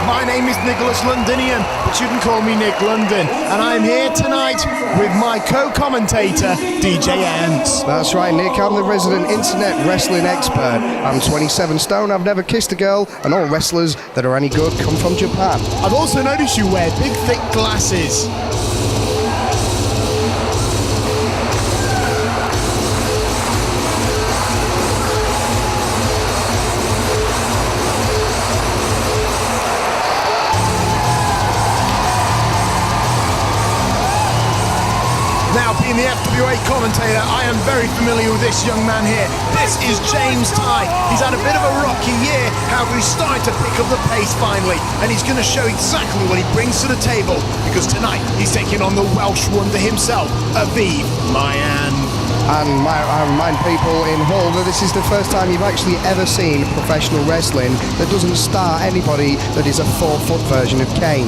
My name is Nicholas Londinian, but you can call me Nick London, and I'm here tonight with my co-commentator, DJ Ants. That's right, Nick. I'm the resident internet wrestling expert. I'm 27 stone, I've never kissed a girl, and all wrestlers that are any good come from Japan. I've also noticed you wear big, thick glasses. Now, being the FWA commentator, I am very familiar with this young man here. This is James Tighe. He's had a bit of a rocky year, however he's starting to pick up the pace finally, and he's going to show exactly what he brings to the table, because tonight he's taking on the Welsh wonder himself, Aviv Mayan. And I remind people in Hull that this is the first time you've actually ever seen professional wrestling that doesn't star anybody that is a 4-foot version of Kane.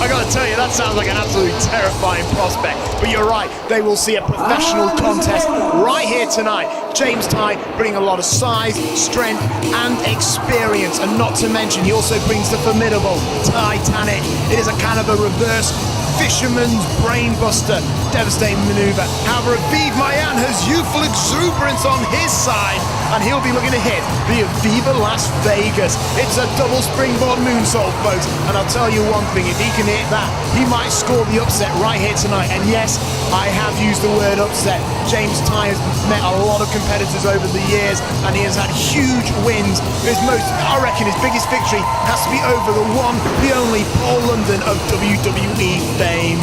I gotta tell you, that sounds like an absolutely terrifying prospect. But you're right, they will see a professional contest right here tonight. James Tighe bringing a lot of size, strength, and experience. And not to mention, he also brings the formidable Titanic. It is a kind of a reverse fisherman's brainbuster, devastating maneuver. However, Aviv Mayan has youthful exuberance on his side, and he'll be looking to hit the Aviva Las Vegas. It's a double springboard moonsault, folks, and I'll tell you one thing, if he can hit that, he might score the upset right here tonight. And yes, I have used the word upset. James Tighe has met a lot of competitors over the years, and he has had huge wins. I reckon his biggest victory has to be over the one, the only Paul London of WWE fame.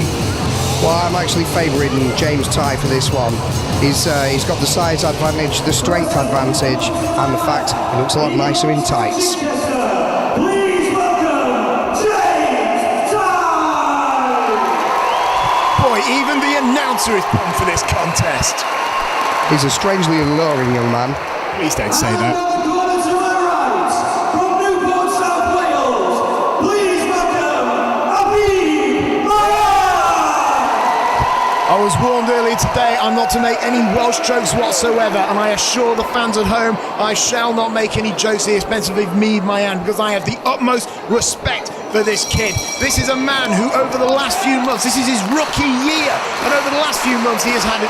Well, I'm actually favouring James Tighe for this one. He's got the size advantage, the strength advantage, and the fact he looks a lot nicer in tights. Please welcome James Tighe! Boy, even the announcer is pumped for this contest. He's a strangely alluring young man. Please don't say that. I was warned earlier today I'm not to make any Welsh jokes whatsoever, and I assure the fans at home I shall not make any jokes at the expense of Aviv Mayan, because I have the utmost respect for this kid. This is a man who over the last few months, this is his rookie year, and over the last few months he has had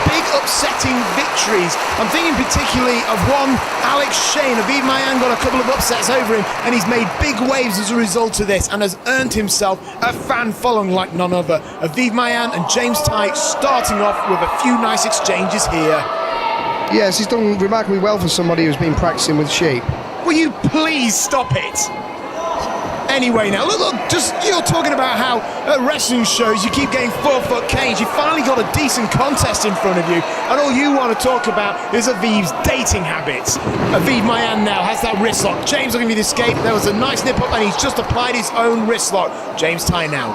big upsetting victories. I'm thinking particularly of one, Alex Shane. Aviv Mayan got a couple of upsets over him, and he's made big waves as a result of this, and has earned himself a fan following like none other. Aviv Mayan and James Tighe starting off with a few nice exchanges here. Yes, he's done remarkably well for somebody who's been practicing with sheep. Will you please stop it? Anyway, now look, just you're talking about how at wrestling shows you keep getting 4-foot canes. You finally got a decent contest in front of you, and all you want to talk about is Aviv's dating habits. Aviv Mayan now has that wrist lock. James looking for the escape. There was a nice nip up, and he's just applied his own wrist lock. James Tighe now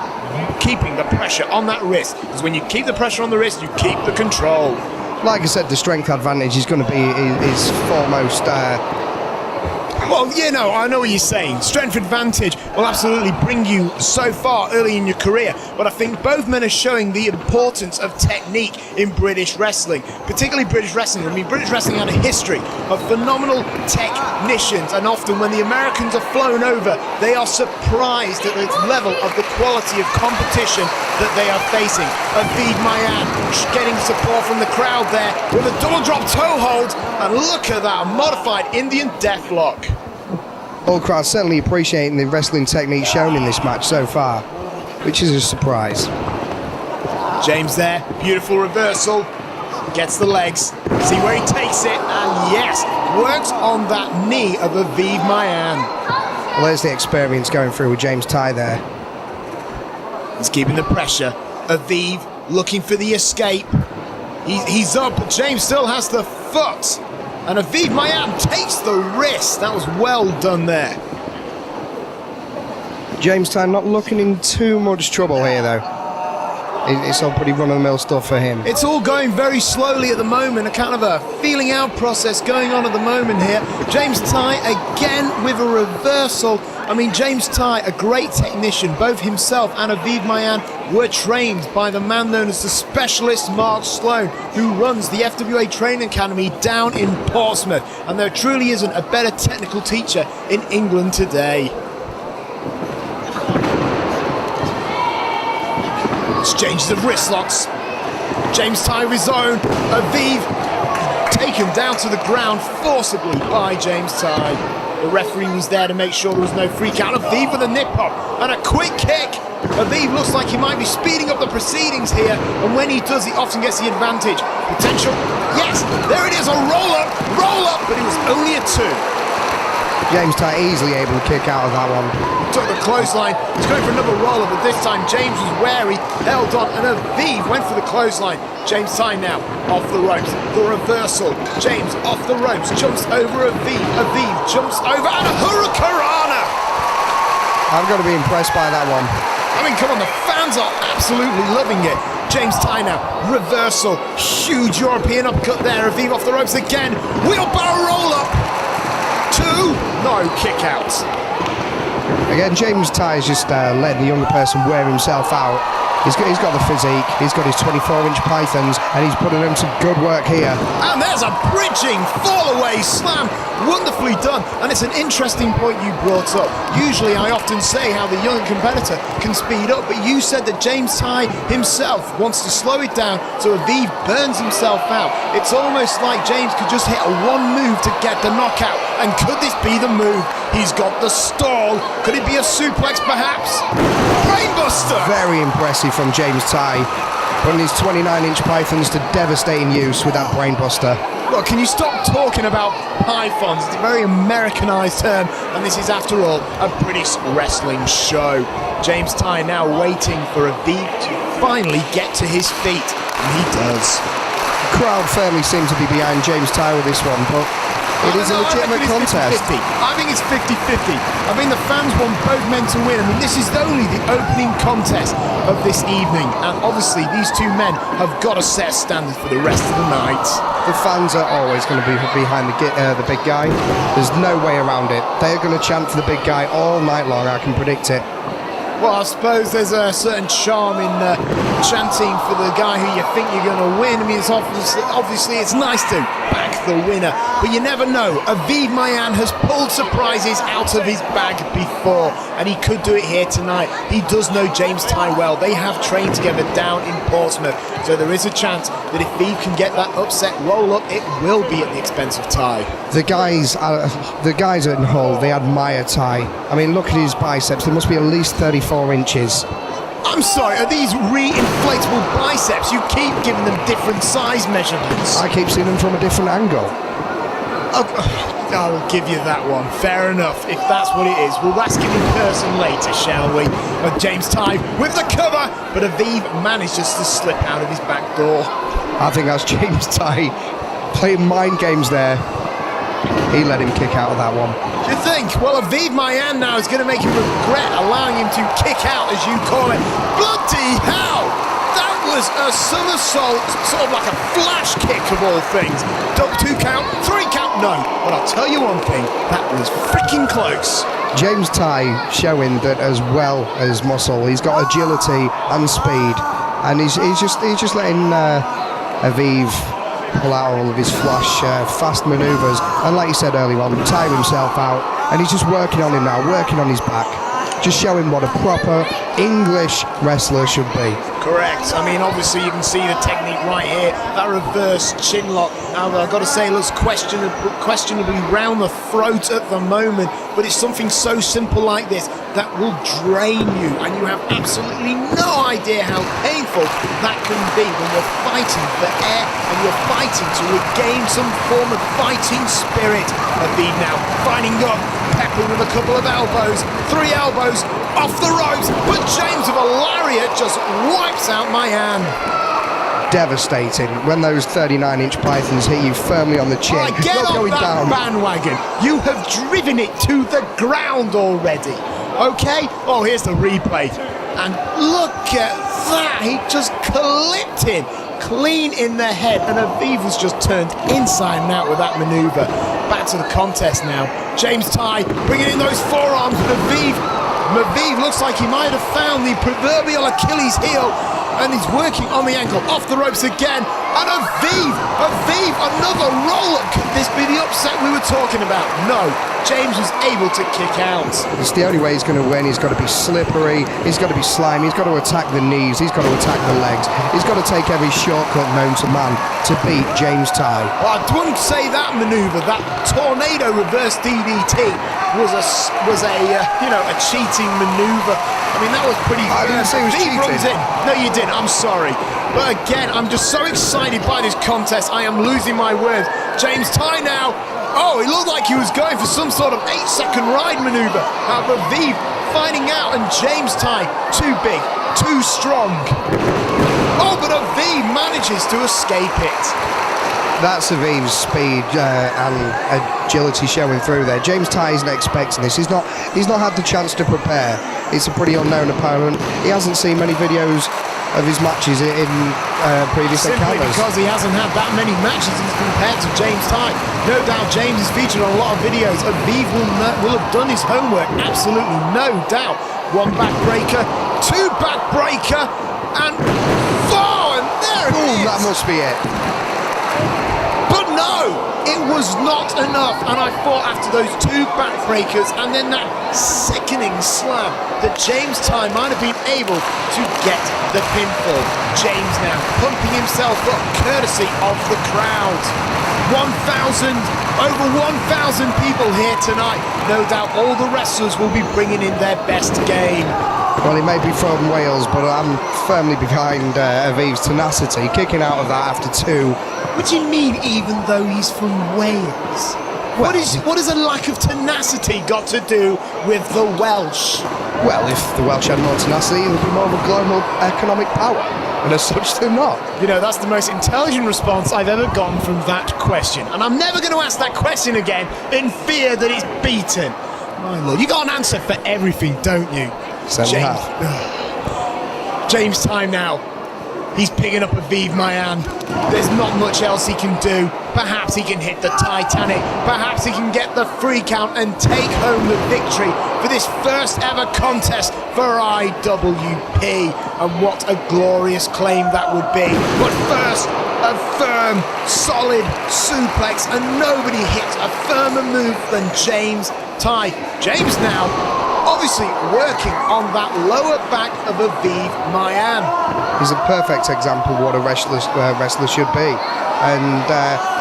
keeping the pressure on that wrist, because when you keep the pressure on the wrist, you keep the control. Like I said, the strength advantage is going to be his foremost. Well, you know, I know what you're saying. Strength advantage will absolutely bring you so far early in your career, but I think both men are showing the importance of technique in British wrestling, particularly British wrestling. I mean, British wrestling had a history of phenomenal technicians, and often when the Americans are flown over, they are surprised at the level of the quality of competition that they are facing. Aviv Mayan getting support from the crowd there with a double drop toe hold, and look at that, a modified Indian deathlock. All crowd certainly appreciating the wrestling technique shown in this match so far, which is a surprise. James there, beautiful reversal, gets the legs, see where he takes it, and yes, works on that knee of Aviv Mayan. Well, there's the experience going through with James Tighe there. He's keeping the pressure. Aviv looking for the escape. He's up, but James still has the foot. And Aviv Mayan takes the wrist. That was well done there. James Tighe not looking in too much trouble here, though. It's all pretty run-of-the-mill stuff for him. It's all going very slowly at the moment, a kind of a feeling out process going on at the moment here. James Tighe again with a reversal, I mean, James Tighe, a great technician. Both himself and Aviv Mayan were trained by the man known as the specialist Mark Sloan, who runs the FWA Training Academy down in Portsmouth. And there truly isn't a better technical teacher in England today. Exchanges of wrist locks. James Tighe with his own. Aviv taken down to the ground forcibly by James Tighe. The referee was there to make sure there was no freak out. Aviv with a nip hop and a quick kick. Aviv looks like he might be speeding up the proceedings here, and when he does, he often gets the advantage. Potential, yes, there it is, a roll up, but it was only a 2. James Tighe easily able to kick out of that one. Took the clothesline, he's going for another roller, but this time James was wary, held on, and Aviv went for the clothesline. James Tighe now off the ropes, the reversal. James off the ropes, jumps over Aviv. Aviv jumps over, and a hurricanrana! I'm going to be impressed by that one. I mean, come on, the fans are absolutely loving it. James Tighe now, reversal, huge European upcut there. Aviv off the ropes again, wheelbarrow roll up. 2, no kick out. Again, James Tighe's just letting the younger person wear himself out. He's got the physique, he's got his 24-inch pythons, and he's putting in some good work here. And there's a bridging fall-away slam. Wonderfully done. And it's an interesting point you brought up. Usually I often say how the young competitor can speed up, but you said that James Tighe himself wants to slow it down so Aviv burns himself out. It's almost like James could just hit a one move to get the knockout. And could this be the move? He's got the stall. Could it be a suplex perhaps? Brainbuster! Very impressive from James Tighe, putting his 29-inch pythons to devastating use with that brainbuster. Look, can you stop talking about pythons? It's a very Americanized term, and this is, after all, a British wrestling show. James Tighe now waiting for Aviv to finally get to his feet, and he does. The crowd firmly seems to be behind James Tighe with this one, but it is a legitimate contest. I think it's 50-50. I mean, the fans want both men to win. I mean, this is only the opening contest of this evening, and obviously these two men have got to set a standard for the rest of the night. The fans are always going to be behind the big guy. There's no way around it. They're going to chant for the big guy all night long, I can predict it. Well, I suppose there's a certain charm in chanting for the guy who you think you're going to win. I mean, it's obviously it's nice to back the winner, but you never know. Aviv Mayan has pulled surprises out of his bag before, and he could do it here tonight. He does know James Tighe well. They have trained together down in Portsmouth, so there is a chance that if Aviv can get that upset roll-up, it will be at the expense of Tighe. The guys at Hull, they admire Tighe. I mean, look at his biceps. There must be at least 34 inches. I'm sorry, are these re-inflatable biceps? You keep giving them different size measurements. I keep seeing them from a different angle. I'll give you that one. Fair enough, if that's what it is. We'll ask him in person later, shall we? James Tighe with the cover, but Aviv manages to slip out of his back door. I think that's James Tighe playing mind games there. He let him kick out of that one. You think? Well, Aviv Mayan now is going to make him regret allowing him to kick out, as you call it. Bloody hell! That was a somersault, sort of like a flash kick of all things. 2 count, 3 count, no. But I'll tell you one thing, that was freaking close. James Tighe showing that as well as muscle, he's got agility and speed, and he's just letting Aviv pull out all of his fast manoeuvres, and like you said earlier on, tire himself out, and he's just working on him now, working on his back, just showing what a proper English wrestler should be. Correct. I mean, obviously you can see the technique right here, that reverse chin lock. Now, I've got to say, it looks questionably round the throat at the moment, but it's something so simple like this that will drain you, and you have absolutely no idea how painful that can be when you're fighting for air and you're fighting to regain some form of fighting spirit. Aviv now finding up, peppering with a couple of elbows, 3 elbows, off the ropes, but James with a lariat just wipes out Maayan. Devastating when those 39-inch pythons hit you firmly on the chin. Right, get not off going that down. bandwagon. You have driven it to the ground already. Okay? Oh, here's the replay. And look at that. He just clipped him clean in the head. And Aviv was just turned inside and out with that maneuver. back to the contest now. James Tighe bringing in those forearms with Aviv looks like he might have found the proverbial Achilles heel, and he's working on the ankle, off the ropes again, and Aviv, another roll-up. Could this be the upset we were talking about? No, James was able to kick out. It's the only way he's going to win. He's got to be slippery, he's got to be slimy, he's got to attack the knees, he's got to attack the legs, he's got to take every shortcut known to man to beat James Tighe. Well, I wouldn't say that manoeuvre, that tornado reverse DDT was a cheating manoeuvre. I mean, that was pretty good. I didn't say it was cheating. Runs in. No, you didn't. I'm sorry. But again, I'm just so excited by this contest, I am losing my words. James Tighe now. Oh, it looked like he was going for some sort of 8-second ride manoeuvre. Aviv finding out, and James Tighe, too big, too strong. Oh, but Aviv manages to escape it. That's Aviv's speed and agility showing through there. James Tighe isn't expecting this. He's not had the chance to prepare. It's a pretty unknown opponent. He hasn't seen many videos of his matches in previous Simply encounters. because he hasn't had that many matches as compared to James Tighe. No doubt James is featured on a lot of videos. Aviv will have done his homework, absolutely no doubt. One backbreaker, two backbreaker, and four, and there it is. That must be it. But no, it was not enough, and I thought after those two backbreakers and then that sickening slam that James Tighe might have been able to get the pinfall. James now pumping himself up courtesy of the crowd. Over 1,000 people here tonight. No doubt all the wrestlers will be bringing in their best game. Well, he may be from Wales, but I'm firmly behind Aviv's tenacity, kicking out of that after two. What do you mean, even though he's from Wales? Well, what has a lack of tenacity got to do with the Welsh? Well, if the Welsh had more tenacity, it would be more of a global economic power. And as such, they're not. You know, that's the most intelligent response I've ever gotten from that question. And I'm never going to ask that question again in fear that it's beaten. My lord, you got an answer for everything, don't you? Certainly have. James Tighe now. He's picking up Aviv Mayan. There's not much else he can do. Perhaps he can hit the Titanic. Perhaps he can get the free count and take home the victory for this first ever contest for IWP. And what a glorious claim that would be. But first, a firm, solid suplex, and nobody hits a firmer move than James Tighe. James now obviously working on that lower back of Aviv Mayan. He's a perfect example of what a wrestler should be. And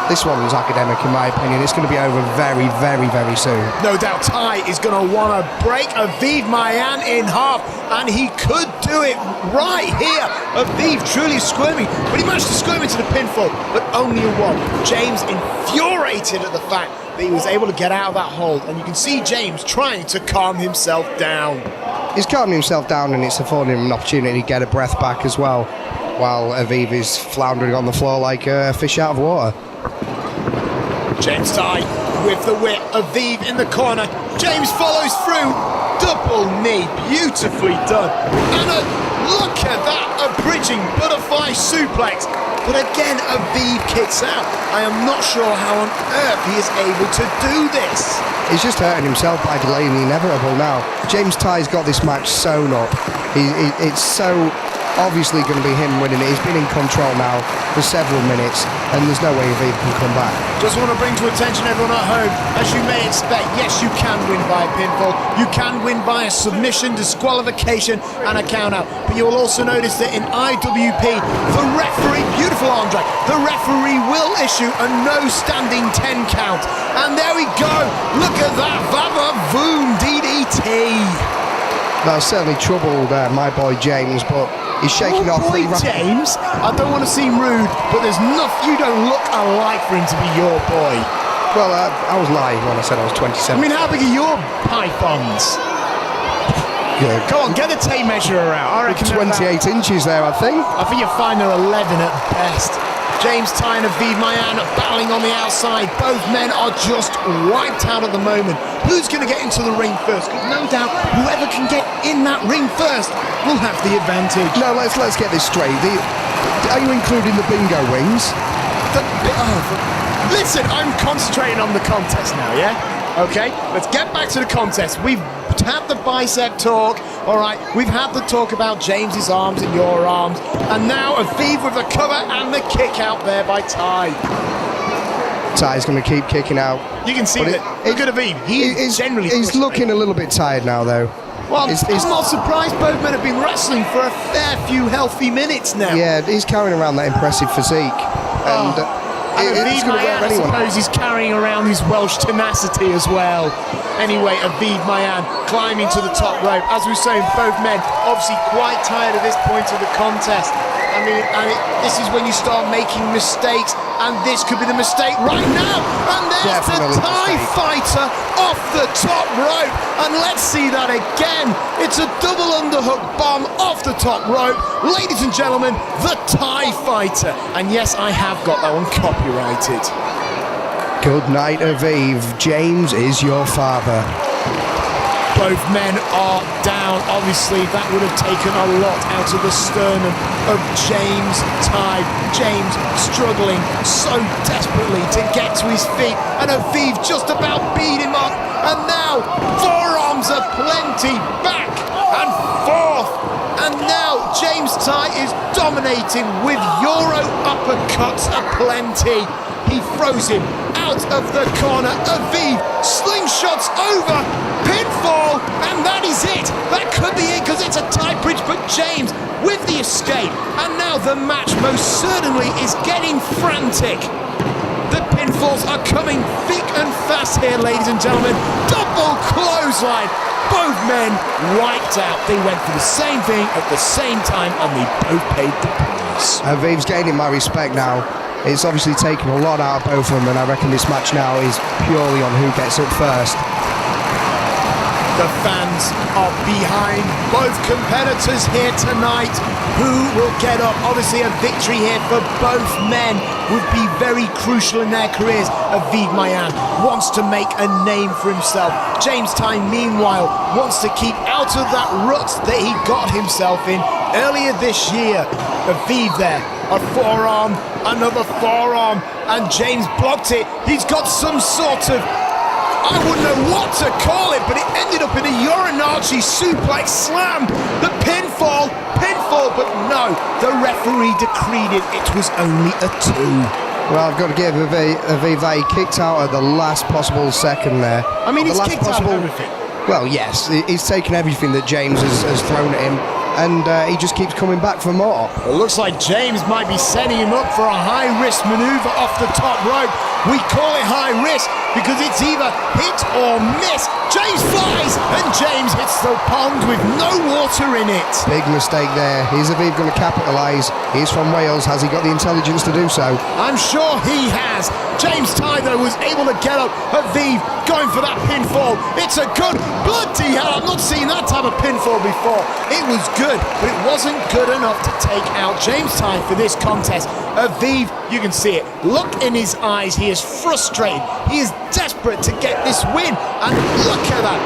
this one's academic in my opinion. It's going to be over very, very, very soon. No doubt Tighe is going to want to break Aviv Mayan in half, and he could do it right here. Aviv truly squirming, but he managed to squirm into the pinfall, but only a one. James infuriated at the fact that he was able to get out of that hold, and you can see James trying to calm himself down. He's calming himself down, and it's affording him an opportunity to get a breath back as well, while Aviv is floundering on the floor like a fish out of water. James Tighe with the whip, Aviv in the corner. James follows through, double knee, beautifully done. And look at that, a bridging butterfly suplex. But again, Aviv kicks out. I am not sure how on earth he is able to do this. He's just hurting himself by delaying the inevitable now. James Tighe's got this match sewn up. It's so obviously going to be him winning it. He's been in control now for several minutes, and there's no way Aviv can come back. Just want to bring to attention everyone at home, as you may expect, yes, you can win by a pinfall. You can win by a submission, disqualification, and a count-out. But you will also notice that in IWP, the referee, beautiful arm drag, the referee will issue a no standing 10 count. And there we go. Look at that, Vavavoom DDT. That's certainly troubled my boy James, but he's shaking off the... James, I don't want to seem rude, but there's nothing, you don't look alike for him to be your boy. Well, I was lying when I said I was 27. I mean, how big are your pythons? Yeah. Come on, get the tape measure out. I reckon 28 inches there, I think. I think you'll find they're 11 at best. James Tighe and Aviv Mayan battling on the outside. Both men are just wiped out at the moment. Who's going to get into the ring first? Because no doubt whoever can get in that ring first will have the advantage. No, let's get this straight. Are you including the bingo wings? Listen, I'm concentrating on the contest now, yeah? Okay, let's get back to the contest. We've had the bicep talk, all right? We've had the talk about James's arms and your arms, and now Aviv with the cover and the kick out there by Tighe. Tighe's going to keep kicking out. You can see that. Look at Aviv. He's looking a little bit tired now, though. Well, I'm not surprised both men have been wrestling for a fair few healthy minutes now. Yeah, he's carrying around that impressive physique. And Aviv Mayan, I suppose he's carrying around his Welsh tenacity as well. Anyway, Aviv Mayan climbing to the top rope. As we were saying, both men obviously quite tired at this point of the contest. I mean, this is when you start making mistakes, and this could be the mistake right now. And there's the Tighe fighter off the top rope. And let's see that again. It's a double underhook bomb off the top rope. Ladies and gentlemen, the Tighe fighter. And yes, I have got that one copyrighted. Good night, Aviv. James is your father. Both men are down. Obviously, that would have taken a lot out of the sternum of James Tighe. James struggling so desperately to get to his feet, and Aviv just about beat him up. And now, forearms aplenty, back and forth. And now, James Tighe is dominating with Euro uppercuts aplenty. He throws him out of the corner. Aviv slingshots over, pinfall, and that is it. That could be it because it's a tight bridge, but James with the escape. And now the match most certainly is getting frantic. The pinfalls are coming thick and fast here, ladies and gentlemen. Double clothesline. Both men wiped out. They went for the same thing at the same time, and they both paid the price. Aviv's gaining my respect now. It's obviously taken a lot out of both of them, and I reckon this match now is purely on who gets up first. The fans are behind both competitors here tonight. Who will get up? Obviously a victory here for both men would be very crucial in their careers. Aviv Mayan wants to make a name for himself. James Tighe, meanwhile, wants to keep out of that rut that he got himself in earlier this year. Aviv there, a forearm, another forearm, and James blocked it. He's got some sort of, I wouldn't know what to call it, but it ended up in a Urinagi suplex slam. The pinfall, but no, the referee decreed it. It was only a 2. Well, I've got to give Aviv that he kicked out at the last possible second there. I mean, he's kicked out of everything. Well, yes, he's taken everything that James has thrown at him, and he just keeps coming back for more. It looks like James might be setting him up for a high-risk maneuver off the top rope. We call it high risk because it's either hit or miss. James flies, and James hits the pond with no water in it. Big mistake there. Is Aviv going to capitalise? He's from Wales. Has he got the intelligence to do so? I'm sure he has. James Tighe, though, was able to get up. Aviv going for that pinfall. It's a good bloody hell. I've not seen that type of pinfall before. It was good, but it wasn't good enough to take out James Tighe for this contest. Aviv, you can see it. Look in his eyes. He is frustrated. He is desperate to get this win. And look at that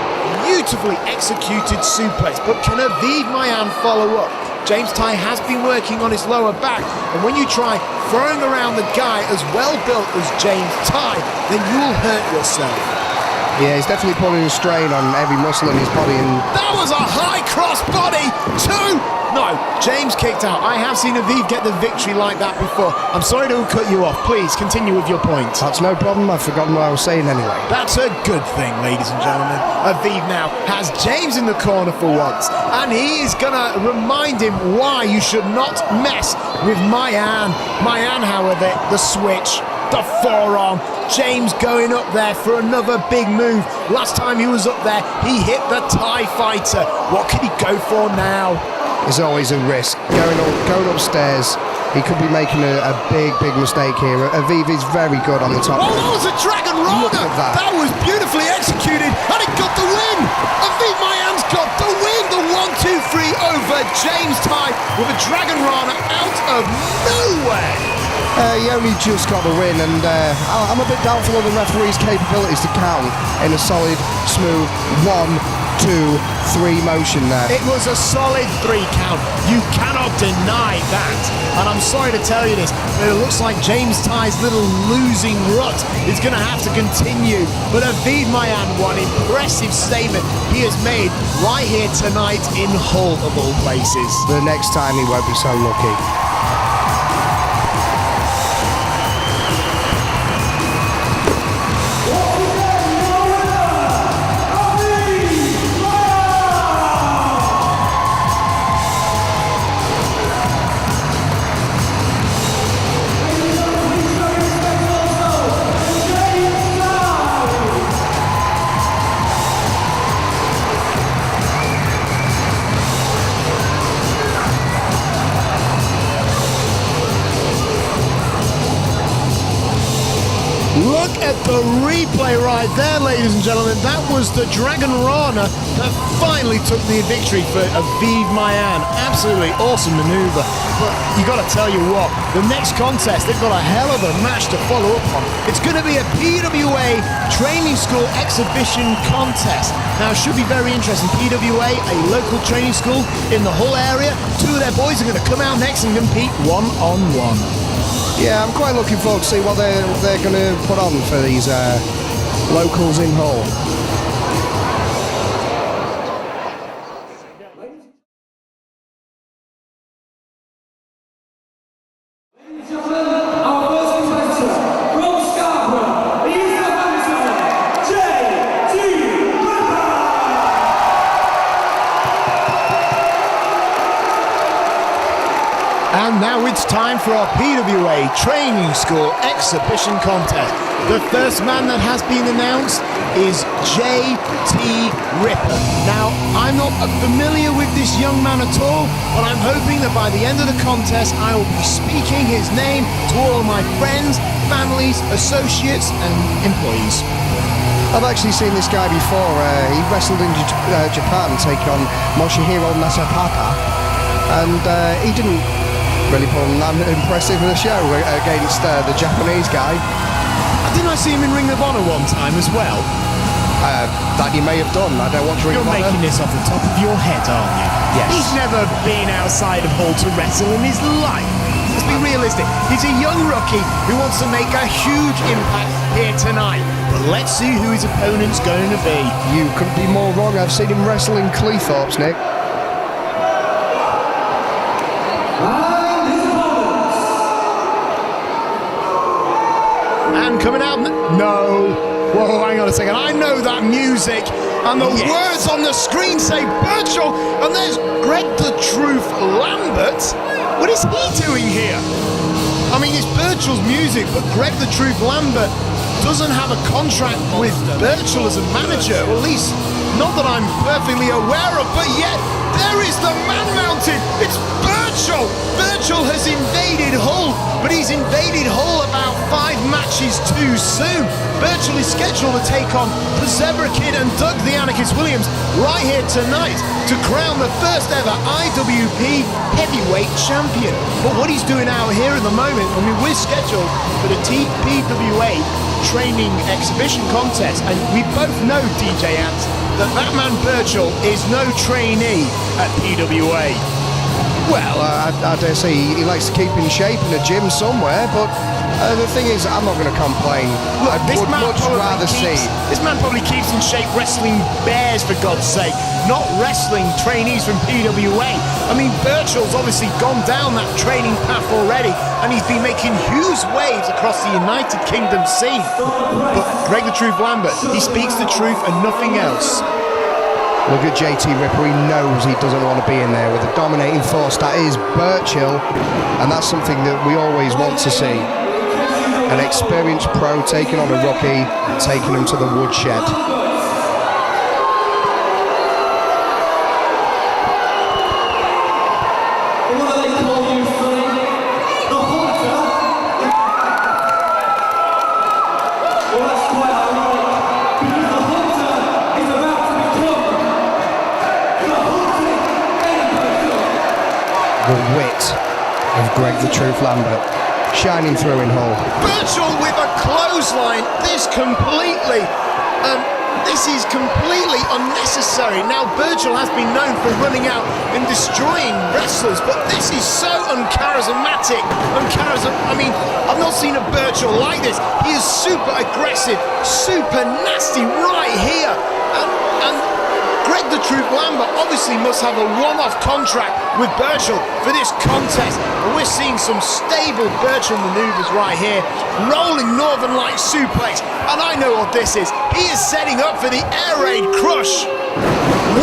beautifully executed suplex. But can Aviv Mayan follow up? James Tighe has been working on his lower back, and when you try throwing around the guy as well built as James Tighe, then you'll hurt yourself. Yeah, he's definitely putting a strain on every muscle in his body. And that was a high cross body. 2. No, James kicked out. I have seen Aviv get the victory like that before. I'm sorry to cut you off. Please continue with your point. That's no problem. I've forgotten what I was saying anyway. That's a good thing, ladies and gentlemen. Aviv now has James in the corner for once, and he is gonna remind him why you should not mess with Maayan. Maayan, however, the switch, the forearm. James going up there for another big move. Last time he was up there, he hit the Tighe fighter. What can he go for now? There's always a risk. Going upstairs, he could be making a big mistake here. Aviv is very good on the top. Oh, that was a Dragon Rana! Look at that. That was beautifully executed, and it got the win! Aviv Mayan's got the win! The 1-2-3 over James Tighe with a Dragon Rana out of nowhere! He only just got the win, and I'm a bit doubtful of the referee's capabilities to count in a solid, smooth 1, 2-3 motion there. It was a solid 3 count. You cannot deny that. And I'm sorry to tell you this, but it looks like James Tighe's little losing rut is going to have to continue. But Aviv Mayan, one impressive statement he has made right here tonight in Hull, of all places. The next time he won't be so lucky. Look at the replay right there, ladies and gentlemen. That was the Dragon Rana that finally took the victory for Aviv Mayan. Absolutely awesome maneuver. But you got to tell you what, the next contest, they've got a hell of a match to follow up on. It's going to be a PWA training school exhibition contest. Now, it should be very interesting. PWA, a local training school in the Hull area. 2 of their boys are going to come out next and compete one-on-one. Yeah, I'm quite looking forward to see what they're going to put on for these locals in Hull. And now it's time for our PWA Training School Exhibition Contest. The first man that has been announced is JT Ripper. Now, I'm not familiar with this young man at all, but I'm hoping that by the end of the contest, I will be speaking his name to all of my friends, families, associates, and employees. I've actually seen this guy before. He wrestled in Japan, taking on Moshihiro Masapaka, and he didn't really put on that impressive in the show against the Japanese guy. Didn't I see him in Ring of Honor one time as well? That you may have done. I don't watch Ring of Honor. You're making this off the top of your head, aren't you? Yes. He's never been outside of Hull to wrestle in his life. Let's be realistic. He's a young rookie who wants to make a huge impact here tonight. But let's see who his opponent's going to be. You couldn't be more wrong. I've seen him wrestle in Cleethorpes, Nick. And coming out, no. Whoa, hang on a second. I know that music. And the words on the screen say Burchill. And there's Greg the Truth Lambert. What is he doing here? I mean, it's Burchill's music, but Greg the Truth Lambert doesn't have a contract with Burchill as a manager, or at least not that I'm perfectly aware of, but yet there is the man mounted. It's Burchill. Burchill has invaded Hull, but he's invaded Hull about 5 matches too soon. Burchill is scheduled to take on the Zebra Kid and Doug the Anarchist Williams right here tonight to crown the first ever IWP heavyweight champion. But what he's doing out here at the moment, I mean, we're scheduled for the PWA training exhibition contest, and we both know, DJ Ants, that man Burchill is no trainee at PWA. Well, I dare say he likes to keep in shape in a gym somewhere, but the thing is, I'm not going to complain. Look, I would much rather see. This man probably keeps in shape wrestling bears, for God's sake, not wrestling trainees from PWA. I mean, Burchill's obviously gone down that training path already, and he's been making huge waves across the United Kingdom scene. But Greg the Truth Lambert, he speaks the truth and nothing else. Look at JT Ripper, he knows he doesn't want to be in there with the dominating force that is Burchill, and that's something that we always want to see. An experienced pro taking on a rookie, taking him to the woodshed. The wit of Greg the Truth Lambert shining through in Hull. Burchill with a clothesline. This completely This is completely unnecessary. Now, Burchill has been known for running out and destroying wrestlers, but this is so uncharismatic. I mean, I've not seen a Burchill like this. He is super aggressive, super nasty right here. And Greg the Truth Lambert obviously must have a one-off contract with Burchill for this contest. And we're seeing some stable Burchill maneuvers right here. Rolling Northern Light suplex. And I know what this is. He is setting up for the air raid crush.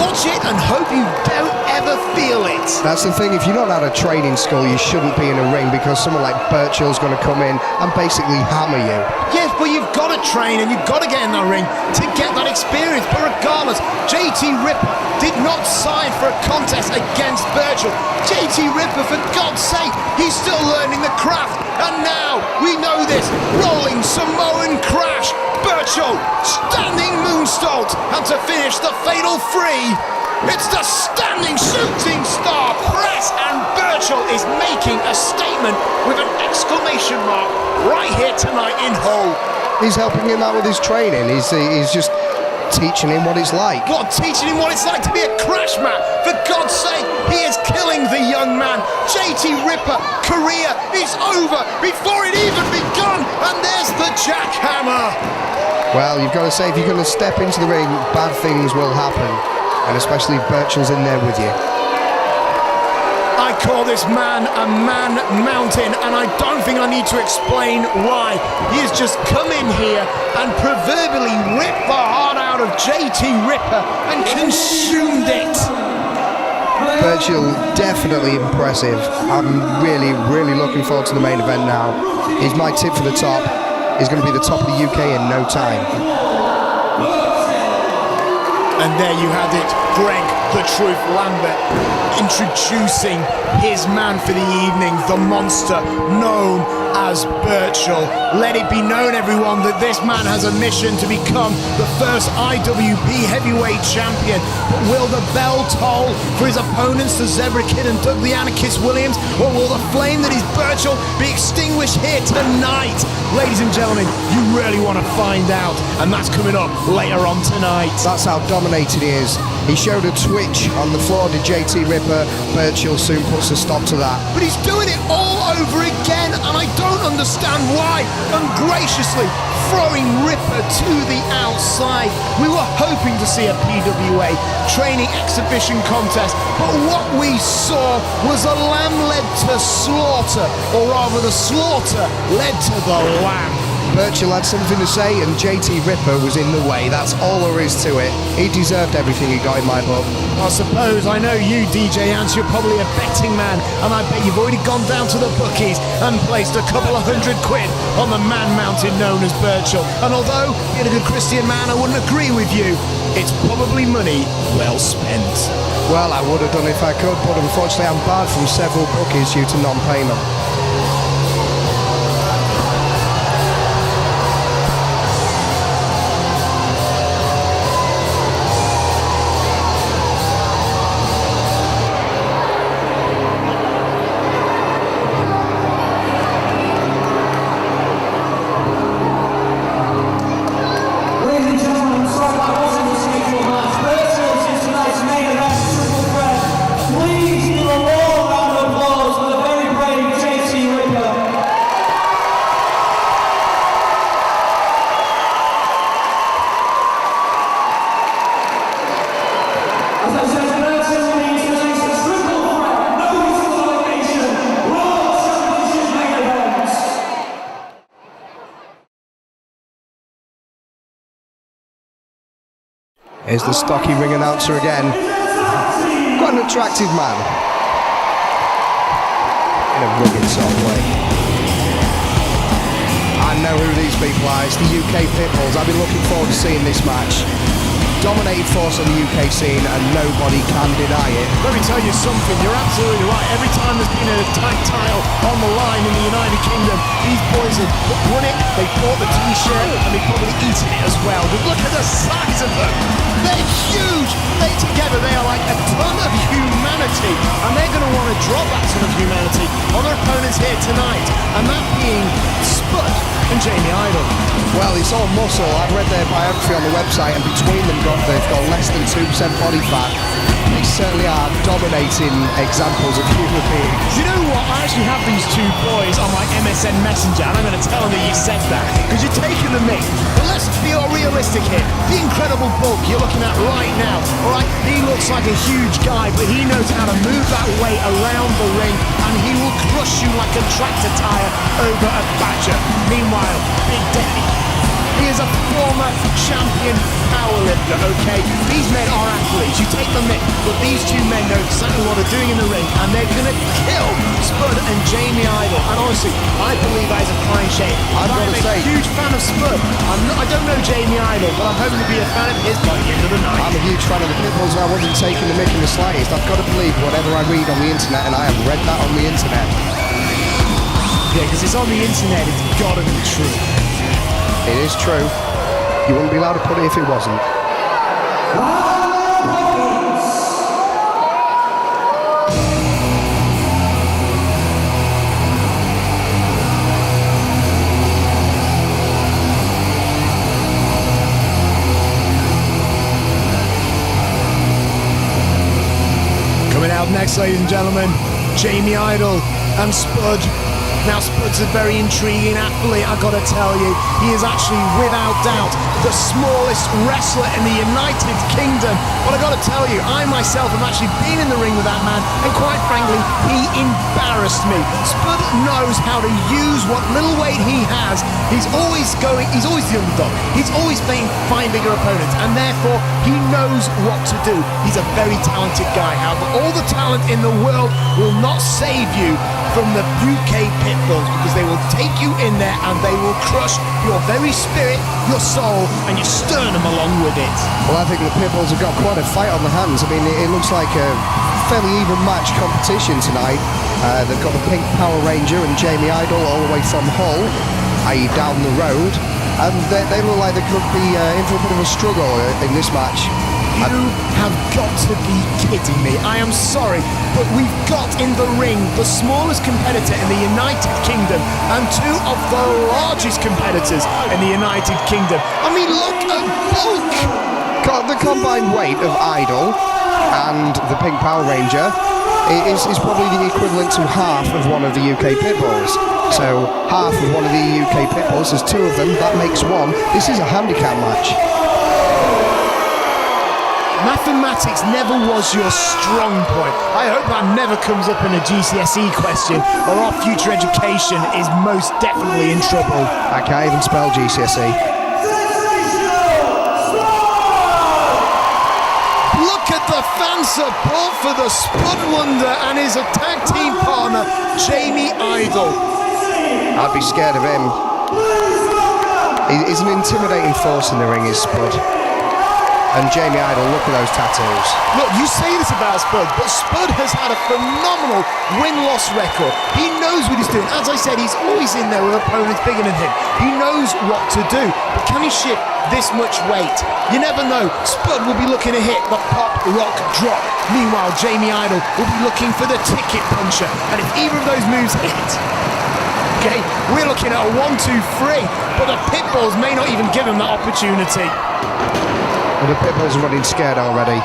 Watch it and hope you don't ever feel it. That's the thing, if you're not at a training school, you shouldn't be in a ring, because someone like Burchill's going to come in and basically hammer you. Yes, but you've got to train and you've got to get in that ring to get that experience. But regardless, JT Ripper did not sign for a contest against Burchill. JT Ripper, for God's sake, he's still learning the craft. And now, we know this, rolling Samoan crash. Burchill, standing moonsault, and to finish the fatal three, it's the standing shooting star press, and Burchill is making a statement with an exclamation mark right here tonight in Hull. He's helping him out with his training. He's just teaching him what it's like. What, teaching him what it's like to be a crash mat? For God's sake, he is killing the young man. JT Ripper, career is over before it even begun, and there's the jackhammer. Well, you've got to say, if you're going to step into the ring, bad things will happen, and especially if Burchill's in there with you. I call this man a man mountain, and I don't think I need to explain why. He has just come in here and proverbially ripped the heart out of JT Ripper and consumed it. Burchill, definitely impressive. I'm really, really looking forward to the main event now. He's my tip for the top. He's going to be the top of the UK in no time. And there you had it, Greg the Truth Lambert introducing his man for the evening, the monster known as Burchill. Let it be known, everyone, that this man has a mission to become the first IWP heavyweight champion. But will the bell toll for his opponents, the Zebra Kid and Doug the Anarchist Williams, or will the flame that is Burchill be extinguished here tonight? Ladies and gentlemen, you really want to find out, and that's coming up later on tonight. That's how dominated he is. He showed a twitch on the floor, did JT Ripper. Burchill soon puts a stop to that. But he's doing it all over again, and I don't understand why. Ungraciously throwing Ripper to the outside. We were hoping to see a PWA training exhibition contest, but what we saw was a lamb led to slaughter, or rather the slaughter led to the lamb. Burchill had something to say, and JT Ripper was in the way. That's all there is to it. He deserved everything he got in my book. I suppose I know you, DJ Ants, you're probably a betting man, and I bet you've already gone down to the bookies and placed a couple of £100 on the man mountain known as Burchill. And although, being a good Christian man, I wouldn't agree with you, it's probably money well spent. Well, I would have done if I could, but unfortunately I'm barred from several bookies due to non-payment. Here's the stocky ring announcer again. Quite an attractive man. In a rugged sort of way. I know who these people are. It's the UK Pitbulls. I've been looking forward to seeing this match. Dominated force on the UK scene, and nobody can deny it. Let me tell you something, you're absolutely right. Every time there's been a tag title on the line in the United Kingdom, these boys have won it, they bought the t-shirt, and they've probably eaten it as well. But look at the size of them. They're huge. They together, they are like a ton of humanity, and they're going to want to drop that ton of humanity on their opponents here tonight, and that being Spud and Jamie Idol. Well, it's all muscle. I've read their biography on the website, and between them, they've got less than 2% body fat. They certainly are dominating examples of human beings. You know what? I actually have these two boys on my MSN Messenger, and I'm going to tell them that you said that, because you're taking the mic. But let's be all realistic here. The incredible bulk you're looking at right now, all right, he looks like a huge guy, but he knows how to move that weight around the ring, and he will crush you like a tractor tire over a badger. Meanwhile, Big Daddy, he is a former champion powerlifter, okay? These men are athletes. You take the mic, but these two men know exactly what they're doing in the ring, and they're going to kill Spud and Jamie Idol. And honestly, I believe that is a fine shame. I'm a huge fan of Spud. I don't know Jamie Idol, but I'm hoping to be a fan of his by the end of the night. I'm a huge fan of the Pitbulls, and I wasn't taking the mic in the slightest. I've got to believe whatever I read on the internet, and I have read that on the internet. Yeah, because it's on the internet, it's got to be true. It is true. You wouldn't be allowed to put it if it wasn't. Coming out next, ladies and gentlemen, Jamie Idol and Spud. Now, Spud's a very intriguing athlete, I've got to tell you. He is actually, without doubt, the smallest wrestler in the United Kingdom. But I've got to tell you, I myself have actually been in the ring with that man, and quite frankly, he embarrassed me. Spud knows how to use what little weight he has. He's always the underdog. He's always fighting bigger opponents, and therefore, he knows what to do. He's a very talented guy. However, all the talent in the world will not save you from the UK Pitbulls, because they will take you in there and they will crush your very spirit, your soul, and your sternum along with it. Well, I think the Pitbulls have got quite a fight on the hands. I mean, it looks like a fairly even match competition tonight. They've got the Pink Power Ranger and Jamie Idol all the way from Hull, i.e. down the road, and they look like they could be in for a bit of a struggle in this match. You have got to be kidding me. I am sorry, but we've got in the ring the smallest competitor in the United Kingdom and two of the largest competitors in the United Kingdom. I mean, look at bulk! The combined weight of Idol and the Pink Power Ranger is probably the equivalent to half of one of the UK Pitbulls. So half of one of the UK Pitbulls, there's two of them, that makes one. This is a handicap match. Mathematics never was your strong point. I hope that never comes up in a GCSE question, or our future education is most definitely in trouble. I can't even spell GCSE. Look at the fan support for the Spud Wonder and his tag team partner, Jamie Idol. I'd be scared of him. He's an intimidating force in the ring, is Spud. And Jamie Idol, look at those tattoos. Look, you say this about Spud, but Spud has had a phenomenal win-loss record. He knows what he's doing. As I said, he's always in there with opponents bigger than him. He knows what to do. But can he shift this much weight? You never know. Spud will be looking to hit the pop, rock, drop. Meanwhile, Jamie Idol will be looking for the ticket puncher. And if either of those moves hit, okay, we're looking at a 1-2-3. But the Pitbulls may not even give him that opportunity. And the Pitbulls are running scared already.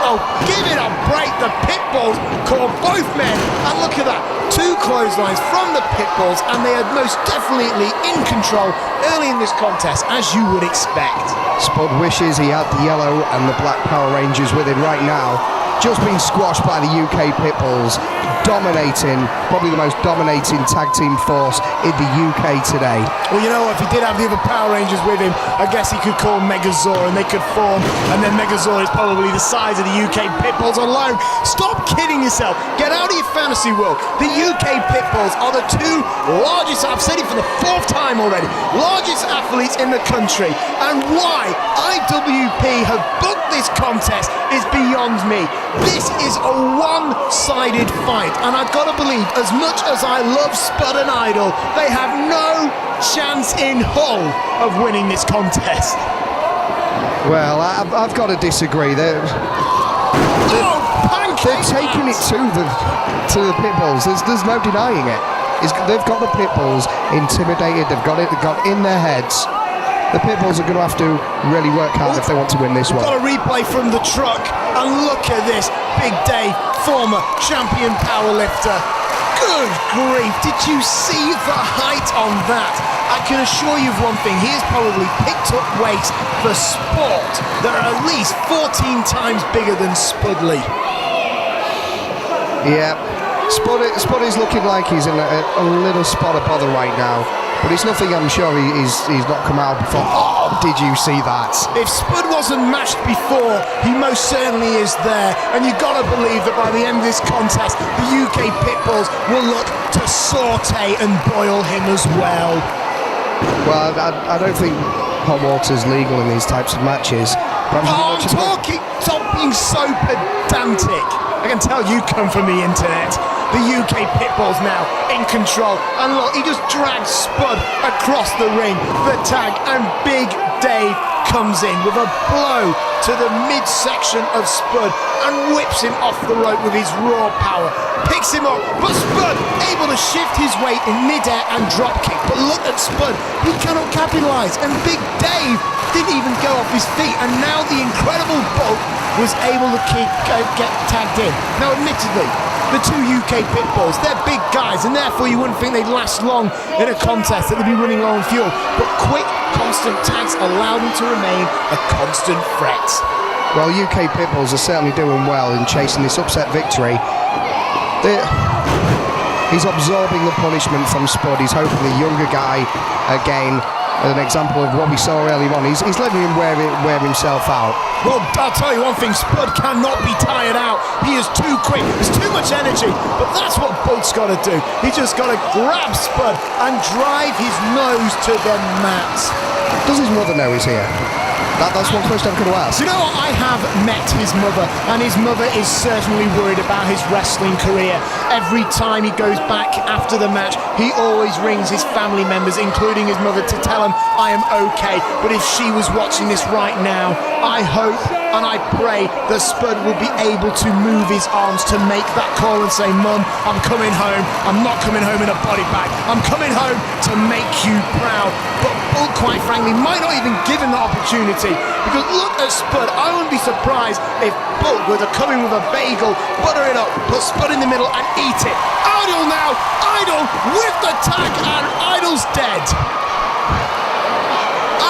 Oh, give it a break. The Pitbulls caught both men. And look at that. Two clotheslines from the Pitbulls, and they are most definitely in control early in this contest, as you would expect. Spud wishes he had the yellow and the black Power Rangers with him right now. Just been squashed by the UK Pitbulls, dominating, probably the most dominating tag team force in the UK today. Well, you know what, if he did have the other Power Rangers with him, I guess he could call Megazord and they could form, and then Megazord is probably the size of the UK Pitbulls alone. Stop kidding yourself. Get out of your fantasy world. The UK Pitbulls are the two largest, I've said it for the fourth time already, largest athletes in the country. And why IWP have booked this contest is beyond me. This is a one-sided fight, and I've got to believe, as much as I love Spud and Idol, they have no chance in Hull of winning this contest. Well, I've got to disagree. They're taking it to the Pitbulls. There's no denying it. they've got the Pitbulls intimidated. They've got in their heads. The Pitbulls are going to have to really work hard if they want to win this one. Got a replay from the truck, and look at this. Big Dave, former champion powerlifter. Good grief, did you see the height on that? I can assure you of one thing, he has probably picked up weights for sport that are at least 14 times bigger than Spudley. Yeah, Spud is looking like he's in a little spot of bother right now. But it's nothing I'm sure he's not come out before. Oh, did you see that? If Spud wasn't matched before, he most certainly is there. And you've got to believe that by the end of this contest, the UK Pitbulls will look to saute and boil him as well. Well, I don't think hot water's legal in these types of matches. Stop being so pedantic. I can tell you come from the internet. The UK Pitbulls now in control, and look, he just drags Spud across the ring, the tag, and Big Dave comes in with a blow to the midsection of Spud and whips him off the rope with his raw power, picks him up, but Spud able to shift his weight in midair and drop kick. But look at Spud, he cannot capitalise, and Big Dave didn't even go off his feet, and now the incredible Bulk was able to get tagged in. Now admittedly, the two UK Pitbulls, they're big guys, and therefore you wouldn't think they'd last long in a contest, that they'd be running low on fuel. But quick, constant tags allow them to remain a constant threat. Well, UK Pitbulls are certainly doing well in chasing this upset victory. He's absorbing the punishment from Spud. He's hoping the younger guy, again, an example of what we saw earlier on. He's letting him wear himself out. Well, I'll tell you one thing, Spud cannot be tired out. He is too quick, there's too much energy, but that's what Bulk's got to do. He's just got to grab Spud and drive his nose to the mat. Does his mother know he's here? That's one question I'm going to ask. You know what? I have met his mother, and his mother is certainly worried about his wrestling career. Every time he goes back after the match, he always rings his family members, including his mother, to tell him, I am okay. But if she was watching this right now, I hope and I pray that Spud will be able to move his arms to make that call and say, Mum, I'm coming home. I'm not coming home in a body bag. I'm coming home to make you proud. But Bulk, quite frankly, might not even give him the opportunity, because look at Spud. I wouldn't be surprised if Bulk were to come in with a bagel, butter it up, put Spud in the middle and eat it. Idol now, Idol with the tag, and Idol's dead.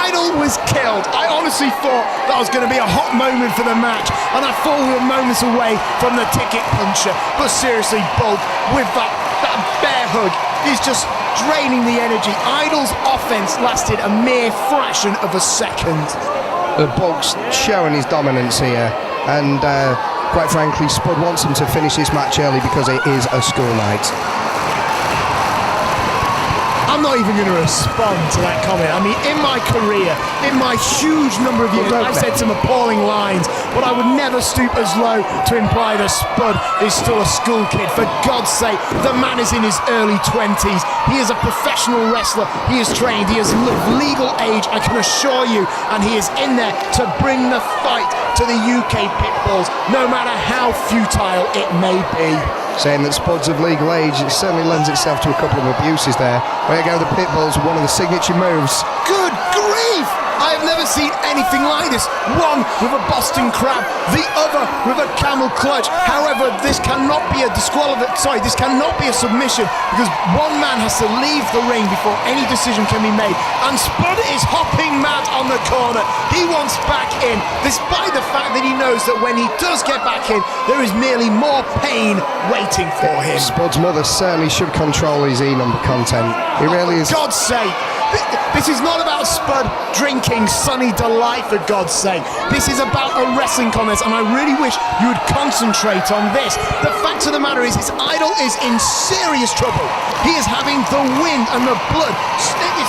Idol was killed. I honestly thought that was going to be a hot moment for the match, and I thought we were moments away from the ticket puncher. But seriously, Bulk, with that bear hug, he's just draining the energy. Idol's offense lasted a mere fraction of a second. Bulk's showing his dominance here, and quite frankly, Spud wants him to finish this match early because it is a school night. I'm not even going to respond to that comment. I mean, in my career, in my huge number of years, I've said some appalling lines, but I would never stoop as low to imply that Spud is still a school kid. For God's sake, the man is in his early 20s. He is a professional wrestler. He is trained. He is of legal age, I can assure you, and he is in there to bring the fight to the UK Pitbulls, no matter how futile it may be. Saying that Spud's of legal age, it certainly lends itself to a couple of abuses there. There you go, the Pitbulls, one of the signature moves. Good grief! I have never seen anything like this. One with a Boston Crab, the other with a camel clutch. However, this cannot be a this cannot be a submission, because one man has to leave the ring before any decision can be made. And Spud is hopping mad on the corner. He wants back in, despite the fact that he knows that when he does get back in, there is merely more pain waiting for him. Spud's mother certainly should control his E-number content. It really is. For God's sake. This is not about Spud drinking Sunny Delight, for God's sake. This is about a wrestling contest, and I really wish you would concentrate on this. The fact of the matter is, his idol is in serious trouble. He is having the wind and the blood.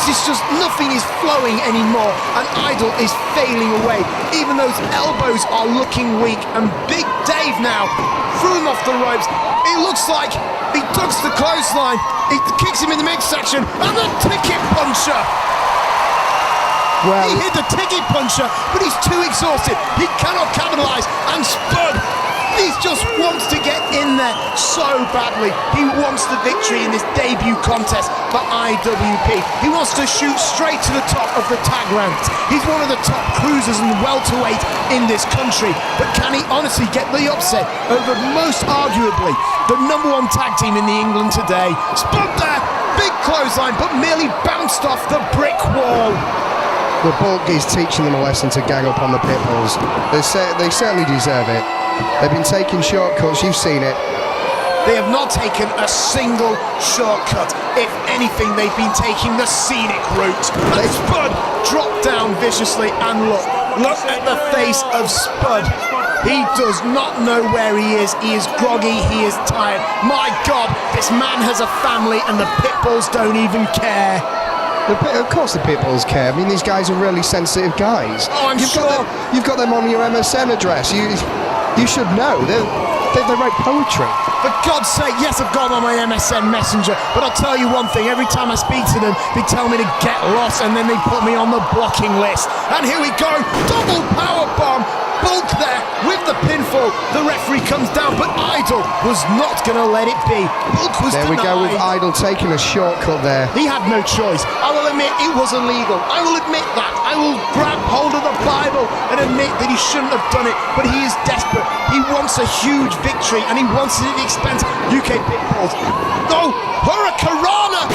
It's just nothing is flowing anymore, and Idol is failing away. Even those elbows are looking weak, and Big Dave now threw him off the ropes. It looks like he ducks the clothesline, he kicks him in the midsection, and the ticket puncher! Well, he hit the ticket puncher, but he's too exhausted. He cannot capitalise, and Spud He just wants to get in there so badly. He wants the victory in this debut contest for IWP. He wants to shoot straight to the top of the tag ranks. He's one of the top cruisers and welterweight in this country. But can he honestly get the upset over most arguably the #1 tag team in the England today? Spud there, big clothesline, but merely bounced off the brick wall. The Bulk is teaching them a lesson to gang up on the Pitbulls. They certainly deserve it. They've been taking shortcuts, you've seen it. They have not taken a single shortcut. If anything, they've been taking the scenic route. And Spud dropped down viciously, and look at the face of Spud. He does not know where he is. He is groggy, he is tired. My God, this man has a family and the Pitbulls don't even care. Of course the Pitbulls care. I mean, these guys are really sensitive guys. Oh, I'm sure. You've got them on your MSN address. You should know. They write poetry. For God's sake, yes, I've got them on my MSN Messenger, but I'll tell you one thing, every time I speak to them, they tell me to get lost, and then they put me on the blocking list. And here we go, double power bomb, Bulk there with the pinfall. The referee comes down, but Idol was not going to let it be. Bulk was there denied. We go with Idol taking a shortcut there. He had no choice. I will admit it was illegal. I will admit that. I will grab hold of the Bible and admit that he shouldn't have done it, but he is desperate. He wants a huge victory, and he wants it at the expense of UK Pitbulls. No, Hurricanrana,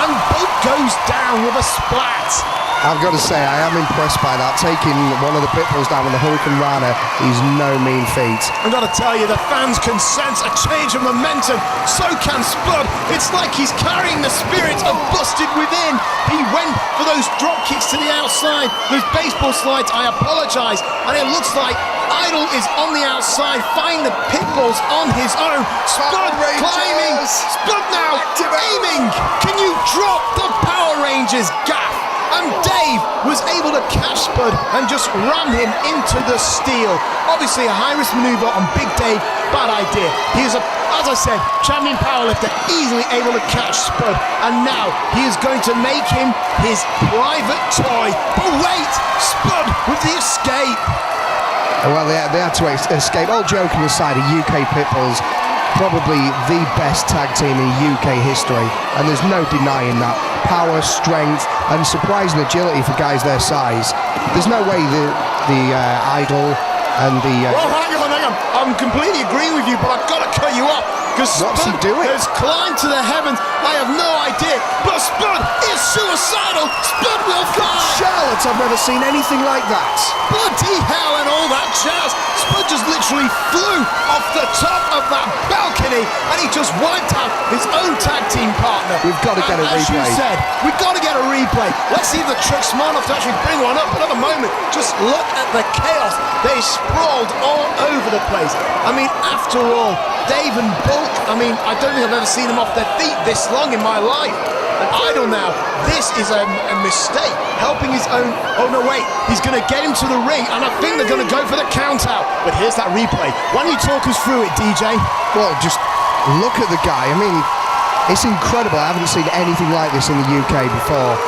and Bulk goes down with a splat. I've got to say, I am impressed by that. Taking one of the Pitbulls down with the Hurricanrana is no mean feat. I've got to tell you, the fans can sense a change of momentum. So can Spud. It's like he's carrying the spirit of Busted Within. He went for those drop kicks to the outside, those baseball slides. I apologise. And it looks like Idol is on the outside, find the Pitbulls on his own. Spud climbing. Spud now aiming. Can you drop the Power Rangers gaff? And Dave was able to catch Spud and just ram him into the steel. Obviously a high-risk manoeuvre on Big Dave, bad idea. He is, as I said, champion powerlifter, easily able to catch Spud. And now he is going to make him his private toy. But wait, Spud with the escape. Well, they had to escape. All joking aside, the UK Pitbulls, probably the best tag team in UK history, and there's no denying that. Power, strength, and surprising agility for guys their size. There's no way the Idol and the... Well, hang on. I'm completely agreeing with you, but I've got to cut you off. Because Spud has climbed to the heavens. I have no idea. But Spud is suicidal. Spud will fly. Charlotte, I've never seen anything like that. Bloody hell and all that jazz. Spud just literally flew off the top of that balcony and he just wiped out his own tag team partner. We've got to get a replay. As you said, we've got to get a replay. Let's see if the trick's smart enough to actually bring one up. But at the moment, just look at the chaos. They sprawled all over the place. I mean, after all, Dave and Bulk, I mean, I don't think I've ever seen them off their feet this long in my life. And Idol now, this is a mistake, helping his own... Oh no, wait, he's going to get him to the ring, and I think they're going to go for the count out. But here's that replay. Why don't you talk us through it, DJ? Well, just look at the guy. I mean, it's incredible. I haven't seen anything like this in the UK before.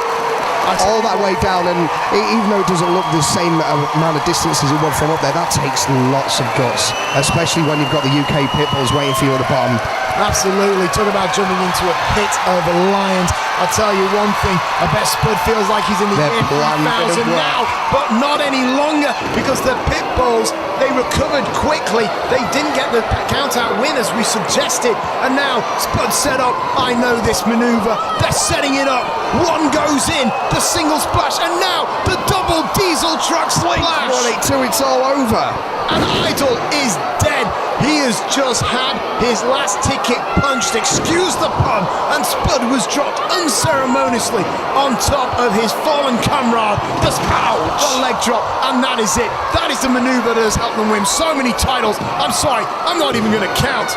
All that way down, and even though it doesn't look the same amount of distance as it would from up there, that takes lots of guts, especially when you've got the UK Pitbulls waiting for you at the bottom. Absolutely, talk about jumping into a pit of lions. I'll tell you one thing, I bet Spud feels like he's in the year 2000 now, but not any longer, because the Pitbulls, they recovered quickly. They didn't get the count-out win as we suggested, and now Spud set up, I know this maneuver, they're setting it up, one goes in, the single splash, and now the double diesel truck splash. 182, it's all over. And Idol is dead. He has just had his last ticket punched, excuse the pun, and Spud was dropped unceremoniously on top of his fallen comrade, the leg drop, and that is it. That is the maneuver that has helped them win so many titles. I'm sorry, I'm not even going to count,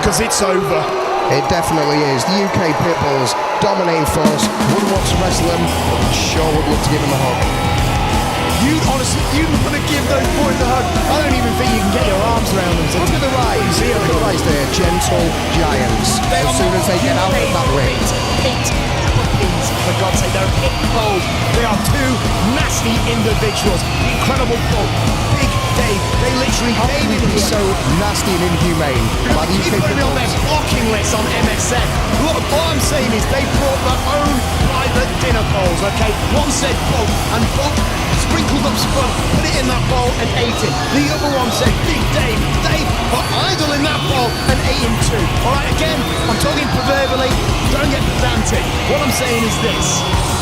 because it's over. It definitely is. The UK Pitbulls, dominating force, wouldn't want to wrestle them, but sure would love to give them a hug. You'd want to give those boys a hug. I don't even think you can get your arms around them. Look at the rise. Look at the rise there. Gentle giants. As soon as they get out of that ring. For God's sake, they're Pitbulls. They are two nasty individuals. The incredible Bulk, big Dave, they literally gave it It's here. so nasty and inhumane. Like the Keep UK putting me on their Pitbulls. blocking list on MSN. Look, all I'm saying is they brought their own private dinner bowls, okay? One said Bulk, and Bulk sprinkled up Spud, put it in that bowl and ate it. The other one said Big Dave. Dave put Idol in that bowl and ate him too. All right, again, I'm talking proverbially. Don't get pedantic. What I'm saying is this.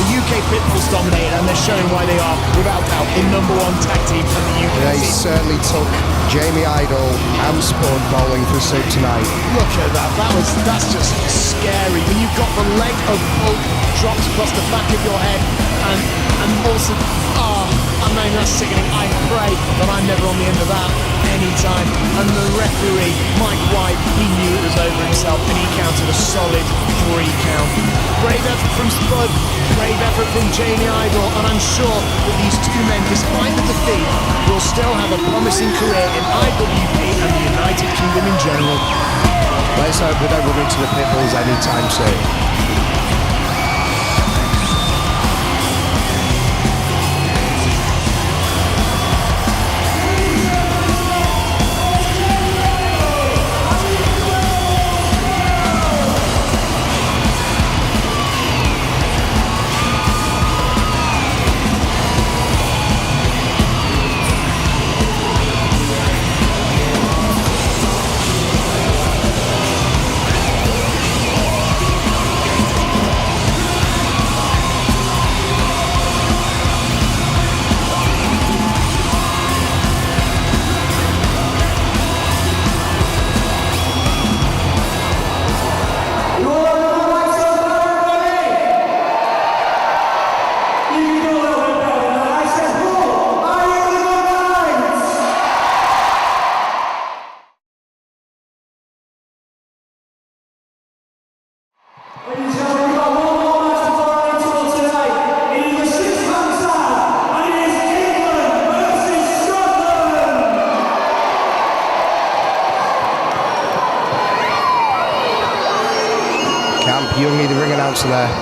The UK Pitbulls dominated, and they're showing why they are, without doubt, the #1 tag team from the UK They scene. certainly took Jamie Idol and Spud bowling for soup tonight. Look at that. That's just scary. When you've got the leg of Bulk dropped across the back of your head, and also, I mean, that's sickening. I pray that I'm never on the end of that anytime. And the referee, Mike White, he knew it was over himself, and he counted a solid 3 count. Brave effort from Spud, brave effort from Jamie Idol, and I'm sure that these two men, despite the defeat, will still have a promising career in IWP and the United Kingdom in general. Let's hope they don't run into the Pitbulls anytime soon. Youngie, the ring announcer there.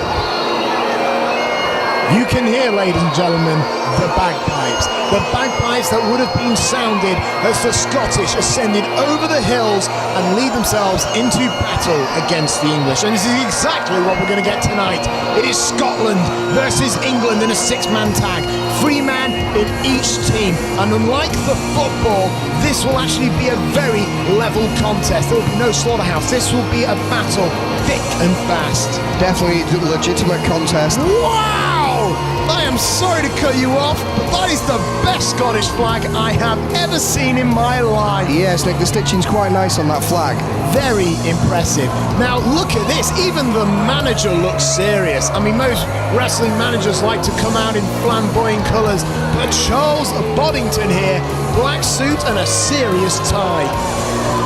You can hear, ladies and gentlemen, the bagpipes. The bagpipes that would have been sounded as the Scottish ascended over the hills and lead themselves into battle against the English. And this is exactly what we're going to get tonight. It is Scotland versus England in a 6-man tag. 3 men in each team. And unlike the football, this will actually be a very level contest. There will be no slaughterhouse. This will be a battle thick and fast. Definitely a legitimate contest. Wow! I am sorry to cut you off, but that is the best Scottish flag I have ever seen in my life. Yes, Nick, the stitching's quite nice on that flag. Very impressive. Now look at this, even the manager looks serious. I mean, most wrestling managers like to come out in flamboyant colours, but Charles Boddington here, black suit and a serious tie.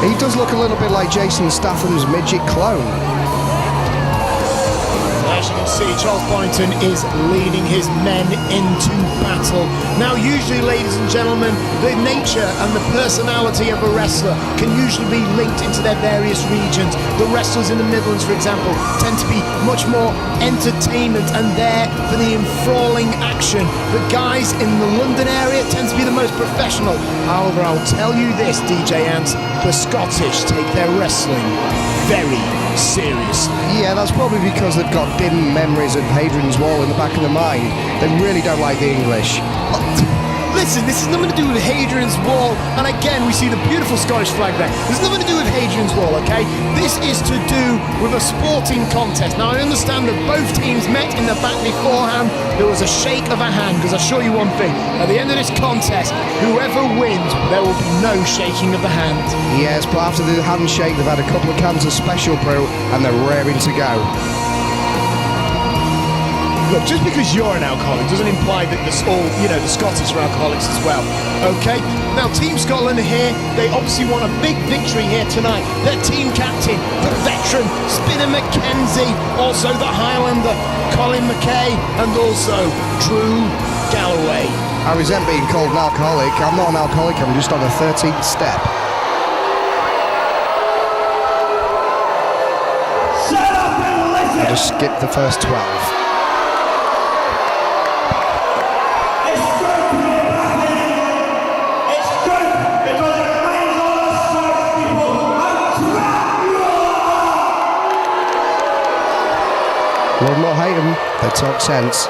He does look a little bit like Jason Statham's midget clone. As you can see, Charles Boddington is leading his men into battle. Now, usually, ladies and gentlemen, the nature and the personality of a wrestler can usually be linked into their various regions. The wrestlers in the Midlands, for example, tend to be much more entertainment and there for the enthralling action. The guys in the London area tend to be the most professional. However, I'll tell you this, DJ Ants, the Scottish take their wrestling very seriously. Yeah, that's probably because they've got dim memories of Hadrian's Wall in the back of their mind. They really don't like the English. Listen, this has nothing to do with Hadrian's Wall, and again, we see the beautiful Scottish flag there. There's nothing to do with Hadrian's Wall, okay? This is to do with a sporting contest. Now, I understand that both teams met in the back beforehand. There was a shake of a hand, because I assure you one thing. At the end of this contest, whoever wins, there will be no shaking of the hand. Yes, but after the handshake, they've had a couple of cans of special brew, and they're raring to go. Look, just because you're an alcoholic doesn't imply that the Scottish are alcoholics as well. Okay? Now, Team Scotland are here. They obviously want a big victory here tonight. Their team captain, the veteran, Spinner McKenzie, also the Highlander, Colin McKay, and also Drew Galloway. I resent being called an alcoholic. I'm not an alcoholic, I'm just on a 13th step. Shut up and listen! I just skipped the first 12. It's going to be a battle. It's going them, they talk sense.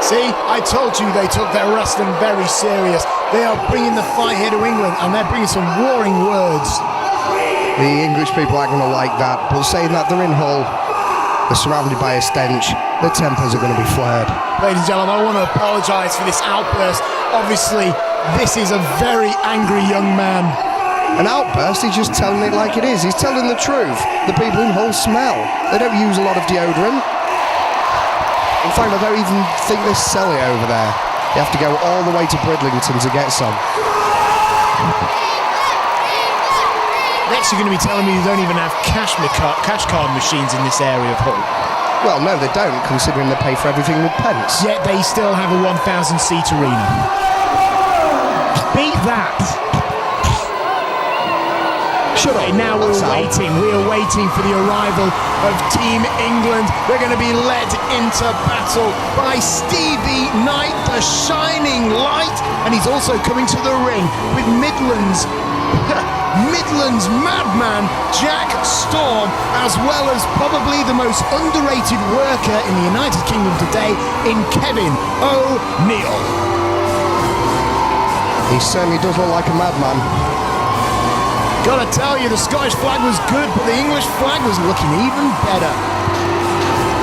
See, I told you they took their wrestling very serious. They are bringing the fight here to England, and they're bringing some roaring words. The English people aren't going to like that, but saying that they're in Hull, they're surrounded by a stench, their tempers are going to be flared. Ladies and gentlemen, I want to apologise for this outburst. Obviously, this is a very angry young man. An outburst? He's just telling it like it is. He's telling the truth. The people in Hull smell. They don't use a lot of deodorant. In fact, I don't even think they sell it over there. You have to go all the way to Bridlington to get some. Next, you're going to be telling me you don't even have cash card machines in this area of Hull. Well, no, they don't, considering they pay for everything with pence. Yet they still have a 1,000-seat arena. Beat that! Shut up. Okay, now we're waiting for the arrival of Team England. They're going to be led into battle by Stevie Knight, the shining light, and he's also coming to the ring with Midland's madman Jack Storm, as well as probably the most underrated worker in the United Kingdom today in Kevin O'Neill. He certainly does look like a madman. Gotta tell you, the Scottish flag was good, but the English flag was looking even better.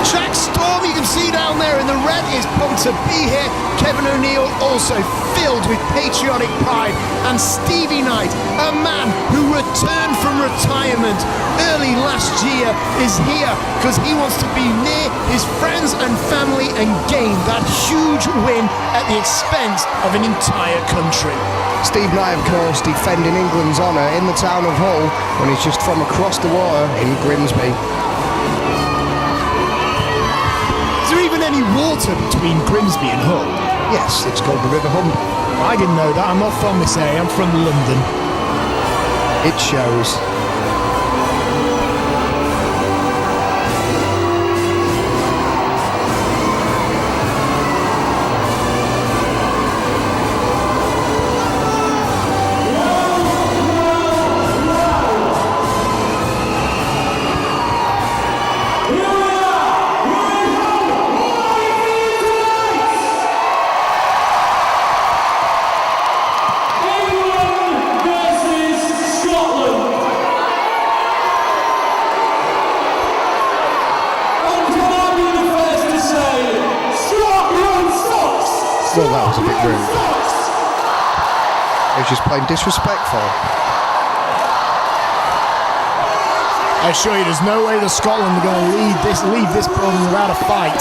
Jack Storm, you can see down there in the red, is pumped to be here. Kevin O'Neill also filled with patriotic pride. And Stevie Knight, a man who returned from retirement early last year, is here because he wants to be near his friends and family and gain that huge win at the expense of an entire country. Steve Knight, of course, defending England's honour in the town of Hull when he's just from across the water in Grimsby. Is there even any water between Grimsby and Hull? Yes, it's called the River Humber. I didn't know that. I'm not from this area. I'm from London. It shows. Well, that was a bit rude. He was just plain disrespectful. I assure you, there's no way that Scotland are going to leave this building without a fight.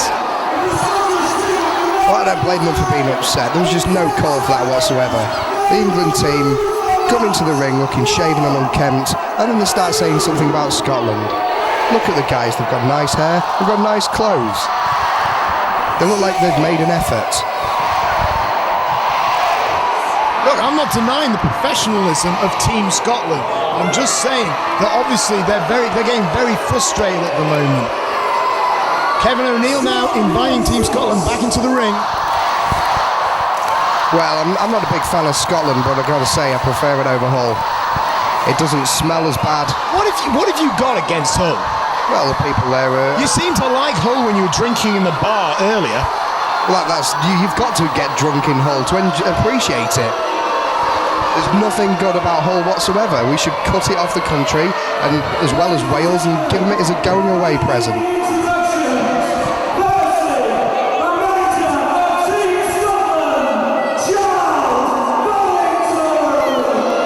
Well, I don't blame them for being upset. There was just no call for that whatsoever. The England team come into the ring looking shaven and unkempt, and then they start saying something about Scotland. Look at the guys, they've got nice hair, they've got nice clothes. They look like they've made an effort. Look, I'm not denying the professionalism of Team Scotland. I'm just saying that obviously they're getting very frustrated at the moment. Kevin O'Neill now inviting Team Scotland back into the ring. Well, I'm not a big fan of Scotland, but I've got to say I prefer it over Hull. It doesn't smell as bad. What have you got against Hull? Well, the people there You seem to like Hull when you were drinking in the bar earlier. Like you've got to get drunk in Hull to appreciate it. There's nothing good about Hull whatsoever. We should cut it off the country, and as well as Wales, and give them it as a going away present.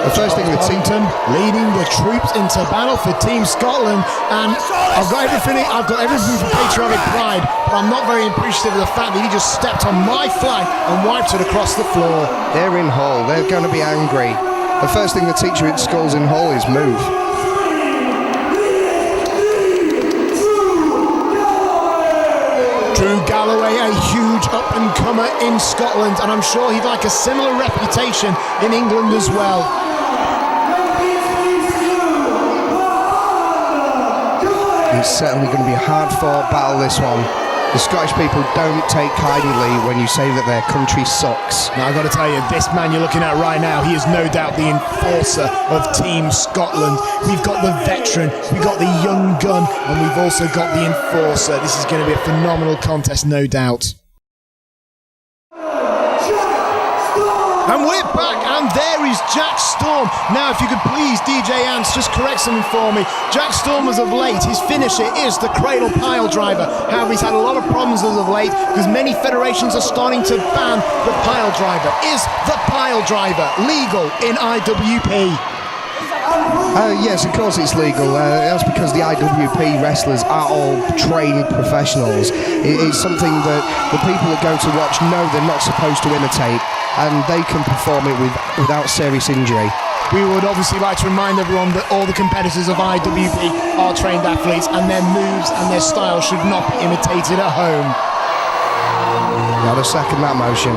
The first thing with Tighe leading the troops into battle for Team Scotland, and I've got everything for patriotic pride, but I'm not very appreciative of the fact that he just stepped on my flag and wiped it across the floor. They're in Hull, they're going to be angry. The first thing the teacher at schools in Hull is move. Galloway, a huge up-and-comer in Scotland, and I'm sure he'd like a similar reputation in England as well. It's certainly going to be a hard-fought battle, this one. The Scottish people don't take kindly when you say that their country sucks. Now, I've got to tell you, this man you're looking at right now, he is no doubt the enforcer of Team Scotland. We've got the veteran, we've got the young gun, and we've also got the enforcer. This is going to be a phenomenal contest, no doubt. And we're back, and there is Jack Storm. Now, if you could please, DJ Ants, just correct something for me. Jack Storm, as of late, his finisher is the cradle pile driver. However, he's had a lot of problems as of late because many federations are starting to ban the pile driver. Is the pile driver legal in IWP? Yes, of course it's legal. That's because the IWP wrestlers are all trained professionals. It's something that the people that go to watch know they're not supposed to imitate, and they can perform it without serious injury. We would obviously like to remind everyone that all the competitors of IWP are trained athletes, and their moves and their style should not be imitated at home. Not a second that motion.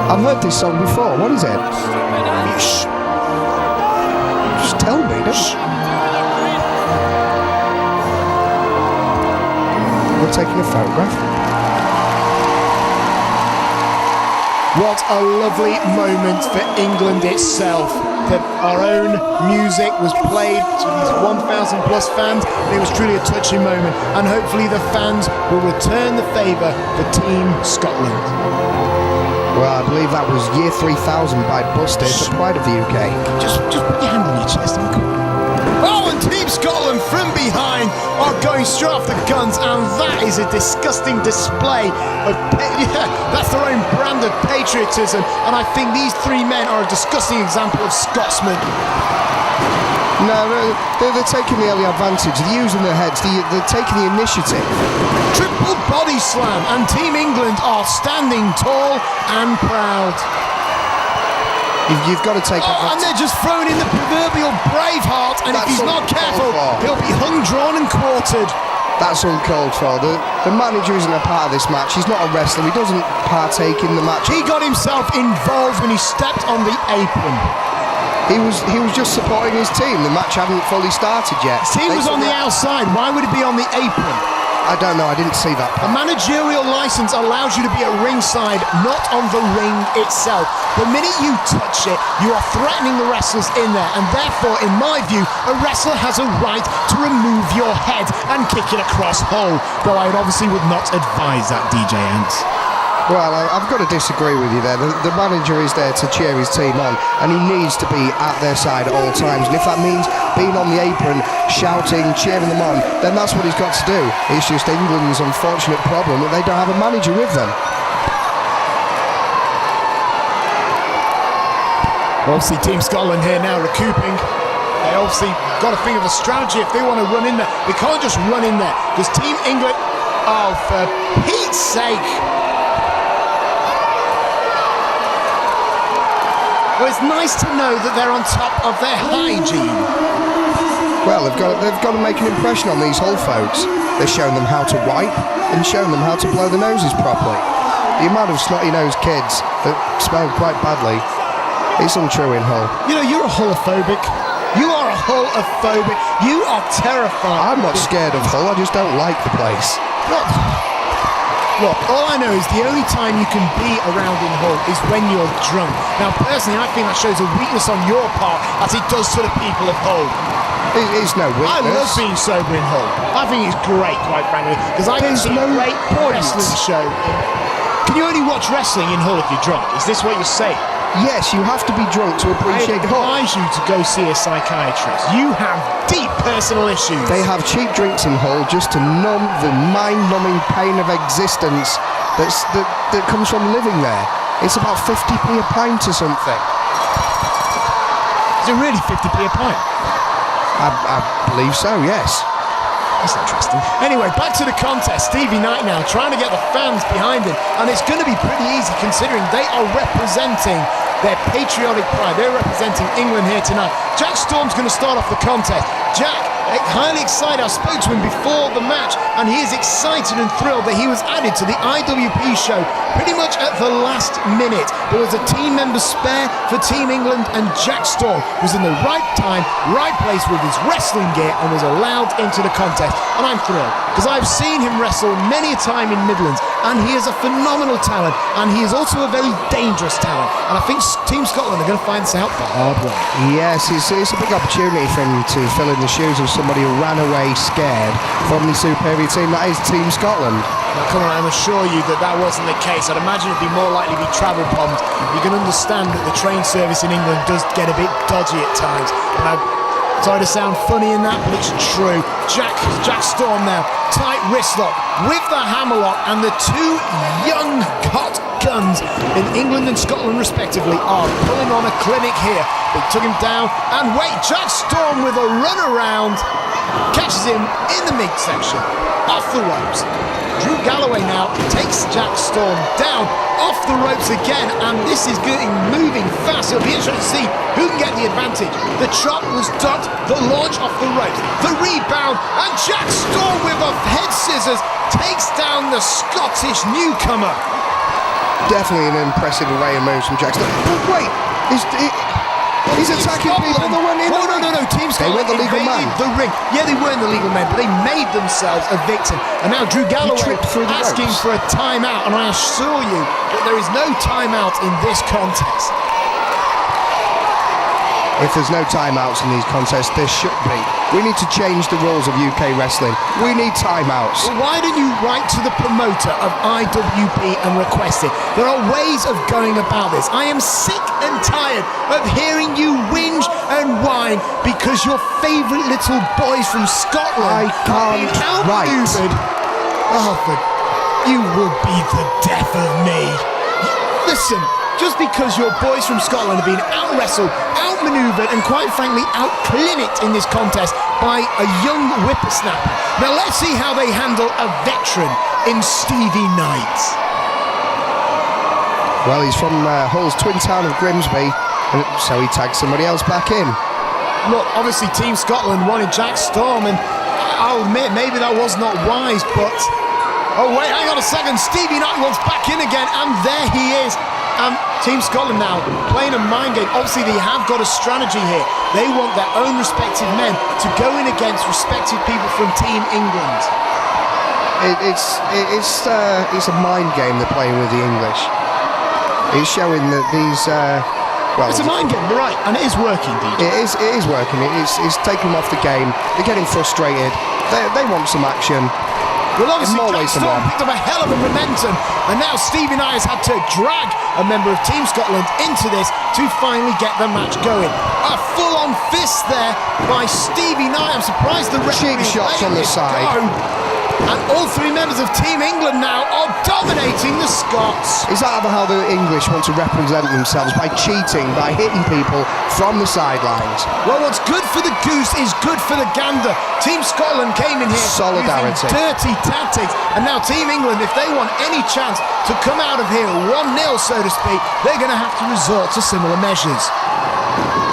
I've heard this song before. What is it? Shh. Just tell me, don't you? We're taking a photograph. What a lovely moment for England itself. That our own music was played to these 1,000 plus fans, and it was truly a touching moment. And hopefully the fans will return the favour for Team Scotland. Well, I believe that was year 3000 by Buster, the pride of the UK. Just put your hand on your chest and come on. Oh, and Team Scotland from behind are going straight off the guns, and that is a disgusting display of, that's their own brand of patriotism, and I think these three men are a disgusting example of Scotsmen. No, they're taking the early advantage. They're using their heads. They're taking the initiative. Triple body slam, and Team England are standing tall and proud. You've got to take it. And they're just throwing in the proverbial Braveheart, and if he's not careful, he'll be hung, drawn and quartered. That's uncalled for. The manager isn't a part of this match. He's not a wrestler. He doesn't partake in the match. He got himself involved when he stepped on the apron. He was just supporting his team. The match hadn't fully started yet. His team was on the outside. Why would it be on the apron? I don't know. I didn't see that part. A managerial license allows you to be at ringside, not on the ring itself. The minute you touch it, you are threatening the wrestlers in there, and therefore, in my view, a wrestler has a right to remove your head and kick it across hole. Though I obviously would not advise that, DJ Ants. Well, I've got to disagree with you there. The manager is there to cheer his team on, and he needs to be at their side at all times. And if that means being on the apron, shouting, cheering them on, then that's what he's got to do. It's just England's unfortunate problem that they don't have a manager with them. Obviously, Team Scotland here now recouping. They obviously got to think of a strategy if they want to run in there. They can't just run in there, because Team England, oh, for Pete's sake. Well, it's nice to know that they're on top of their hygiene. Well, they've got to make an impression on these Hull folks. They're showing them how to wipe and showing them how to blow their noses properly. The amount of snotty-nosed kids that smell quite badly, it's untrue in Hull. You know, you're a Hullophobic. You are a Hullophobic. You are terrified. I'm not scared of Hull, I just don't like the place. Look, all I know is the only time you can be around in Hull is when you're drunk. Now, personally, I think that shows a weakness on your part, as it does to the people of Hull. It's no weakness. I love being sober in Hull. I think it's great, quite frankly, because I can see a great wrestling show. Can you only watch wrestling in Hull if you're drunk? Is this what you're saying? Yes, you have to be drunk to appreciate Hull. I advise you to go see a psychiatrist. You have deep personal issues. They have cheap drinks in Hull just to numb the mind-numbing pain of existence that comes from living there. It's about 50p a pint or something. Is it really 50p a pint? I believe so, yes. That's interesting. Anyway, back to the contest. Stevie Knight now trying to get the fans behind him, and it's going to be pretty easy considering they are representing their patriotic pride. They're representing England here tonight. Jack Storm's going to start off the contest. Jack, highly excited. I spoke to him before the match, and he is excited and thrilled that he was added to the IWP show pretty much at the last minute. There was a team member spare for Team England, and Jack Storm was in the right time, right place with his wrestling gear and was allowed into the contest. And I'm thrilled because I've seen him wrestle many a time in Midlands, and he is a phenomenal talent, and he is also a very dangerous talent. And I think Team Scotland are going to find this out the hard way. Yes, it's a big opportunity for him to fill in the shoes of somebody who ran away scared from the superior team that is Team Scotland. Now, come on, I'm assure you that that wasn't the case. I'd imagine it'd be more likely to be travel problems. You can understand that the train service in England does get a bit dodgy at times. And I'm sorry to sound funny in that, but it's true. Jack Storm now, tight wrist lock with the hammerlock, and the two young hot guns in England and Scotland respectively are pulling on a clinic here. They took him down, and wait, Jack Storm with a run around catches him in the midsection, off the ropes. Drew Galloway now takes Jack Storm down off the ropes again, and this is moving fast. It'll be interesting to see who can get the advantage. The chop was ducked, the launch off the ropes, the rebound, and Jack Storm with a head scissors takes down the Scottish newcomer. Definitely an impressive array of moves from Jack Storm. But wait, he's attacking people that weren't in the ring. No. Team Scotland They weren't the legal man. the ring. Yeah, they weren't the legal men, but they made themselves a victim. And now Drew Galloway tripped through the asking ropes. for a timeout. And I assure you that there is no timeout in this contest. If there's no timeouts in these contests, there should be. We need to change the rules of UK wrestling. We need timeouts. Well, why don't you write to the promoter of IWP and request it? There are ways of going about this. I am sick and tired of hearing you whinge and whine because your favourite little boys from Scotland I can't write. Arthur, you will be the death of me. Listen, just because your boys from Scotland have been out-wrestled, out-manoeuvred, and quite frankly out-clinicked in this contest by a young whippersnapper. Now let's see how they handle a veteran in Stevie Knight. Well, he's from Hull's twin town of Grimsby, and so he tagged somebody else back in. Look, obviously Team Scotland wanted Jack Storm, and I'll admit maybe that was not wise, but... Oh wait, hang on a second, Stevie Knight wants back in again, and there he is. Team Scotland now playing a mind game. Obviously they have got a strategy here. They want their own respective men to go in against respective people from Team England. It's a mind game they're playing with the English. It's showing that these... It's a mind game, you're right, and it is working, DJ. It is working. It's taking them off the game. They're getting frustrated. They want some action. Well, obviously, Jack Jack Storm picked up a hell of a momentum, and now Stevie Knight has had to drag a member of Team Scotland into this to finally get the match going. A full-on fist there by Stevie Knight. I'm surprised the referee cheap shots on the side. And all three members of Team England now are dominating the Scots. Is that how the English want to represent themselves? By cheating, by hitting people from the sidelines? Well, what's good for the goose is good for the gander. Team Scotland came in here Solidarity. using dirty tactics, and now Team England, if they want any chance to come out of here 1-0, so to speak, they're going to have to resort to similar measures.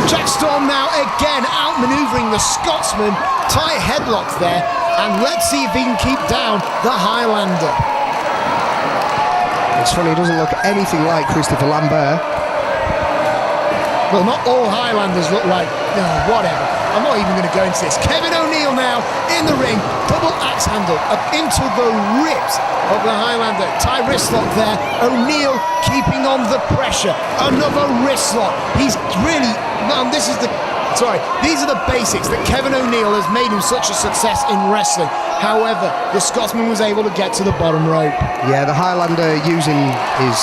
Jack Storm now again outmanoeuvring the Scotsman. Tight headlock there, and let's see if he can keep down the Highlander. It's funny, he doesn't look anything like Christopher Lambert. Well, not all Highlanders look like, whatever. I'm not even going to go into this. Kevin O'Neill now in the ring, double axe handle up into the ribs of the Highlander. Tie wrist lock there. O'Neill keeping on the pressure. Another wrist lock. He's really, these are the basics that Kevin O'Neill has made him such a success in wrestling. However, the Scotsman was able to get to the bottom rope. Yeah, the Highlander using his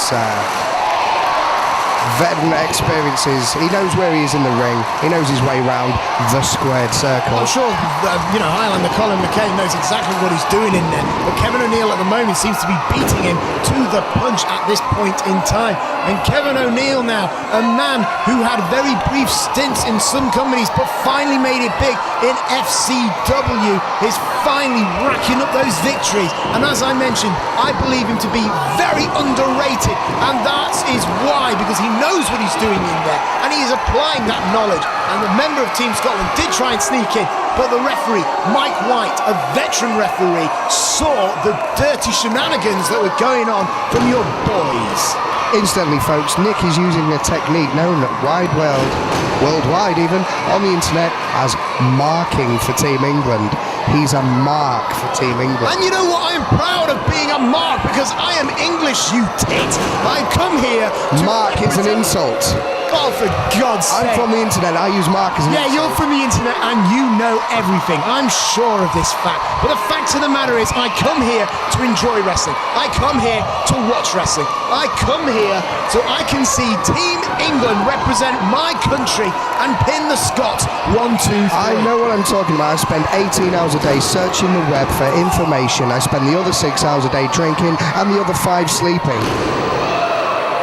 veteran experiences. He knows where he is in the ring. He knows his way round the squared circle. I'm sure, Highlander Colin McKay knows exactly what he's doing in there. But Kevin O'Neill at the moment seems to be beating him to the punch at this point in time. And Kevin O'Neill now, a man who had very brief stints in some companies but finally made it big in FCW, is finally racking up those victories. And as I mentioned, I believe him to be very underrated, and that is why, because he knows what he's doing in there and he is applying that knowledge. And the member of Team Scotland did try and sneak in, but the referee, Mike White, a veteran referee, saw the dirty shenanigans that were going on from your boys. Instantly, folks, Nick is using a technique known worldwide even, on the internet as marking for Team England. He's a mark for Team England. And you know what? I am proud of being a mark because I am English, you tit. I come here to... Mark is an insult. Oh, for God's sake. I'm from the internet, I use mark as an insult. Yeah, you're from the internet and you know everything. I'm sure of this fact. But the fact of the matter is, I come here to enjoy wrestling. I come here to watch wrestling. I come here so I can see Team England represent my country and pin the Scots 1, 2, 3. I know what I'm talking about. I spend 18 hours a day searching the web for information. I spend the other 6 hours a day drinking and the other 5 sleeping.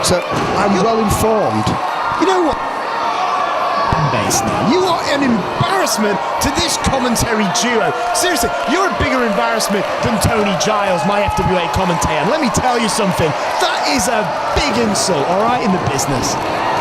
So I'm well informed. You know what? Base now. You are an embarrassment to this commentary duo. Seriously, you're a bigger embarrassment than Tony Giles, my FWA commentator. And let me tell you something, that is a big insult, all right, in the business.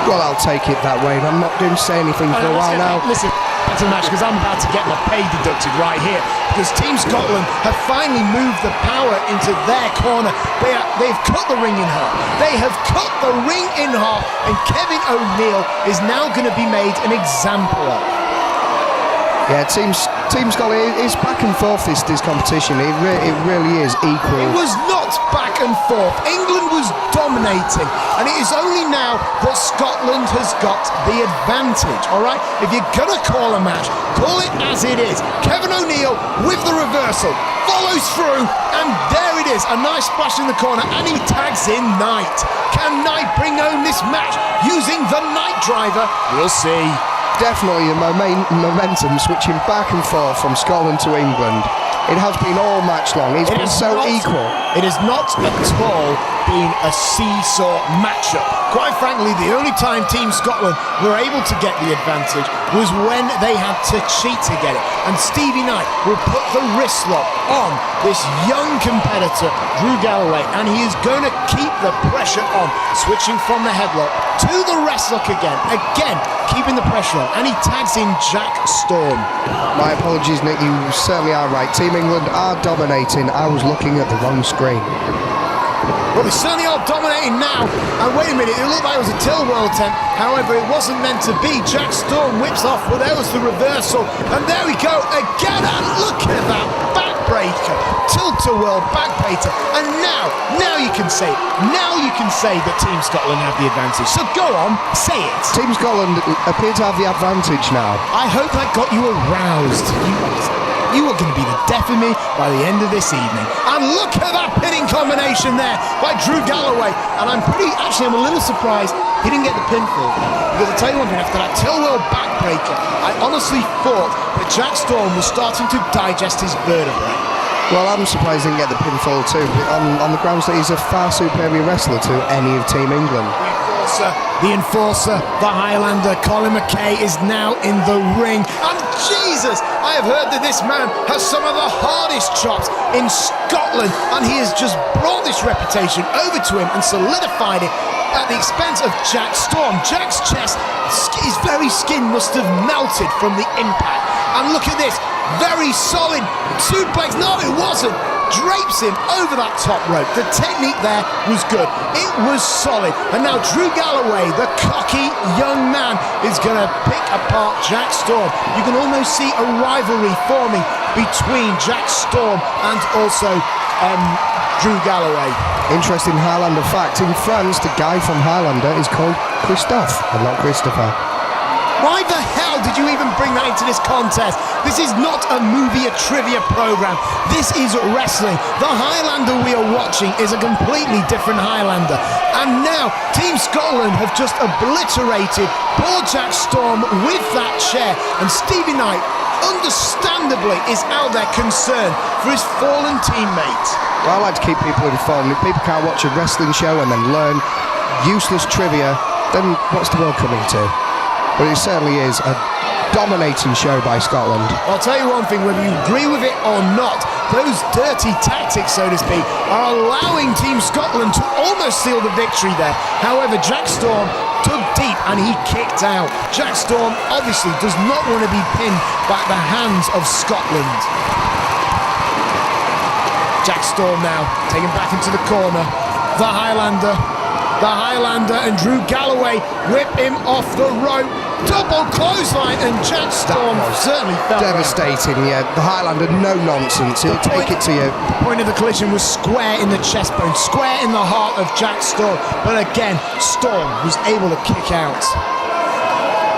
Well, I'll take it that way. I'm not going to say anything for a while now. Listen, that's a match because I'm about to get my pay deducted right here because Team Scotland have finally moved the power into their corner. They've cut the ring in half. They have cut the ring in half, and Kevin O'Neill is now going to be made an example of. Yeah, Team Scotland is back and forth this competition. It really is equal. It was not back and forth. England was dominating, and it is only now that Scotland has got the advantage. All right, if you're gonna call a match, call it as it is. Kevin O'Neill with the reversal follows through, and there it is, a nice splash in the corner, and he tags in Knight. Can Knight bring home this match using the Knight driver? We'll see. Definitely the momentum switching back and forth from Scotland to England. It has been all match long. It's been so equal. It has not at all been a seesaw matchup. Quite frankly, the only time Team Scotland were able to get the advantage was when they had to cheat to get it. And Stevie Knight will put the wrist lock on this young competitor, Drew Galloway, and he is going to keep the pressure on, switching from the headlock to the wrist lock again, keeping the pressure on, and he tags in Jack Storm. My apologies, Nick, you certainly are right. Team England are dominating. I was looking at the wrong screen. Well, they certainly are dominating now. And wait a minute, it looked like it was a tilt world attempt. However, it wasn't meant to be. Jack Storm whips off, but there was the reversal. And there we go again. And look at that backbreaker. Tilt-a-whirl backbreaker. And now you can say it. Now you can say that Team Scotland have the advantage. So go on, say it. Team Scotland appear to have the advantage now. I hope that got you aroused. You are going to be the death of me by the end of this evening. And look at that pinning combination there by Drew Galloway. And I'm a little surprised he didn't get the pinfall. Because I'll tell you one thing, after that tilt-whirl backbreaker, I honestly thought that Jack Storm was starting to digest his vertebrae. Well, I'm surprised he didn't get the pinfall too, on the grounds that he's a far superior wrestler to any of Team England. The enforcer, the Highlander, Colin McKay is now in the ring. And Jesus, I have heard that this man has some of the hardest chops in Scotland, and he has just brought this reputation over to him and solidified it at the expense of Jack Storm. Jack's chest, his very skin must have melted from the impact. And look at this, very solid suplex. No, it wasn't. Drapes him over that top rope. The technique there was good. It was solid. And now Drew Galloway, the cocky young man, is going to pick apart Jack Storm. You can almost see a rivalry forming between Jack Storm and also Drew Galloway. Interesting Highlander fact. In France, the guy from Highlander is called Christophe and not Christopher. Why the hell hell did you even bring that into this contest? This is not a movie, a trivia program. This is wrestling. The Highlander we are watching is a completely different Highlander. And now, Team Scotland have just obliterated poor Jack Storm with that chair. And Stevie Knight, understandably, is out there concerned for his fallen teammate. Well, I like to keep people informed. If people can't watch a wrestling show and then learn useless trivia, then what's the world coming to? But it certainly is a dominating show by Scotland. I'll tell you one thing, whether you agree with it or not, those dirty tactics, so to speak, are allowing Team Scotland to almost seal the victory there. However, Jack Storm dug deep and he kicked out. Jack Storm obviously does not want to be pinned by the hands of Scotland. Jack Storm now taken back into the corner. The Highlander, and Drew Galloway whip him off the rope. Double clothesline, and Jack Storm certainly felt devastating. Yeah, the Highlander, no nonsense. He'll take it to you. The point of the collision was square in the chest bone, square in the heart of Jack Storm. But again, Storm was able to kick out.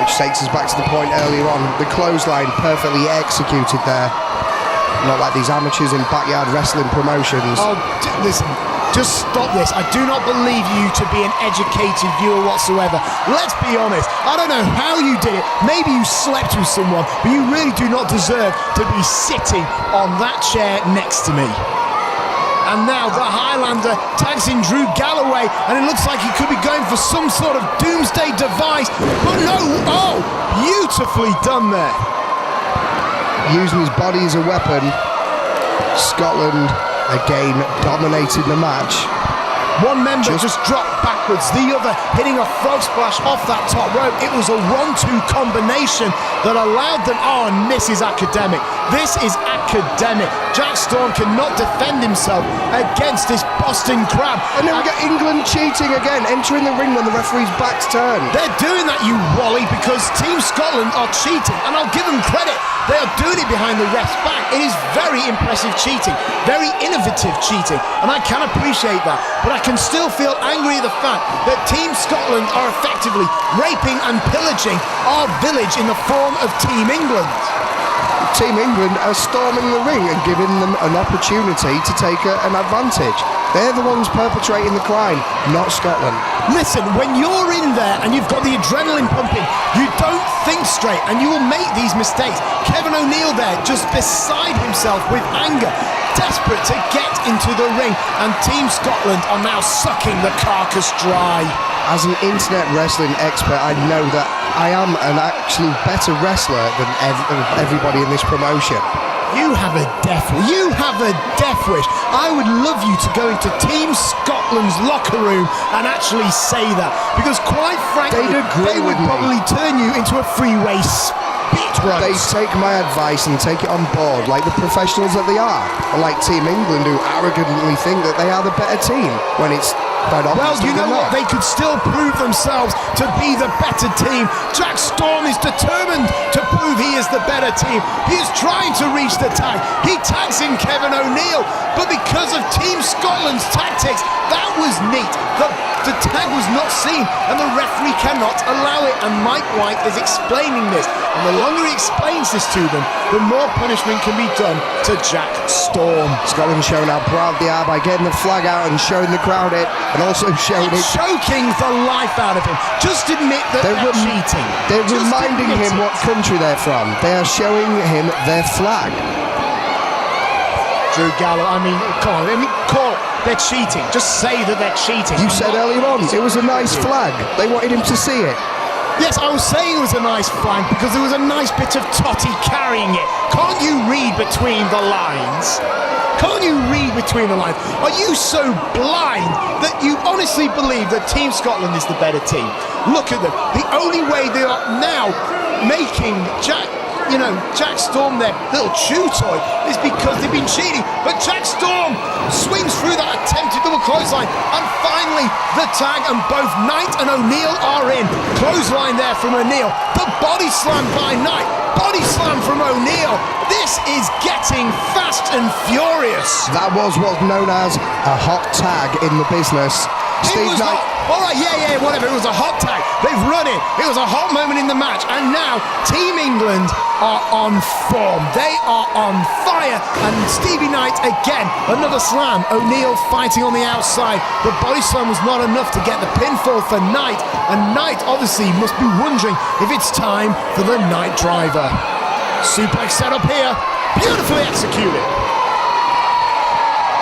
Which takes us back to the point earlier on. The clothesline perfectly executed there. Not like these amateurs in backyard wrestling promotions. Oh, listen, just stop this. I do not believe you to be an educated viewer whatsoever. Let's be honest. I don't know how you did it. Maybe you slept with someone, but you really do not deserve to be sitting on that chair next to me. And now the Highlander tags in Drew Galloway, and it looks like he could be going for some sort of doomsday device. But no, oh, beautifully done there. Using his body as a weapon, Scotland again dominated the match. One member just dropped backwards, the other hitting a frog splash off that top rope. It was a 1-2 combination that allowed them. Oh, and miss is academic. This is academic. Jack Storm cannot defend himself against this Boston Crab. And then we get England cheating again, entering the ring when the referee's back's turned. They're doing that, you wally, because Team Scotland are cheating, and I'll give them credit. They are doing it behind the ref's back. It is very impressive cheating, very innovative cheating, and I can appreciate that. But I can still feel angry at the fact that Team Scotland are effectively raping and pillaging our village in the form of Team England. Team England are storming the ring and giving them an opportunity to take an advantage. They're the ones perpetrating the crime, not Scotland. Listen, when you're in there and you've got the adrenaline pumping, you don't think straight and you will make these mistakes. Kevin O'Neill there just beside himself with anger, desperate to get into the ring, and Team Scotland are now sucking the carcass dry. As an internet wrestling expert, I know that I am an actually better wrestler than everybody in this promotion. You have a death wish. I would love you to go into Team Scotland's locker room and actually say that, because quite frankly, they would probably turn you into a freeway speed roast. They take my advice and take it on board like the professionals that they are, unlike Team England, who arrogantly think that they are the better team when it's quite obvious. Well, you know what? They could still prove themselves to be the better team. Jack Storm is determined to prove he is the better team. He is trying to reach the tag. He tags in Kevin O'Neill, but because of Team Scotland's tactics, that was neat. The tag was not seen, and the referee cannot allow it. And Mike White is explaining this. And the longer he explains this to them, the more punishment can be done to Jack Storm. Scotland showing how proud they are by getting the flag out and showing the crowd it, and also showing it. Choking the life out of him. Just admit that they're cheating. They're reminding him what country they're from. They are showing him their flag. Drew Galloway, come on, call it. They're cheating. Just say that they're cheating. You said earlier on it was a nice flag. They wanted him to see it. Yes, I was saying it was a nice flag because there was a nice bit of Totty carrying it. Can't you read between the lines? Can't you read between the lines? Are you so blind that you honestly believe that Team Scotland is the better team? Look at them. The only way they are now making Jack Storm their little chew toy is because they've been cheating. But Jack Storm swings through that attempted double clothesline, and finally the tag, and both Knight and O'Neill are in. Clothesline there from O'Neill. The body slam by Knight. Body slam from O'Neill. This is getting fast and furious. That was what's known as a hot tag in the business. Steve was Knight. hot. All right, yeah, whatever. It was a hot tag. They've run it. It was a hot moment in the match. And now Team England are on form. They are on fire. And Stevie Knight again, another slam. O'Neill fighting on the outside. The body slam was not enough to get the pinfall for Knight. And Knight obviously must be wondering if it's time for the Knight driver. Suplex set up here. Beautifully executed.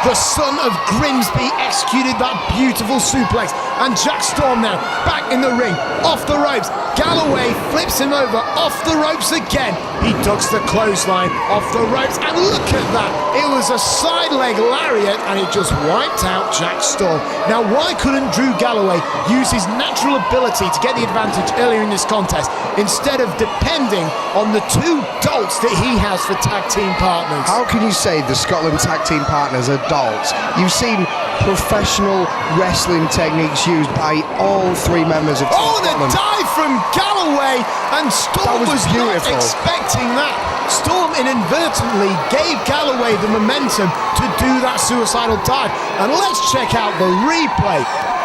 The son of Grimsby executed that beautiful suplex. And Jack Storm now back in the ring, off the ropes. Galloway flips him over, off the ropes again. He ducks the clothesline off the ropes, and look at that. It was a side leg lariat, and it just wiped out Jack Storm. Now, why couldn't Drew Galloway use his natural ability to get the advantage earlier in this contest, instead of depending on the two dolts that he has for tag team partners? How can you say the Scotland tag team partners are dolts? You've seen professional wrestling techniques used by all three members of Team Scotland. The dive from Galloway, and Storm was not expecting that. Storm inadvertently gave Galloway the momentum to do that suicidal dive. And let's check out the replay.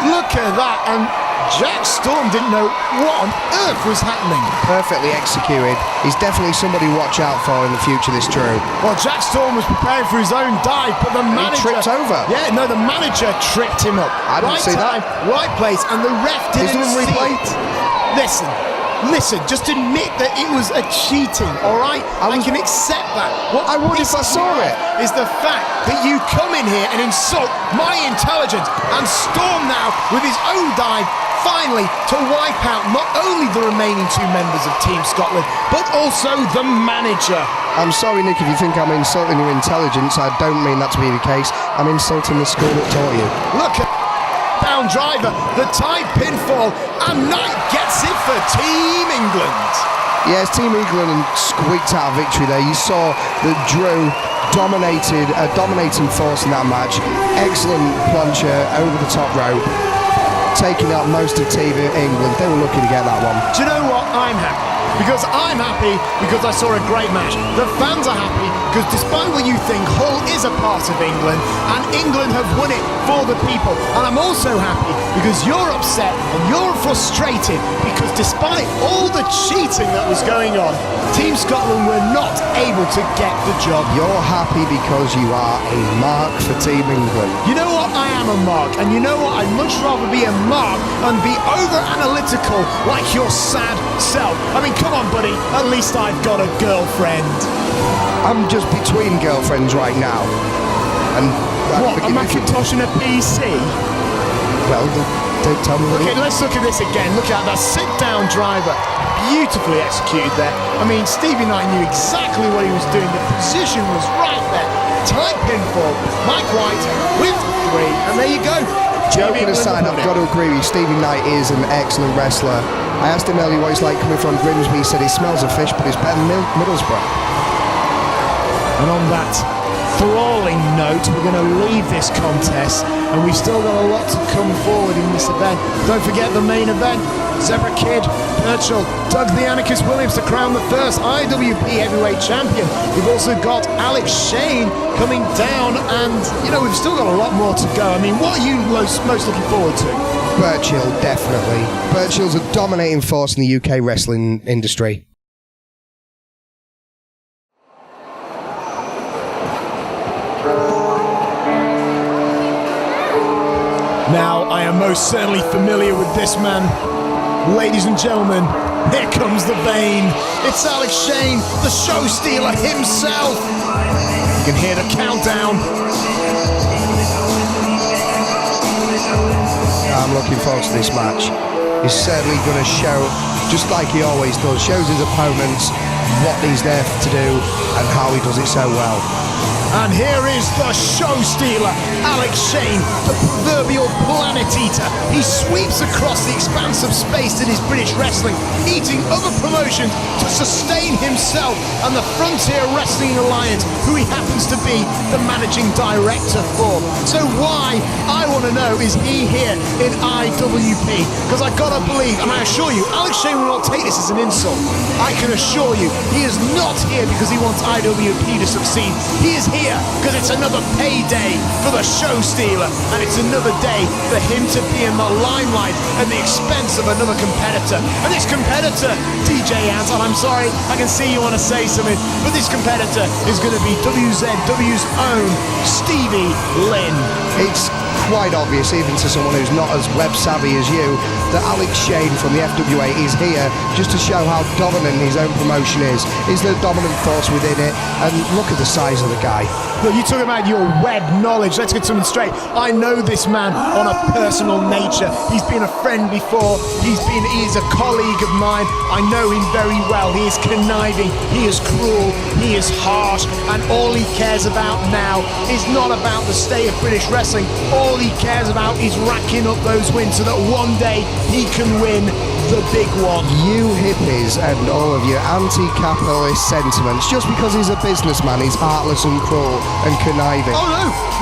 Look at that, and Jack Storm didn't know what on earth was happening. Perfectly executed. He's definitely somebody to watch out for in the future, this Drew. Well, Jack Storm was preparing for his own dive, but the manager... He tripped over. Yeah, no, the manager tripped him up. I didn't see that. Right place, and the ref didn't see it. Listen, just admit that it was a cheating, all right? I can accept that. What I would if I saw it. Is the fact that you come in here and insult my intelligence, and Storm now, with his own dive, finally to wipe out not only the remaining two members of Team Scotland, but also the manager. I'm sorry, Nick, if you think I'm insulting your intelligence. I don't mean that to be the case. I'm insulting the school that taught you. Look at down driver, the Tighe pinfall, and Knight gets it for Team England. Yes, Team England squeaked out a victory there. You saw that Drew dominated, a dominating force in that match. Excellent plunger over the top rope, taking out most of Team England. They were lucky to get that one. Do you know what? I'm happy. Because I'm happy because I saw a great match. The fans are happy because despite what you think, Hull is a part of England and England have won it for the people. And I'm also happy because you're upset and you're frustrated because despite all the cheating that was going on, Team Scotland were not able to get the job. You're happy because you are a mark for Team England. You know what? I am a mark, and you know what? I'd much rather be a mark and be over-analytical like your sad self. I mean, come on, buddy. At least I've got a girlfriend. I'm just between girlfriends right now. And what, a Macintosh and a PC? Well, don't tell me. Okay, let's look at this again. Look at that sit-down driver. Beautifully executed there. I mean, Stevie Knight knew exactly what he was doing. The position was right there. Tight pinfall. Mike White with 3. And there you go. Joking aside, I've got to agree with you. Stevie Knight is an excellent wrestler. I asked him earlier what it's like coming from Grimsby. He said he smells of fish, but it's better than Middlesbrough. And on that brawling note, we're going to leave this contest, and we've still got a lot to come forward in this event. Don't forget the main event. Zebra Kid, Burchill, Doug the Anarchist Williams to crown the first IWP heavyweight champion. We've also got Alex Shane coming down, and, you know, we've still got a lot more to go. I mean, what are you most looking forward to? Burchill, definitely. Burchill's a dominating force in the UK wrestling industry. Now, I am most certainly familiar with this man. Ladies and gentlemen, here comes the Bane. It's Alex Shane, the show stealer himself. You can hear the countdown. I'm looking forward to this match. He's certainly going to show, just like he always does, shows his opponents what he's there to do and how he does it so well. And here is the show stealer, Alex Shane, the proverbial planet eater. He sweeps across the expanse of space that is British wrestling, eating other promotions to sustain himself and the Frontier Wrestling Alliance, who he happens to be the managing director for. So why, I want to know, is he here in IWP? Because I gotta believe, and I assure you, Alex Shane will not take this as an insult. I can assure you, he is not here because he wants IWP to succeed. He is here here because it's another payday for the show stealer, and it's another day for him to be in the limelight at the expense of another competitor. And this competitor, DJ Anton, I'm sorry, I can see you want to say something, but this competitor is going to be WZW's own Stevie Lynn. It's quite obvious, even to someone who's not as web savvy as you, that Alex Shane from the FWA is here just to show how dominant his own promotion is. Is the dominant force within it, and look at the size of the guy. Look, you talk about your web knowledge. Let's get something straight. I know this man on a personal nature. He's been a friend before. He is a colleague of mine. I know him very well. He is conniving. He is cruel. He is harsh. And all he cares about now is not about the state of British wrestling. All he cares about is racking up those wins so that one day he can win the big one. You hippies and all of your anti-capitalist sentiments, just because he's a businessman, he's heartless and cruel and conniving. Oh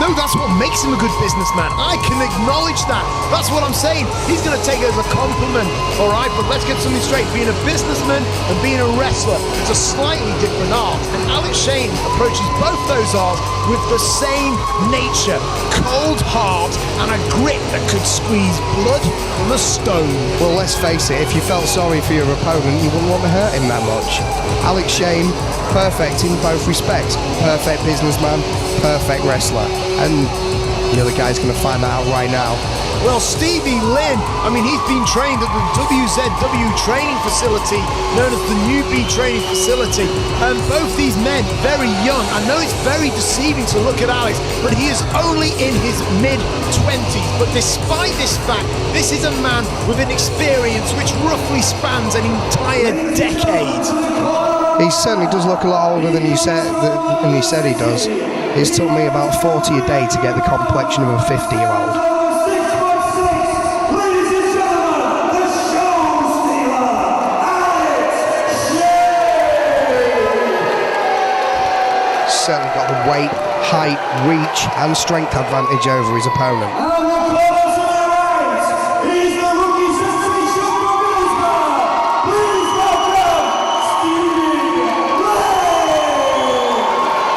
no, that's what makes him a good businessman. I can acknowledge that. That's what I'm saying. He's going to take it as a compliment. All right, but let's get something straight. Being a businessman and being a wrestler, it's a slightly different art. And Alex Shane approaches both those arts with the same nature, cold heart and a grit that could squeeze blood from a stone. Well, let's face it, if you felt sorry for your opponent, you wouldn't want to hurt him that much. Alex Shane, perfect in both respects. Perfect businessman, perfect wrestler. And the other guy's going to find that out right now. Well, Stevie Lynn, I mean, he's been trained at the WZW training facility, known as the Newbie Training Facility. And both these men, very young. I know it's very deceiving to look at Alex, but he is only in his mid-20s. But despite this fact, this is a man with an experience which roughly spans an entire decade. He certainly does look a lot older than he said he does. It's took me about 40 a day to get the complexion of a 50-year-old. Certainly got the weight, height, reach and strength advantage over his opponent.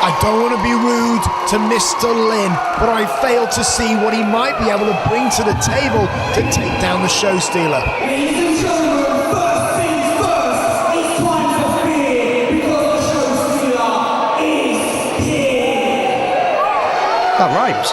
I don't want to be rude to Mr. Lynn, but I fail to see what he might be able to bring to the table to take down the show stealer. That rhymes.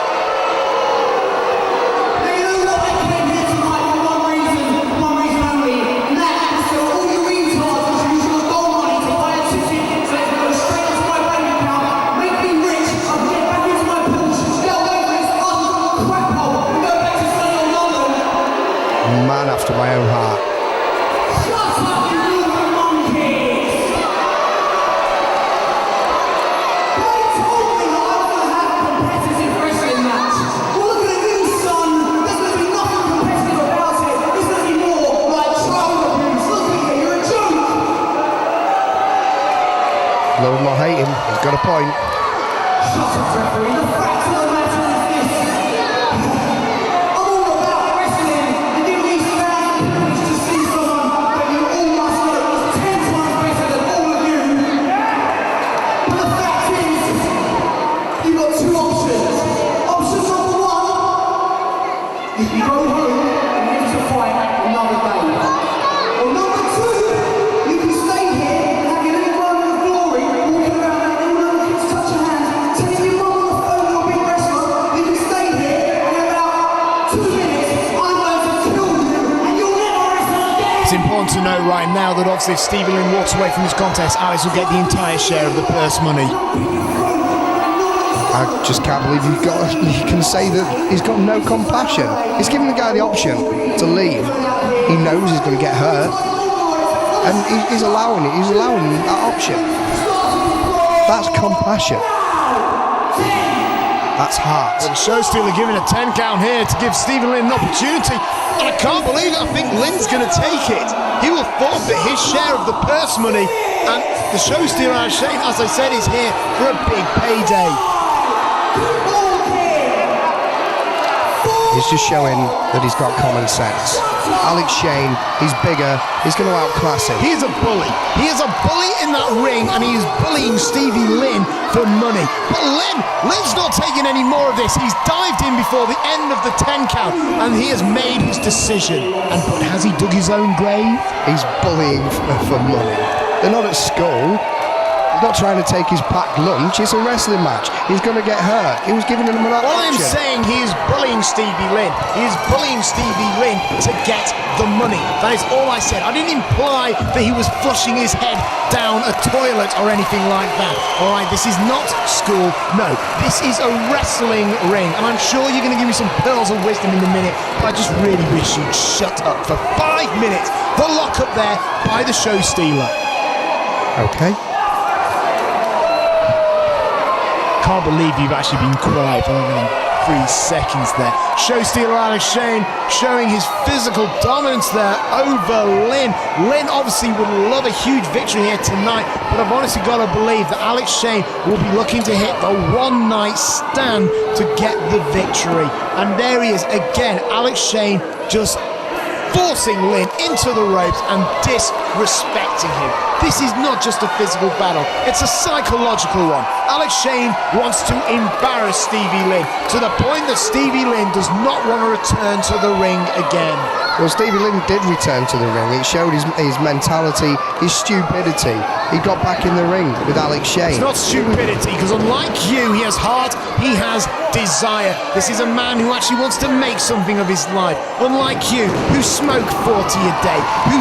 Man after my own heart. Love him or hate him, he's got a point. To know right now that obviously if Stevie Lynn walks away from this contest, Alex will get the entire share of the purse money. I just can't believe you can say that he's got no compassion. He's giving the guy the option to leave. He knows he's going to get hurt, and he's allowing it. He's allowing that option. That's compassion. That's heart. Well, the show stealer giving a 10 count here to give Stevie Lynn an opportunity, and I can't believe it. I think Lynn's going to take it. He will forfeit his share of the purse money, and the show stealer, as I said, is here for a big payday. He's just showing that he's got common sense. Alex Shane, he's bigger, he's going to outclass him. He is a bully. He is a bully in that ring, and he is bullying Stevie Lynn for money. But Lynn's not taking any more of this. He's dived in before the end of the 10 count, and he has made his decision. And has he dug his own grave? He's bullying for money. They're not at school. He's not trying to take his packed lunch. It's a wrestling match. He's going to get hurt. He was giving him an option. All I'm saying, he is bullying Stevie Lynn. He is bullying Stevie Lynn to get the money. That is all I said. I didn't imply that he was flushing his head down a toilet or anything like that. All right, this is not school. No, this is a wrestling ring. And I'm sure you're going to give me some pearls of wisdom in a minute, but I just really wish you'd shut up for 5 minutes. The lock up there by the show stealer. Okay. Can't believe you've actually been quiet for longer than 3 seconds there. Show stealer Alex Shane showing his physical dominance there over Lynn. Lynn obviously would love a huge victory here tonight, but I've honestly got to believe that Alex Shane will be looking to hit the one night stand to get the victory. And there he is again, Alex Shane just forcing Lynn into the ropes and disrespecting him. This is not just a physical battle, it's a psychological one. Alex Shane wants to embarrass Stevie Lynn to the point that Stevie Lynn does not want to return to the ring again. Well, Stevie Lynn did return to the ring. It showed his mentality, his stupidity. He got back in the ring with Alex Shane. It's not stupidity, because unlike you, he has heart, he has desire. This is a man who actually wants to make something of his life. Unlike you, who smoke 40 a day, who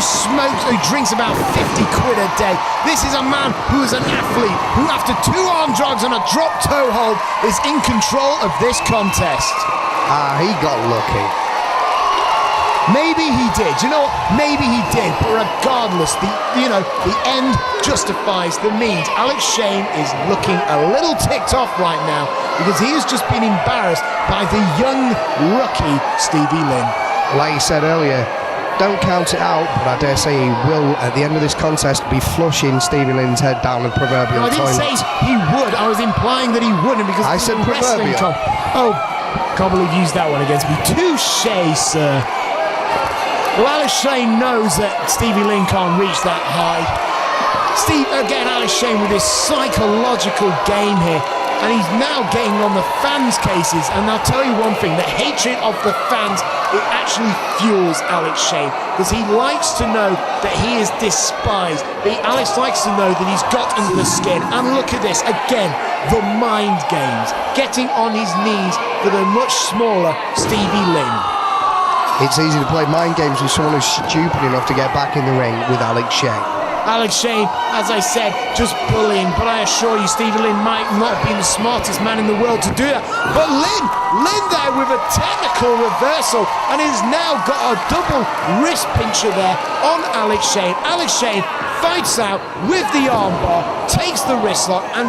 drinks about 50 quid a day. This is a man who is an athlete, who after 2 arm drags and a drop toe hold is in control of this contest. He got lucky. Maybe he did, you know what? Maybe he did, but regardless, the end justifies the means. Alex Shane is looking a little ticked off right now because he has just been embarrassed by the young rookie Stevie Lynn. Like you said earlier, don't count it out, but I dare say he will, at the end of this contest, be flushing Stevie Lynn's head down the proverbial I didn't toilet. say he would, I was implying that he wouldn't because I said proverbial. Oh, can't believe you used that one against me. Touché, sir. Well, Alex Shane knows that Stevie Lynn can't reach that high. Alex Shane with his psychological game here, and he's now getting on the fans' cases. And I'll tell you one thing, the hatred of the fans, it actually fuels Alex Shane, because he likes to know that he is despised. Alex likes to know that he's got under the skin. And look at this, again, the mind games, getting on his knees for the much smaller Stevie Lynn. It's easy to play mind games with someone who's stupid enough to get back in the ring with Alex Shane. Alex Shane, as I said, just bullying, but I assure you Stevie Lynn might not be the smartest man in the world to do that. But Lynn there with a technical reversal, and he's now got a double wrist pincher there on Alex Shane. Alex Shane fights out with the armbar, takes the wrist lock and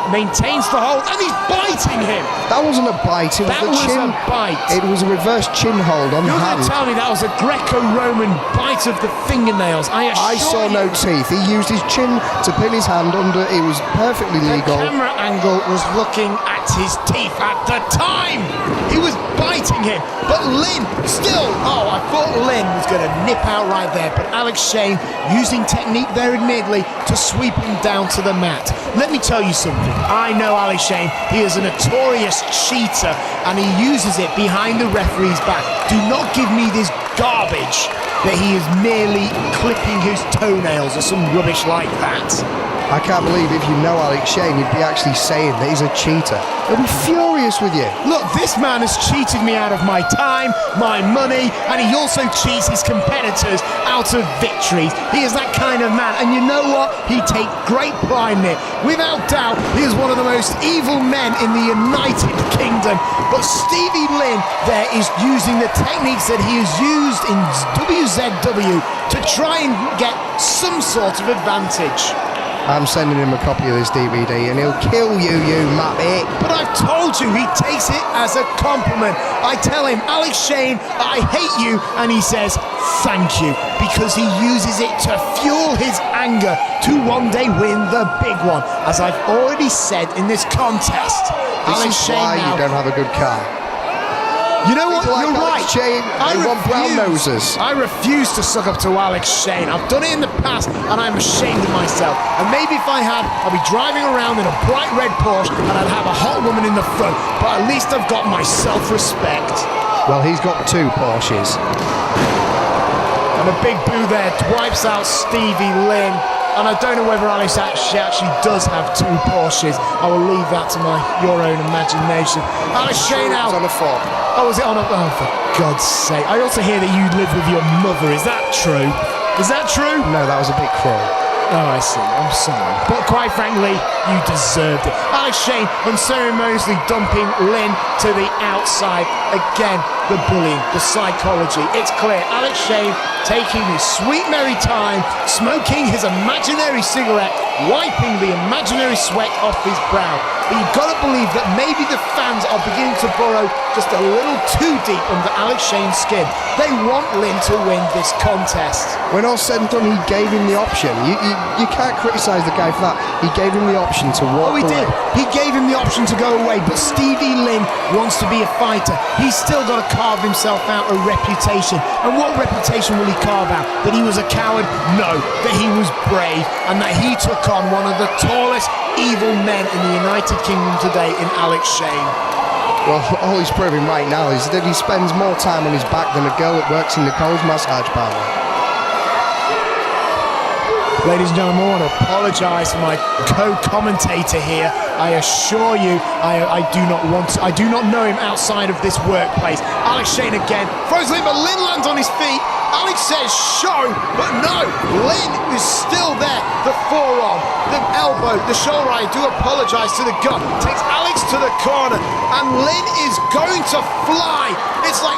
maintains the hold, and he's biting him. That wasn't a bite, it was the chin. That was a bite. It was a reverse chin hold on the You're hand. going to tell me that was a Greco-Roman bite of the fingernails? I saw no teeth. He used his chin to pin his hand under. It was perfectly legal. The camera angle was looking at his teeth at the time. He was biting him, but Lynn still, I thought Lynn was going to nip out right there, but Alex Shane using technique there admittedly to sweep him down to the mat. Let me tell you something. I know Alex Shane, he is a notorious cheater and he uses it behind the referee's back. Do not give me this garbage that he is merely clipping his toenails or some rubbish like that. I can't believe if you know Alex Shane, you'd be actually saying that he's a cheater. He'll be furious with you. Look, this man has cheated me out of my time, my money, and he also cheats his competitors out of victories. He is that kind of man, and you know what? He takes great pride in it. Without doubt, he is one of the most evil men in the United Kingdom. But Stevie Lynn there is using the techniques that he has used in WZW to try and get some sort of advantage. I'm sending him a copy of this DVD and he'll kill you, you muppet. But I've told you, he takes it as a compliment. I tell him, Alex Shane, I hate you, and he says, thank you, because he uses it to fuel his anger to one day win the big one. As I've already said in this contest, This Alex is Shane why now, you don't have a good car. You know what? Like You're right. Alex Shane, they want brown noses. I refuse to suck up to Alex Shane. I've done it in the past, and I'm ashamed of myself. And maybe if I had, I'd be driving around in a bright red Porsche, and I'd have a hot woman in the front. But at least I've got my self-respect. Well, he's got 2 Porsches. And a big boo there wipes out Stevie Lynn. And I don't know whether Alex actually does have 2 Porsches. I will leave that to your own imagination. Alex Shane out. On a 4. Oh, was it on a... Oh, for God's sake. I also hear that you live with your mother. Is that true? Is that true? No, that was a bit cruel. Oh, I see. I'm sorry. But quite frankly, you deserved it. Alex Shane unceremoniously dumping Lynn to the outside. Again, the bullying, the psychology. It's clear. Alex Shane taking his sweet merry time, smoking his imaginary cigarette, wiping the imaginary sweat off his brow. But you've got to believe that maybe the fans are beginning to burrow just a little too deep under Alex Shane's skin. They want Lynn to win this contest. When all said and done, he gave him the option. You can't criticise the guy for that. He gave him the option to walk away. Oh, he did. He gave him the option to go away, but Stevie Lynn wants to be a fighter. He's still got to carve himself out a reputation. And what reputation will he carve out? That he was a coward? No. That he was brave and that he took on one of the tallest evil men in the United Kingdom today in Alex Shane. Well, all he's proving right now is that he spends more time on his back than a girl that works in Nicole's massage parlour. Ladies and gentlemen, I want to apologise for my co-commentator here. I assure you, I do not know him outside of this workplace. Alex Shane again throws Lynn, but Lynn lands on his feet. Alex says show, but no, Lynn is still there. The forearm, the elbow, the shoulder. I do apologise to the gut. Takes Alex to the corner, and Lynn is going to fly. It's like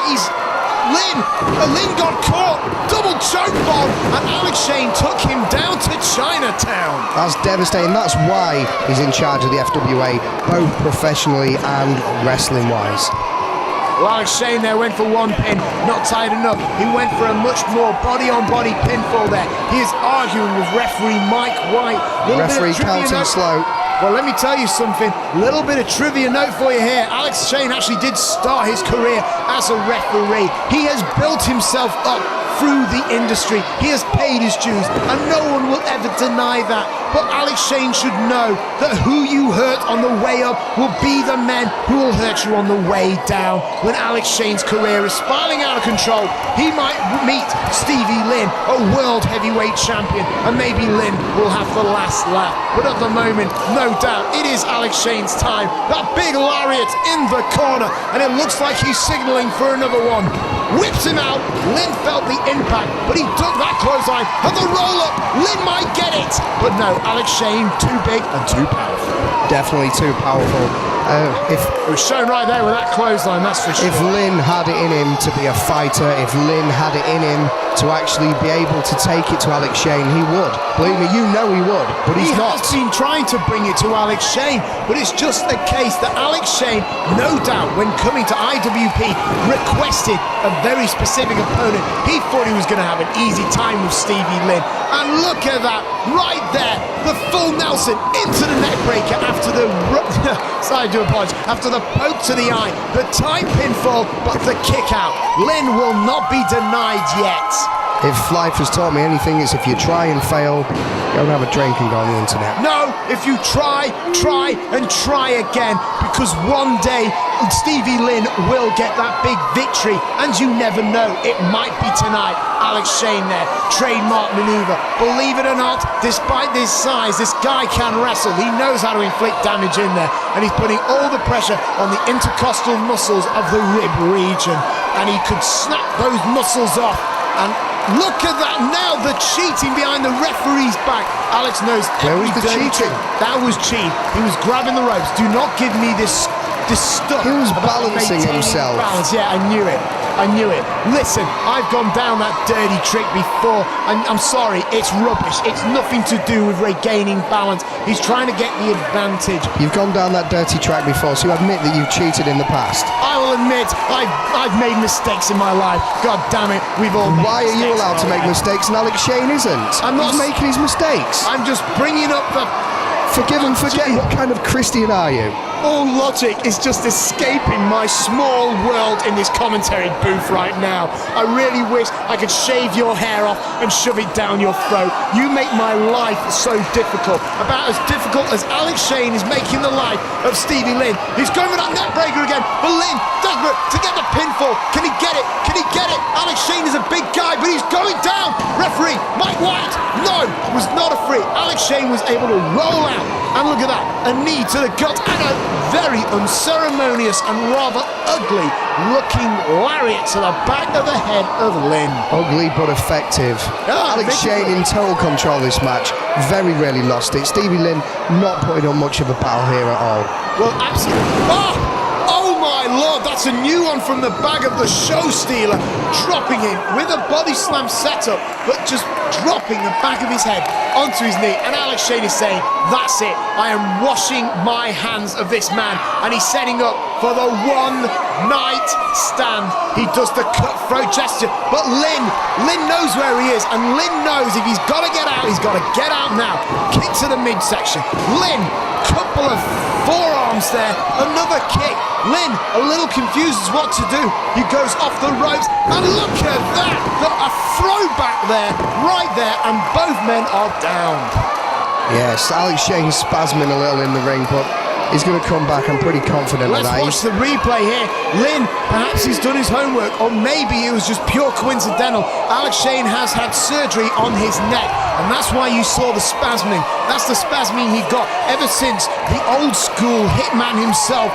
Lynn got caught, double choke bomb, and Alex Shane took him down to Chinatown. That's devastating. That's why he's in charge of the FWA, both professionally and wrestling-wise. Well, Alex Shane there went for 1 pin, not tight enough. He went for a much more body-on-body pinfall there. He is arguing with referee Mike White. Referee counting slow. Well, let me tell you something. Little bit of trivia note for you here. Alex Shane actually did start his career as a referee. He has built himself up through the industry. He has paid his dues, and no one will ever deny that. But Alex Shane should know that who you hurt on the way up will be the men who will hurt you on the way down. When Alex Shane's career is spiraling out of control, he might meet Stevie Lynn, a world heavyweight champion, and maybe Lynn will have the last laugh. But at the moment, no doubt, it is Alex Shane's time. That big lariat in the corner, and it looks like he's signalling for another one. Whips him out. Lynn felt the impact, but he took that clothesline and the roll-up. Lynn might get it, but no, Alex Shane too big and too powerful. Definitely too powerful. It was shown right there with that clothesline, that's for sure. If Lynn had it in him to be a fighter, if Lynn had it in him to actually be able to take it to Alex Shane, he would. Believe me, you know he would, but he's not. He has been trying to bring it to Alex Shane, but it's just a case that Alex Shane, no doubt, when coming to IWP, requested a very specific opponent. He thought he was going to have an easy time with Stevie Lynn. And look at that, right there, the full Nelson into the neck breaker after the sorry, I do apologize, after the poke to the eye, the tight pinfall, but the kick out. Lynn will not be denied yet. If life has taught me anything, it's if you try and fail, go and have a drink and go on the internet. No, if you try and try again, because one day Stevie Lynn will get that big victory, and you never know, it might be tonight. Alex Shane there, trademark maneuver. Believe it or not, despite this size, this guy can wrestle. He knows how to inflict damage in there, and he's putting all the pressure on the intercostal muscles of the rib region, and he could snap those muscles off. And look at that now, the cheating behind the referee's back. Alex knows where was the dirty cheating? trick. That was cheating. He was grabbing the ropes. Do not give me this stuff. He was about balancing maintaining himself. Balance. Yeah, I knew it. Listen, I've gone down that dirty trick before, and I'm sorry, it's rubbish. It's nothing to do with regaining balance. He's trying to get the advantage. You've gone down that dirty track before, so you admit that you've cheated in the past. I will admit, I've made mistakes in my life. God damn it, we've all made Why are you mistakes allowed to make mistakes and Alex Shane isn't? He's making his mistakes. I'm just bringing up the... Forgive and forget, what kind of Christian are you? All logic is just escaping my small world in this commentary booth right now. I really wish I could shave your hair off and shove it down your throat. You make my life so difficult. About as difficult as Alex Shane is making the life of Stevie Lynn. He's going for that net breaker again, but Lynn, desperate to get the pinfall. Can he get it? Can he get it? Alex Shane is a big guy, but he's going down. Referee Mike White, no, was not a free. Alex Shane was able to roll out, and look at that, a knee to the gut and a very unceremonious and rather ugly looking lariat to the back of the head of Lynn. Ugly but effective. Alex Shane in total control of this match. Very rarely lost it. Stevie Lynn not putting on much of a battle here at all. Well, absolutely. Oh my lord, that's a new one from the bag of the show stealer, dropping him with a body slam setup, but just dropping the back of his head onto his knee. And Alex Shane is saying, that's it, I am washing my hands of this man. And he's setting up for the one night stand. He does the cutthroat gesture, but Lynn knows where he is, and Lynn knows if he's got to get out, he's got to get out now. Kick to the midsection. Lynn, couple of forearms there, another kick. Lynn a little confused as what to do. He goes off the ropes, and look at that, a throwback there, right there, and both men are down. Yes, Alex Shane's spasming a little in the ring, but he's going to come back. I'm pretty confident of that. Let's watch the replay here. Lynn, perhaps he's done his homework, or maybe it was just pure coincidental. Alex Shane has had surgery on his neck, and that's why you saw the spasming. That's the spasming he got ever since the old school hitman himself,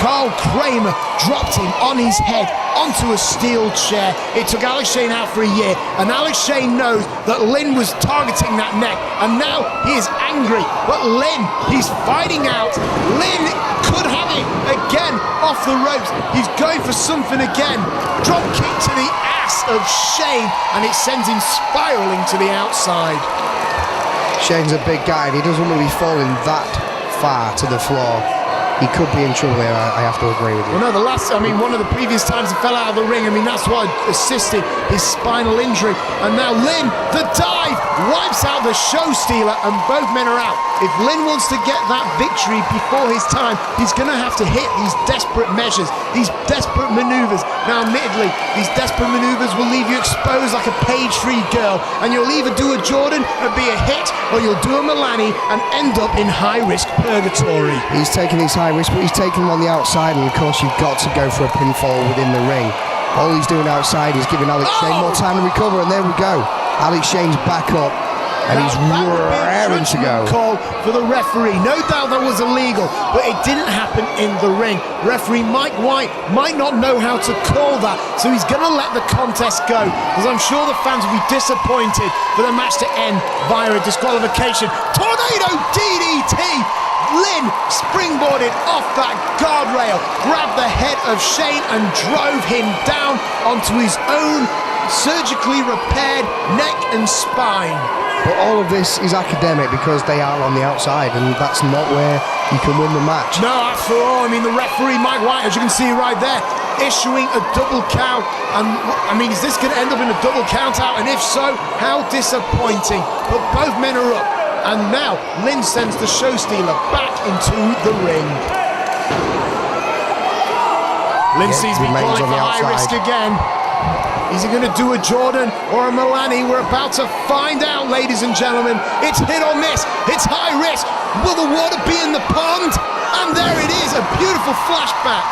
Carl Kramer, dropped him on his head onto a steel chair. It took Alex Shane out for a year, and Alex Shane knows that Lynn was targeting that neck, and now he is angry. But Lynn, he's fighting out. Lynn could have it again off the ropes. He's going for something again. Drop kick to the ass of Shane, and it sends him spiraling to the outside. Shane's a big guy, and he doesn't want to be falling that far to the floor. He could be in trouble here, I have to agree with you. Well, no, one of the previous times he fell out of the ring, that's what assisted his spinal injury. And now Lynn, the dive, wipes out the show stealer, and both men are out. If Lynn wants to get that victory before his time, he's going to have to hit these desperate measures, these desperate maneuvers. Now, admittedly, these desperate maneuvers will leave you exposed like a page-free girl, and you'll either do a Jordan and be a hit, or you'll do a Milani and end up in high-risk purgatory. He's taking his high risk, but he's taking him on the outside, and of course you've got to go for a pinfall within the ring. All he's doing outside is giving Alex Shane more time to recover, and there we go. Alex Shane's back up, and he's raring to go. Call for the referee. No doubt that was illegal, but it didn't happen in the ring. Referee Mike White might not know how to call that, so he's going to let the contest go, because I'm sure the fans will be disappointed for the match to end via a disqualification. Tornado DDT! Lynn springboarded off that guardrail, grabbed the head of Shane and drove him down onto his own surgically repaired neck and spine. But all of this is academic because they are on the outside, and that's not where you can win the match. No, after all, the referee Mike White, as you can see right there, issuing a double count. And is this going to end up in a double count out? And if so, how disappointing. But both men are up. And now Lynn sends the show stealer back into the ring. Lynn sees me going for high risk again. Is he going to do a Jordan or a Milani? We're about to find out, ladies and gentlemen. It's hit or miss. It's high risk. Will the water be in the pond? And there it is, a beautiful flashback.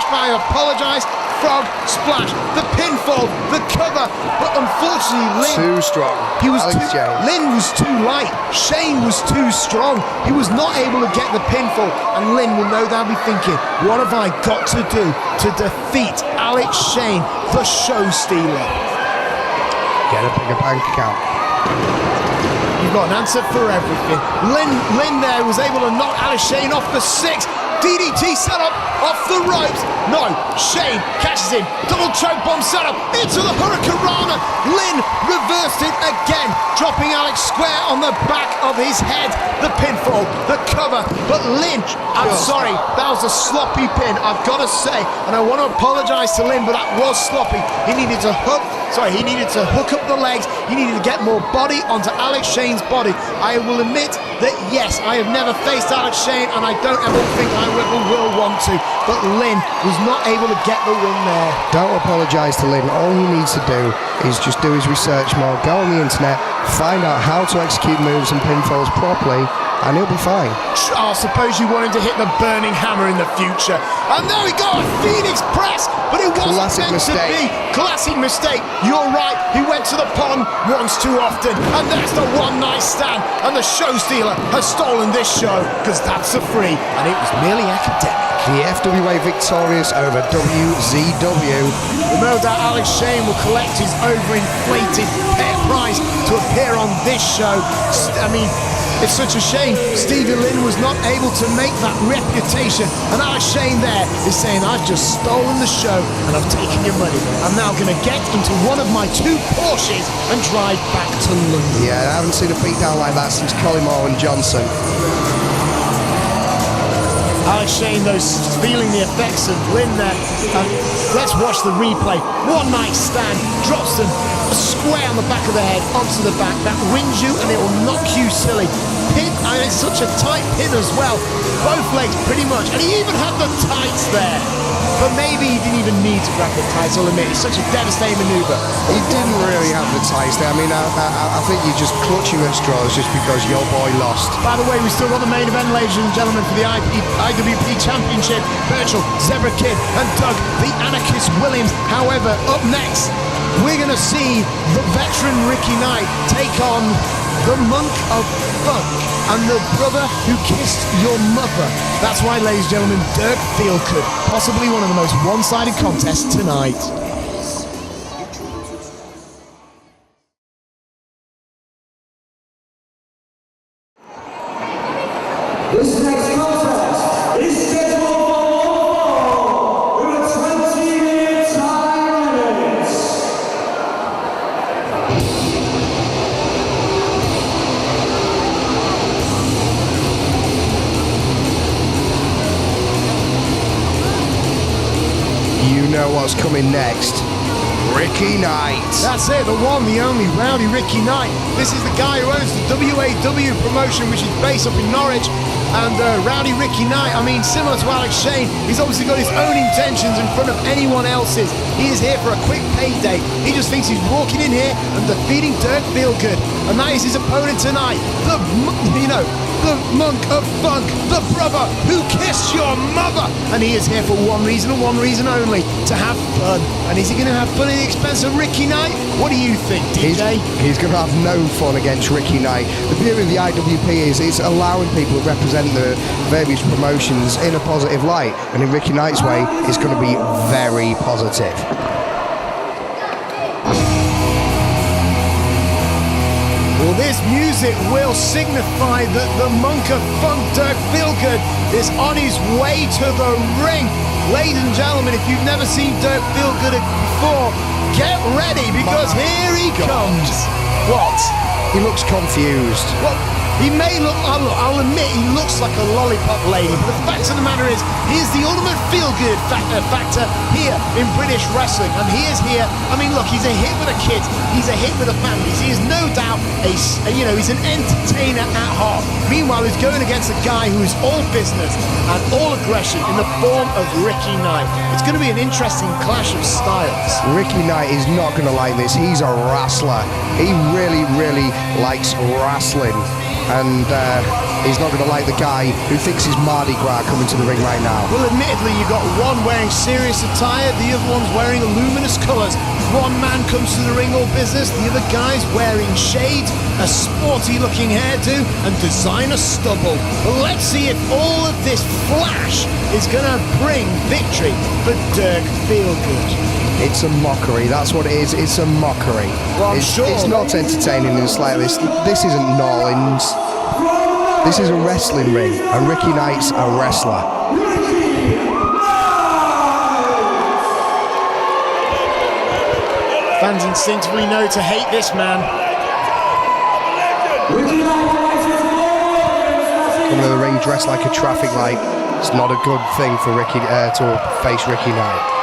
I apologise. Frog splash, the pinfall, the cover, but unfortunately Lynn too strong. Lynn was too light. Shane was too strong. He was not able to get the pinfall, and Lynn will no doubt be thinking, what have I got to do to defeat Alex Shane, the show stealer? Get a bigger bank account. You've got an answer for everything. Lynn there was able to knock Alex Shane off the 6. DDT set up. off the ropes. No, Shane catches him. Double choke bomb setup into the Hurricane Rana. Lynn reversed it again, dropping Alex square on the back of his head. The pinfall, the cover, but Lynn, I'm sorry, that was a sloppy pin, I've got to say, and I want to apologise to Lynn, but that was sloppy. He needed to hook up the legs. He needed to get more body onto Alex Shane's body. I will admit that yes, I have never faced Alex Shane, and I don't ever think I ever will want to, but Lynn was not able to get the win there. Don't apologise to Lynn. All he needs to do is just do his research more, go on the internet, find out how to execute moves and pinfalls properly, and he'll be fine. I suppose you want him to hit the burning hammer in the future. And there we go, a Phoenix press, but it wasn't Classic meant mistake. to be. Classic mistake. You're right, he went to the pond once too often, and that's the one night stand, and the show stealer has stolen this show, because that's a free, and it was merely academic. The FWA victorious over WZW. Well, no doubt Alex Shane will collect his overinflated prize to appear on this show. I mean, it's such a shame Stevie Lynn was not able to make that reputation, and Alex Shane there is saying, I've just stolen the show and I've taken your money. I'm now going to get into one of my 2 Porsches and drive back to London. Yeah, I haven't seen a beatdown like that since Colin and Johnson. Alex Shane, though, feeling the effects of Lynn there. Let's watch the replay. One night stand, drops them square on the back of the head, onto the back. That wins you and it will knock you silly. Pin, and it's such a tight pin as well. Both legs pretty much. And he even had the tights there. But maybe he didn't even need to grab the tights, I'll admit. It's such a devastating manoeuvre. He didn't really have the ties there. I mean, I think you're just clutching at straws just because your boy lost. By the way, we still got the main event, ladies and gentlemen, for the IWP Championship. Burchill, Zebra Kid, and Doug, the Anarchist Williams. However, up next, we're going to see the veteran Ricky Knight take on the Monk of Funk and the brother who kissed your mother. That's right, ladies and gentlemen, Dirk Feelgood, possibly one of the most one-sided contests tonight. This next contest is scheduled for 1 with a 20-minute time limit. You know what's coming next. Ricky Knight. That's it, the one, the only, Rowdy Ricky Knight. This is the guy who owns the WAW promotion, which is based up in Norwich. And Rowdy Ricky Knight, I mean, similar to Alex Shane, he's obviously got his own intentions in front of anyone else's. He is here for a quick payday. He just thinks he's walking in here and defeating Dirk Feelgood. And that is his opponent tonight. The Monk of Funk, the brother who kissed your mother. And he is here for one reason and one reason only, to have fun. And is he going to have fun at the expense of Ricky Knight? What do you think, DJ? He's going to have no fun against Ricky Knight. The beauty of the IWP is it's allowing people to represent the various promotions in a positive light. And in Ricky Knight's way, it's going to be very positive. Well, this music will signify that the Monk of Funk, Dirk Feelgood, is on his way to the ring. Ladies and gentlemen, if you've never seen Dirk Feelgood before, get ready, because here he comes. What? He looks confused. Well, he may look, I'll admit, he looks like a lollipop lady, but the fact of the matter is, he is the ultimate feel-good factor here in British wrestling, and he is here. I mean, look, he's a hit with the kids, he's a hit with the families, he is no doubt he's an entertainer at heart. Meanwhile, he's going against a guy who is all business and all aggression in the form of Ricky Knight. It's going to be an interesting clash of styles. Ricky Knight is not going to like this. He's a wrestler. He really, really likes wrestling. And he's not going to like the guy who thinks he's Mardi Gras coming to the ring right now. Well, admittedly, you've got one wearing serious attire, the other one's wearing luminous colours. One man comes to the ring all business, the other guy's wearing shades, a sporty-looking hairdo, and designer stubble. But let's see if all of this flash is going to bring victory for Dirk Feelgood. It's a mockery, that's what it is, it's a mockery. Well, it's not entertaining in the slightest. This isn't Norlins. This is a wrestling ring, and Ricky Knight's a wrestler. instinctively know to hate this man. Coming to the ring dressed like a traffic light. It's not a good thing for Ricky to face Ricky Knight.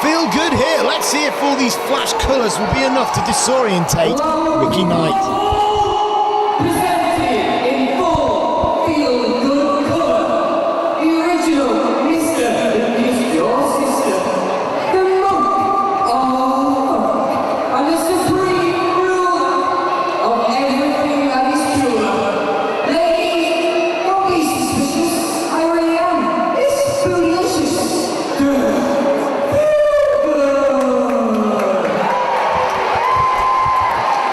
Feelgood here. Let's see if all these flash colours will be enough to disorientate Ricky Knight. Presented in full Feelgood colour, the original Mr. and Miss Your Sister, the monk of and the supreme ruler of everything that is pure. Ladies, don't be suspicious. I really am. It's delicious.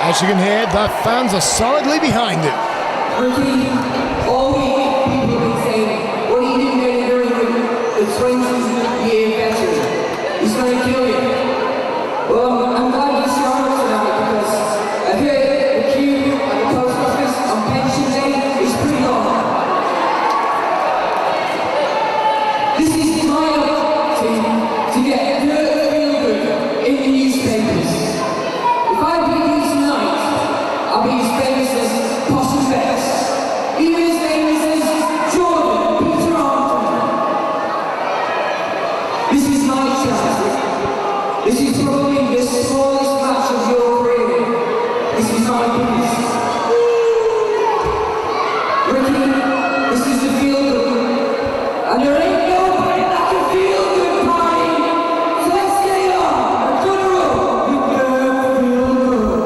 As you can hear, the fans are solidly behind it. Ricky, all week people have been saying, what are you doing there during the 20-year veteran? He's going to kill you. Well, I'm glad you're strong tonight because I heard the queue at the post office on pension day is pretty long. This is my opportunity to get Dirk Feelgood in the newspapers. If I beat you tonight, I'll be as famous as Possum Best, even as famous as Jordan Peter Armstrong. This is my chance. This is probably the smallest match of your career. This is my biggest. Ricky, this is the Feelgood, and there ain't nobody like a Feelgood party. So let's get it on. A good roll with Dirk Feelgood.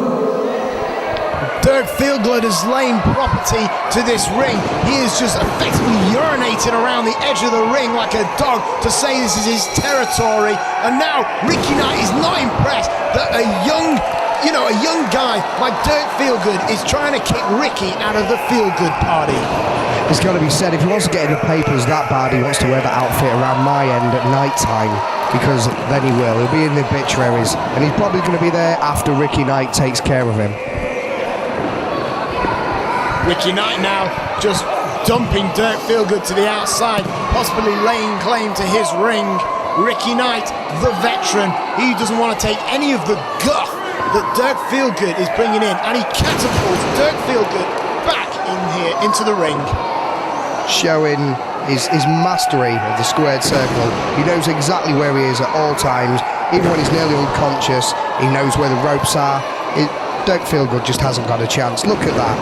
Dirk Feelgood has lain property to this ring. He is just effectively urinating around the edge of the ring like a dog to say this is his territory. And now Ricky Knight is not impressed that a young guy like Dirk Feelgood is trying to kick Ricky out of the Feelgood party. It's got to be said, if he wants to get in the papers that bad, he wants to wear that outfit around my end at night time, because then he will. He'll be in the obituaries, and he's probably going to be there after Ricky Knight takes care of him. Ricky Knight now just dumping Dirk Feelgood to the outside, possibly laying claim to his ring. Ricky Knight, the veteran, he doesn't want to take any of the guff that Dirk Feelgood is bringing in, and he catapults Dirk Feelgood back in here into the ring. Showing his mastery of the squared circle. He knows exactly where he is at all times. Even when he's nearly unconscious, he knows where the ropes are. Dirk Feelgood just hasn't got a chance. Look at that.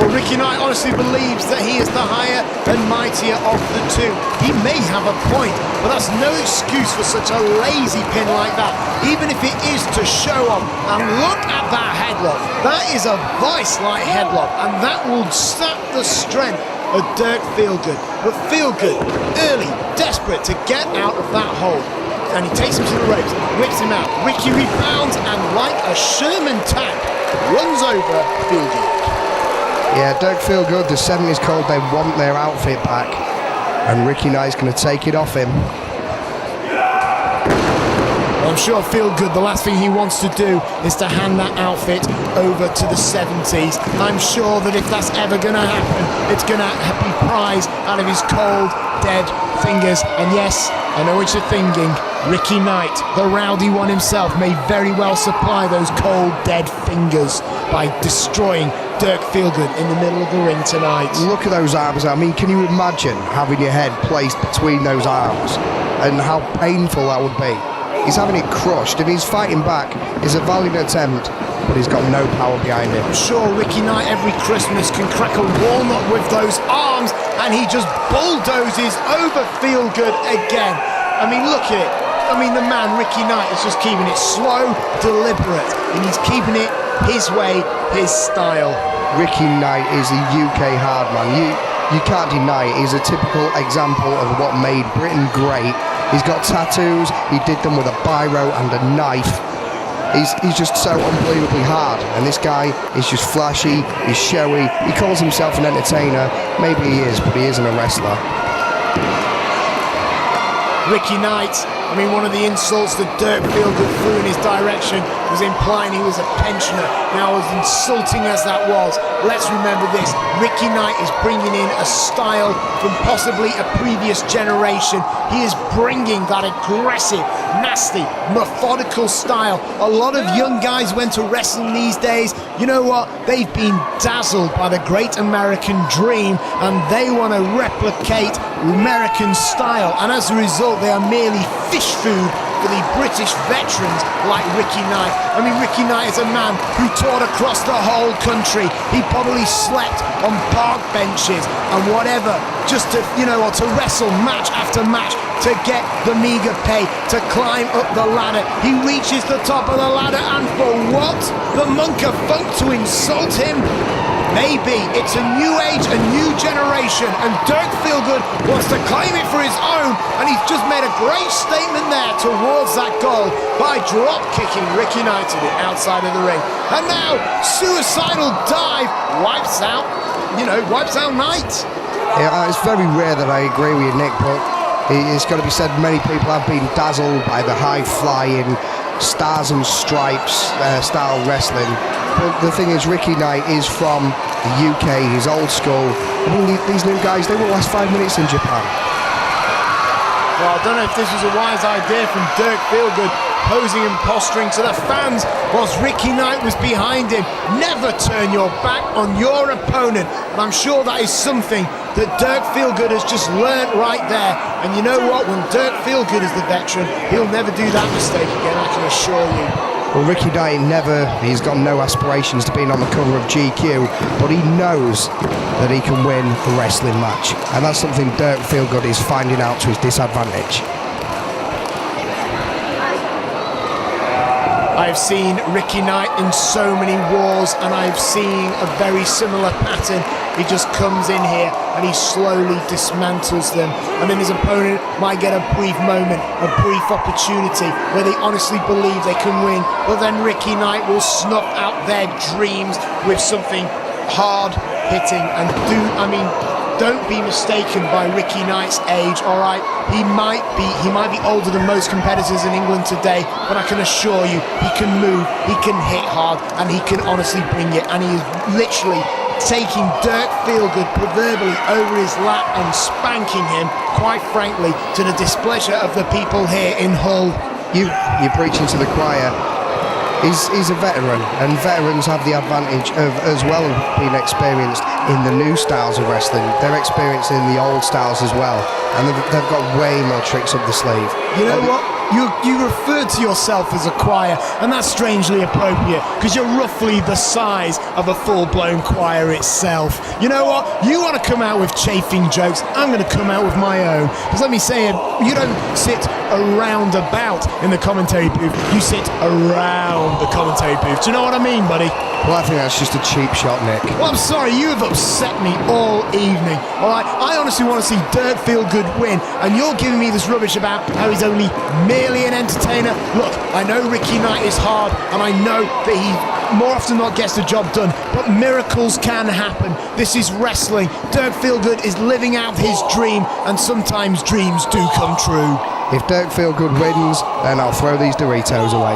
Well, Ricky Knight honestly believes that he is the higher and mightier of the two. He may have a point, but that's no excuse for such a lazy pin like that, even if it is to show off. And look at that headlock. That is a vice-like headlock, and that will sap the strength of Dirk Feelgood. But Feelgood, early, desperate to get out of that hole. And he takes him to the ropes, whips him out. Ricky rebounds, and like a Sherman tap, runs over Feelgood. Yeah, Dirk Feelgood, the 70s code, they want their outfit back, and Ricky Knight's going to take it off him. Well, I'm sure Feelgood, the last thing he wants to do is to hand that outfit over to the 70s. I'm sure that if that's ever going to happen, it's going to be prized out of his cold, dead fingers. And yes, I know what you're thinking. Ricky Knight, the rowdy one himself, may very well supply those cold, dead fingers by destroying Dirk Feelgood in the middle of the ring tonight. Look at those arms. I mean, can you imagine having your head placed between those arms and how painful that would be? He's having it crushed, and he's fighting back. It's a valiant attempt, but he's got no power behind him. I'm sure Ricky Knight every Christmas can crack a walnut with those arms, and he just bulldozes over Feelgood again. I mean, look at it. I mean, the man, Ricky Knight, is just keeping it slow, deliberate, and he's keeping it his way, his style. Ricky Knight is a UK hard man. You can't deny it. He's a typical example of what made Britain great. He's got tattoos. He did them with a biro and a knife. He's just so unbelievably hard, and this guy is just flashy, he's showy, he calls himself an entertainer. Maybe he is, but he isn't a wrestler. Ricky Knight I mean, one of the insults that Dirk Feelgood threw in his direction was implying he was a pensioner. Now, as insulting as that was, let's remember this. Ricky Knight is bringing in a style from possibly a previous generation. He is bringing that aggressive, nasty, methodical style. A lot of young guys went to wrestling these days. You know what? They've been dazzled by the great American dream, and they want to replicate American style, and as a result they are merely fish food for the British veterans like Ricky Knight. I mean, Ricky Knight is a man who toured across the whole country. He probably slept on park benches and whatever, just to, you know, or to wrestle match after match to get the meager pay, to climb up the ladder. He reaches the top of the ladder, and for what? The monk of funk to insult him? Maybe. It's a new age, a new generation, and Dirk Feelgood wants to claim it for his own, and he's just made a great statement there towards that goal by drop-kicking Ricky Knight to the outside of the ring. And now, suicidal dive wipes out Knight. Yeah, it's very rare that I agree with you, Nick, but it's got to be said, many people have been dazzled by the high-flying stars and stripes style wrestling. But the thing is, Ricky Knight is from the UK, he's old school. I mean, these new guys, they won't last 5 minutes in Japan. Well, I don't know if this was a wise idea from Dirk Feelgood, posing and posturing to the fans whilst Ricky Knight was behind him. Never turn your back on your opponent. And I'm sure that is something that Dirk Feelgood has just learnt right there. And you know what? When Dirk Feelgood is the veteran, he'll never do that mistake again, I can assure you. Well, Ricky Knight he's got no aspirations to being on the cover of GQ, but he knows that he can win a wrestling match. And that's something Dirk Feelgood is finding out to his disadvantage. I've seen Ricky Knight in so many wars, and I've seen a very similar pattern. He just comes in here and he slowly dismantles them, and then his opponent might get a brief moment, a brief opportunity where they honestly believe they can win, but then Ricky Knight will snuff out their dreams with something hard hitting. And don't be mistaken by Ricky Knight's age, all right? He might be older than most competitors in England today, but I can assure you, he can move, he can hit hard, and he can honestly bring it. And he is literally taking Dirk Feelgood proverbially over his lap and spanking him, quite frankly, to the displeasure of the people here in Hull. You're preaching to the choir. He's a veteran, and veterans have the advantage of, as well, being experienced in the new styles of wrestling. They're experienced in the old styles as well, and they've got way more tricks up the sleeve. You know what? You refer to yourself as a choir, and that's strangely appropriate, because you're roughly the size of a full-blown choir itself. You know what? You want to come out with chafing jokes, I'm going to come out with my own. Because let me say it, you don't sit around about in the commentary booth, you sit around the commentary booth. Do you know what I mean, buddy? Well, I think that's just a cheap shot, Nick. Well, I'm sorry, you have upset me all evening. All right, I honestly want to see Dirk Feelgood win, and you're giving me this rubbish about how he's only merely an entertainer. Look, I know Ricky Knight is hard, and I know that he more often than not gets the job done, but miracles can happen. This is wrestling. Dirk Feelgood is living out his dream, and sometimes dreams do come true. If Dirk Feelgood wins, then I'll throw these Doritos away.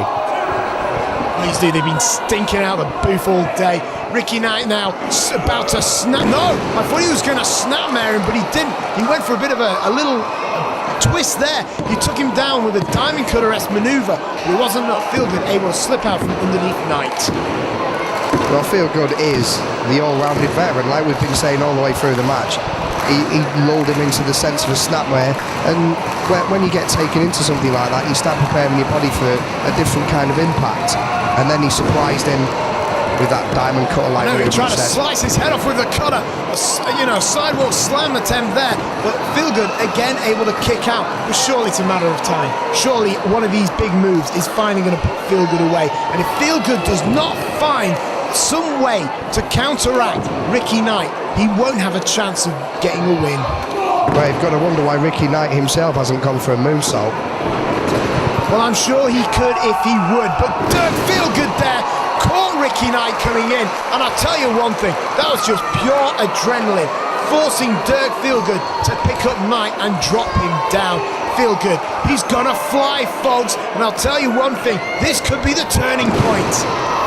Please do, they've been stinking out the booth all day. Ricky Knight now about to snap. No, I thought he was going to snap Maayan, but he didn't. He went for a bit of a little twist there. He took him down with a diamond cutter-esque maneuver, but he wasn't Feelgood able to slip out from underneath Knight. Well, Feelgood is the all-rounded veteran, like we've been saying all the way through the match. He lulled him into the sense of a snapmare, and when you get taken into something like that, you start preparing your body for a different kind of impact. And then he surprised him with that diamond cutter, like he tried to slice his head off with a cutter. A sidewalk slam attempt there, but Feelgood again able to kick out. But surely it's a matter of time. Surely one of these big moves is finally going to put Feelgood away. And if Feelgood does not find some way to counteract Ricky Knight, he won't have a chance of getting a win. Well, you've got to wonder why Ricky Knight himself hasn't gone for a moonsault. Well, I'm sure he could if he would, but Dirk Feelgood there caught Ricky Knight coming in, and I'll tell you one thing, that was just pure adrenaline, forcing Dirk Feelgood to pick up Knight and drop him down. Feelgood. He's gonna fly, folks. And I'll tell you one thing, this could be the turning point.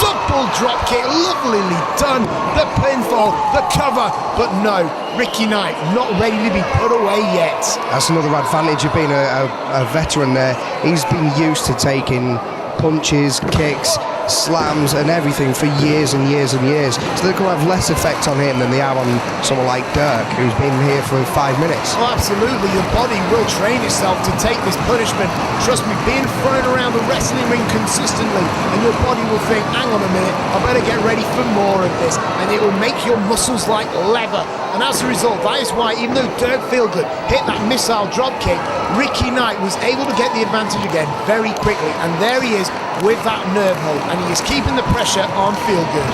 Double drop kick, lovelily done. The pinfall, the cover, but no, Ricky Knight not ready to be put away yet. That's another advantage of being a veteran there. He's been used to taking punches, kicks, slams and everything for years and years and years, so they're going to have less effect on him than they have on someone like Dirk, who's been here for 5 minutes. Oh, absolutely, your body will train itself to take this punishment. Trust me, being thrown around the wrestling ring consistently, and your body will think, hang on a minute, I better get ready for more of this, and it will make your muscles like leather. And as a result, that is why, even though Dirk Feelgood hit that missile drop kick, Ricky Knight was able to get the advantage again very quickly, and there he is with that nerve hold, and he is keeping the pressure on Feelgood.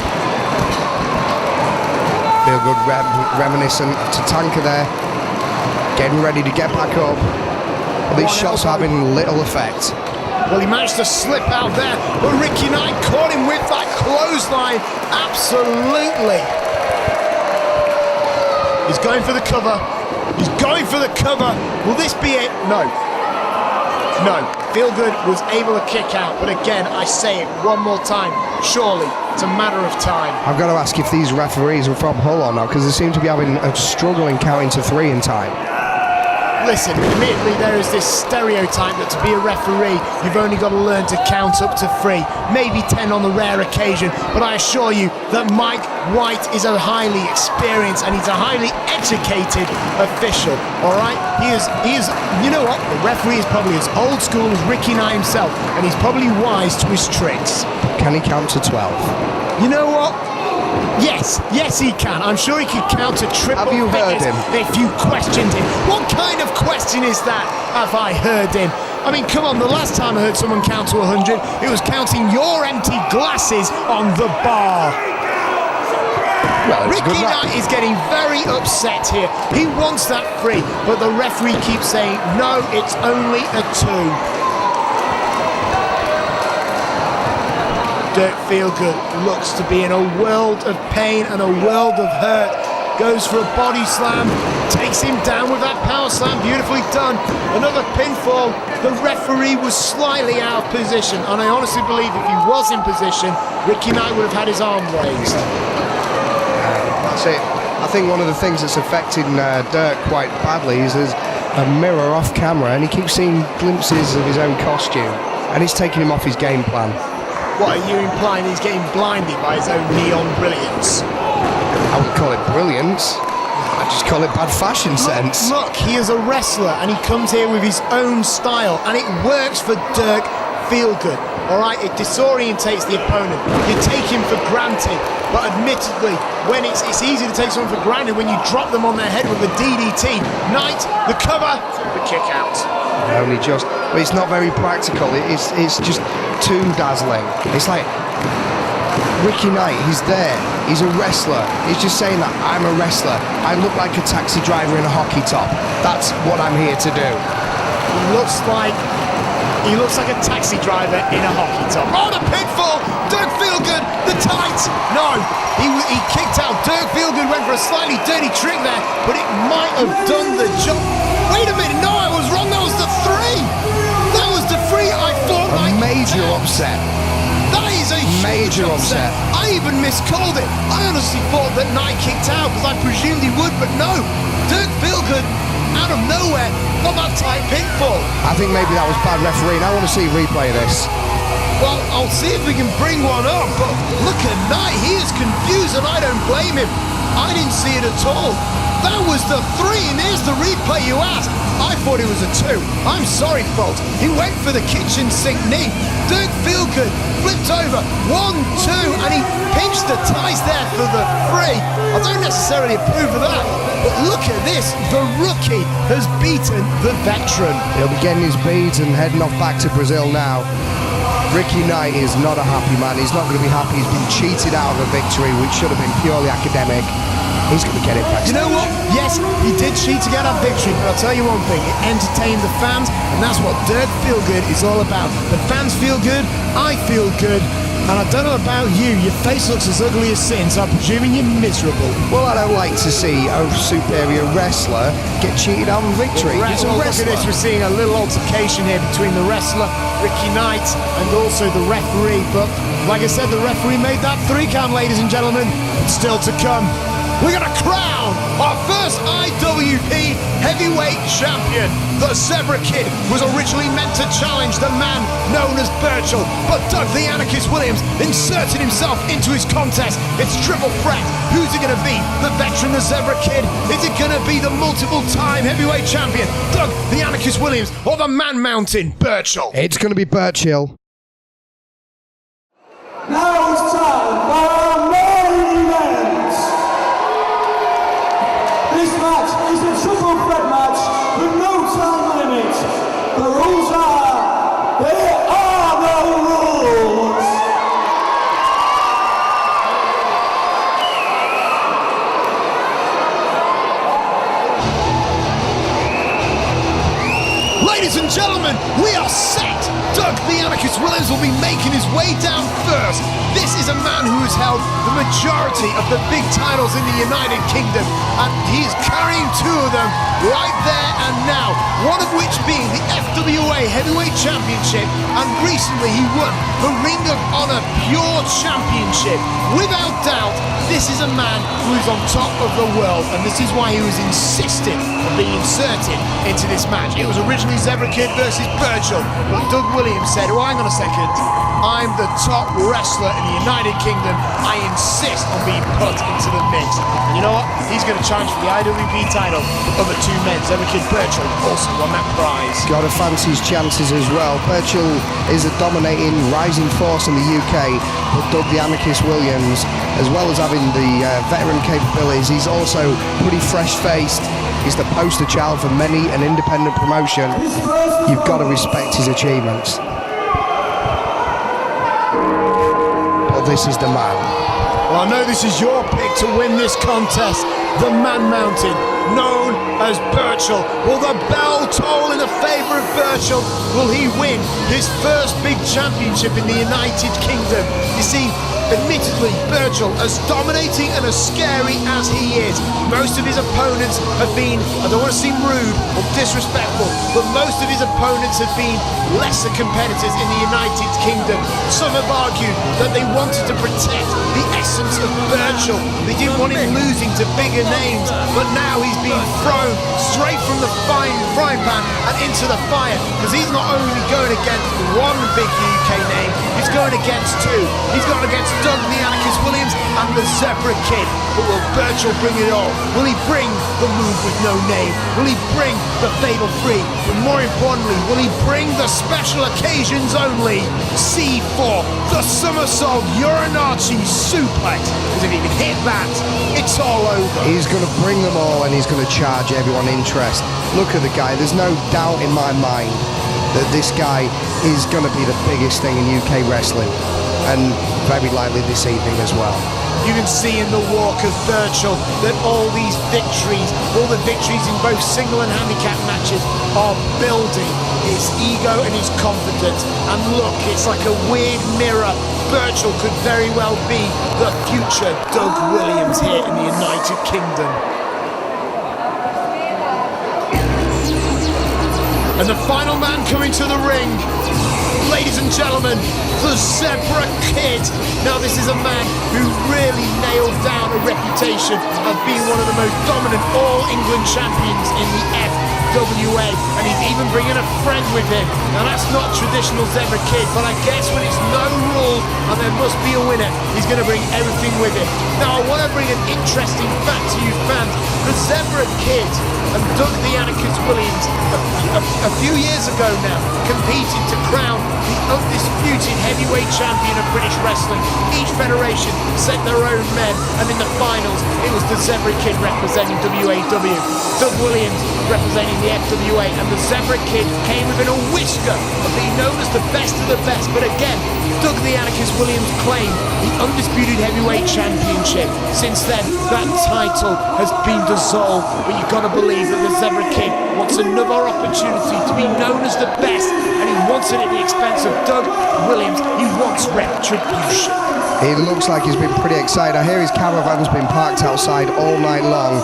Feelgood reminiscent to Tanker there, getting ready to get back up. But these shots are having little effect. Well, he managed to slip out there, but Ricky Knight caught him with that clothesline. Absolutely. He's going for the cover. He's going for the cover. Will this be it? No. No. Feelgood was able to kick out, but again, I say it one more time. Surely, it's a matter of time. I've got to ask if these referees are from Hull or not, because they seem to be having a struggle in counting to 3 in time. Listen, admittedly there is this stereotype that to be a referee you've only got to learn to count up to 3, maybe 10 on the rare occasion, but I assure you that Mike White is a highly experienced and he's a highly educated official, alright? He is, you know what, the referee is probably as old school as Ricky Knight himself, and he's probably wise to his tricks. Can he count to 12? You know what? Yes, he can. I'm sure he could count to triple Have you heard him? If you questioned him. What kind of question is that? Have I heard him? I mean, come on, the last time I heard someone count to 100, it was counting your empty glasses on the bar. Well, Ricky Knight is getting very upset here. He wants that 3, but the referee keeps saying, no, it's only a 2. Dirk Feelgood looks to be in a world of pain and a world of hurt. Goes for a body slam, takes him down with that power slam, beautifully done. Another pinfall. The referee was slightly out of position, and I honestly believe if he was in position, Ricky Knight would have had his arm raised. That's it. I think one of the things that's affecting Dirk quite badly is there's a mirror off camera, and he keeps seeing glimpses of his own costume, and it's taking him off his game plan. What, are you implying he's getting blinded by his own neon brilliance? I would call it brilliance. I just call it bad fashion sense. Look, he is a wrestler and he comes here with his own style and it works for Dirk Feelgood. Alright, it disorientates the opponent. You take him for granted, but admittedly, when it's easy to take someone for granted when you drop them on their head with a DDT. Knight, the cover, the kick out. Only just, but it's not very practical. It's just too dazzling. It's like Ricky Knight, he's there, he's a wrestler, he's just saying that I'm a wrestler, I look like a taxi driver in a hockey top, that's what I'm here to do. He looks like a taxi driver in a hockey top. Oh, the pinfall! Dirk Feelgood, the tight! No, he kicked out. Dirk Feelgood went for a slightly dirty trick there, but it might have done the job. Wait a minute, no, I was wrong, that was the 3! That was the 3 I thought A major upset. That is a Major huge upset. I even miscalled it. I honestly thought that Knight kicked out because I presumed he would, but no. Dirk Feelgood, out of nowhere, got that tight pinfall. I think maybe that was bad refereeing. I want to see a replay of this. Well, I'll see if we can bring one up, but look at Knight. He is confused and I don't blame him. I didn't see it at all. That was the 3, and here's the replay you asked. I thought it was a 2. I'm sorry, folks. He went for the kitchen sink knee. Dirk Feelgood flipped over. 1, 2, and he pinched the ties there for the 3. I don't necessarily approve of that, but look at this. The rookie has beaten the veteran. He'll be getting his beads and heading off back to Brazil now. Ricky Knight is not a happy man. He's not going to be happy. He's been cheated out of a victory which should have been purely academic. He's going to get it back. You know what? Yes, he did cheat to get that victory, but I'll tell you one thing, it entertained the fans, and that's what Dirk Feelgood is all about. The fans feel good, I feel good, And I don't know about you, your face looks as ugly as sin, so I'm presuming you're miserable. Well, I don't like to see a superior wrestler get cheated out of victory. He's a Look at wrestler. this, we're seeing a little altercation here between the wrestler, Ricky Knight, and also the referee. But like I said, the referee made that 3 count, ladies and gentlemen. Still to come, we're going to crown our first IWP heavyweight champion. The Zebra Kid was originally meant to challenge the man known as Burchill, but Doug the Anarchist Williams inserted himself into his contest. It's triple threat. Who's it going to be? The veteran, the Zebra Kid? Is it going to be the multiple-time heavyweight champion, Doug the Anarchist Williams, or the man mountain, Burchill? It's going to be Burchill. Now it's time for our main event. This match is a triple threat match with no time limit. The rules are, there are no rules. Ladies and gentlemen, we are set. Doug the Anarchist Williams will be making his way down first. This is a man who has held the majority of the big titles in the United Kingdom, and he is carrying 2 of them right there and now, one of which being the FWA Heavyweight Championship, and recently he won the Ring of Honor Pure Championship. Without doubt, this is a man who is on top of the world, and this is why he was insisting on being inserted into this match. It was originally Zebra Kid versus Burchill, but Doug Williams said, oh, hang on a second, I'm the top wrestler in the United Kingdom. I insist on being put into the mix. And you know what? He's going to challenge for the IWP title. The other 2 men, Zebra Kid, Burchill, also won that prize. Got to fancy his chances as well. Burchill is a dominating, rising force in the UK, but Doug the Anarchist Williams, as well as having the veteran capabilities, he's also pretty fresh-faced. He's the poster child for many an independent promotion. You've got to respect his achievements. But this is the man. Well, I know this is your pick to win this contest. The Man Mountain, known as Burchill. Will the bell toll in the favour of Burchill? Will he win his first big championship in the United Kingdom? You see, admittedly, Burchill, as dominating and as scary as he is, most of his opponents have been, I don't want to seem rude or disrespectful, but most of his opponents have been lesser competitors in the United Kingdom. Some have argued that they wanted to protect the essence of Burchill. They didn't want him losing to bigger names, but now he's being thrown straight from the frying pan and into the fire, because he's not only going against one big UK name, he's going against 2. He's going against Doug the Anarchist Williams and the Zebra Kid. But will Burchill bring it all? Will he bring the move with no name? Will he bring the Fatal 3? But more importantly, will he bring the special occasions only C4, the somersault Urinachi suplex? Because if he can hit that, it's all over. He's going to bring them all, and he's going to charge everyone interest. Look at the guy. There's no doubt in my mind that this guy is going to be the biggest thing in UK wrestling, and very likely this evening as well. You can see in the walk of Burchill that all these victories, all the victories in both single and handicap matches, are building his ego and his confidence. And look, it's like a weird mirror. Burchill could very well be the future Doug Williams here in the United Kingdom. And the final man coming to the ring, ladies and gentlemen, the Zebra Kid. Now this is a man who really nailed down a reputation of being one of the most dominant All-England champions in the FWA, and he's even bringing a friend with him. Now that's not traditional Zebra Kid, but I guess when it's no rules and there must be a winner, he's going to bring everything with him. Now I want to bring an interesting fact to you fans. The Zebra Kid and Doug the Anarchist Williams a few years ago now competed to crown the undisputed heavyweight champion of British wrestling. Each federation sent their own men, and in the finals it was the Zebra Kid representing WAW, Doug Williams representing the FWA, and the Zebra Kid came within a whisker of being known as the best of the best. But again, Doug the Anarchist Williams claimed the undisputed heavyweight championship. Since then, that title has been dissolved, but you've got to believe that the Zebra Kid wants another opportunity to be known as the best, and he wants it at the expense of Doug Williams. He wants wants retribution. He looks like he's been pretty excited. I hear his caravan's been parked outside all night long,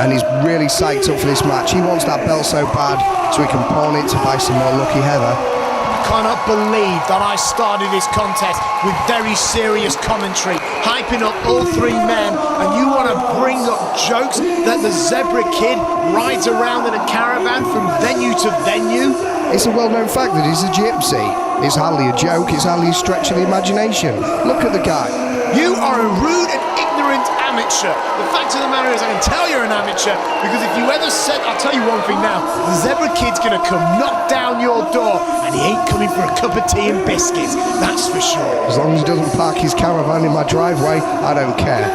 and he's really psyched up for this match. He wants that belt so bad so he can pawn it to buy some more Lucky Heather. I cannot believe that I started this contest with very serious commentary, hyping up all three men, and you want to bring up jokes that the Zebra Kid rides around in a caravan from venue to venue? It's a well-known fact that he's a gypsy. It's hardly a joke, it's hardly a stretch of the imagination. Look at the guy. You are a rude and ignorant amateur. The fact of the matter is, I can tell you're an amateur, because if you ever said, I'll tell you one thing now, the Zebra Kid's gonna come knock down your door, and he ain't coming for a cup of tea and biscuits, that's for sure. As long as he doesn't park his caravan in my driveway, I don't care.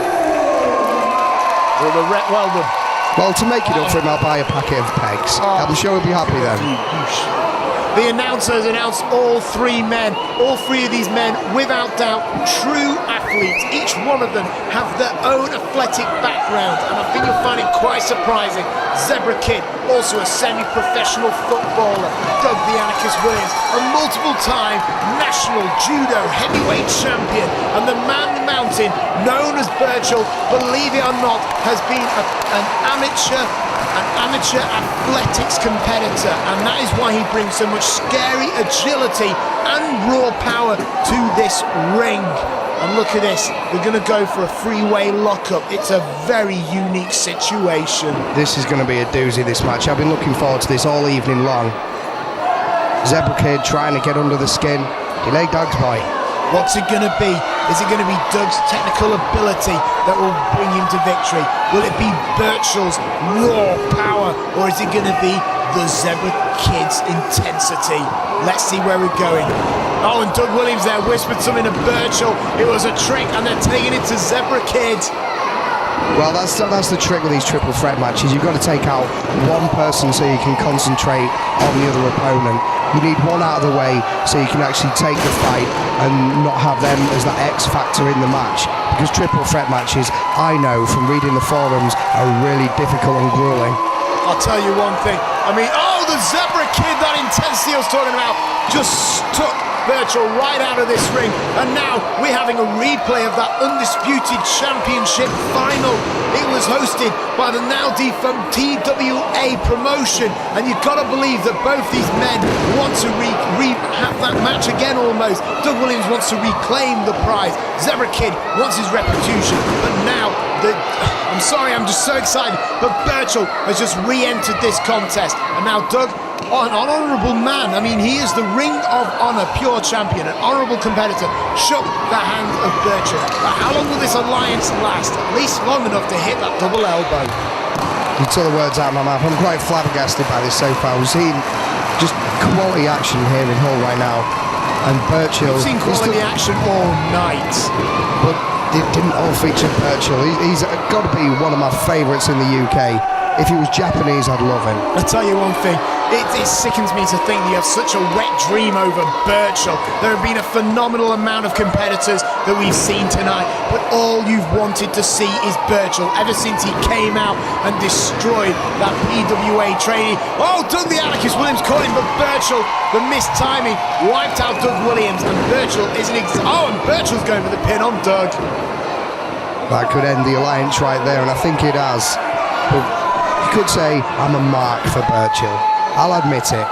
Well done. Well, to make it up for him, I'll buy a packet of pegs. I'm sure he'll be happy then. The announcers announced all three men, all three of these men, without doubt, true athletes. Each one of them have their own athletic background, and I think you'll find it quite surprising. Zebra Kid, also a semi-professional footballer. Doug the Anarchist Williams, a multiple-time national judo heavyweight champion, and the man mountain, known as Burchill, believe it or not, has been an amateur athletics competitor, and that is why he brings so much scary agility and raw power to this ring. And look at this, we're going to go for a freeway lockup. It's a very unique situation. This is going to be a doozy, this match. I've been looking forward to this all evening long. Zebra Kid trying to get under the skin. Delay Doug's boy. What's it going to be? Is it going to be Doug's technical ability that will bring him to victory? Will it be Burchill's raw power? Or is it going to be the Zebra Kid's intensity? Let's see where we're going. Oh, and Doug Williams there whispered something to Burchill. It was a trick, and they're taking it to Zebra Kid. Well, that's the trick with these triple threat matches. You've got to take out one person so you can concentrate on the other opponent. You need one out of the way so you can actually take the fight and not have them as that X factor in the match. Because triple threat matches, I know from reading the forums, are really difficult and grueling. I'll tell you one thing. I mean, oh, the Zebra Kid, that intensity I was talking about, just stuck Burchill right out of this ring, and now we're having a replay of that undisputed championship final. It was hosted by the now defunct TWA promotion, and you've got to believe that both these men want to have that match again almost. Doug Williams wants to reclaim the prize. Zebra Kid wants his reputation, but now I'm sorry, I'm just so excited, but Burchill has just re-entered this contest, and now Doug, an honourable man, I mean, he is the Ring of Honour pure champion, an honourable competitor, shook the hand of Burchill. But how long will this alliance last? At least long enough to hit that double elbow. You took the words out of my mouth. I'm quite flabbergasted by this so far. We've seen just quality action here in Hull right now, and Burchill... We've seen quality action all night. But it didn't all feature Burchill. He's got to be one of my favourites in the UK. If he was Japanese, I'd love him. I'll tell you one thing, it sickens me to think you have such a wet dream over Burchill. There have been a phenomenal amount of competitors that we've seen tonight, but all you've wanted to see is Burchill ever since he came out and destroyed that PWA trainee. Oh, Doug the Anarchist Williams caught him, but Burchill, the missed timing, wiped out Doug Williams, and Burchill isn't and Burchill's going for the pin on Doug. That could end the alliance right there, and I think it has. But you could say I'm a mark for Burchill. I'll admit it.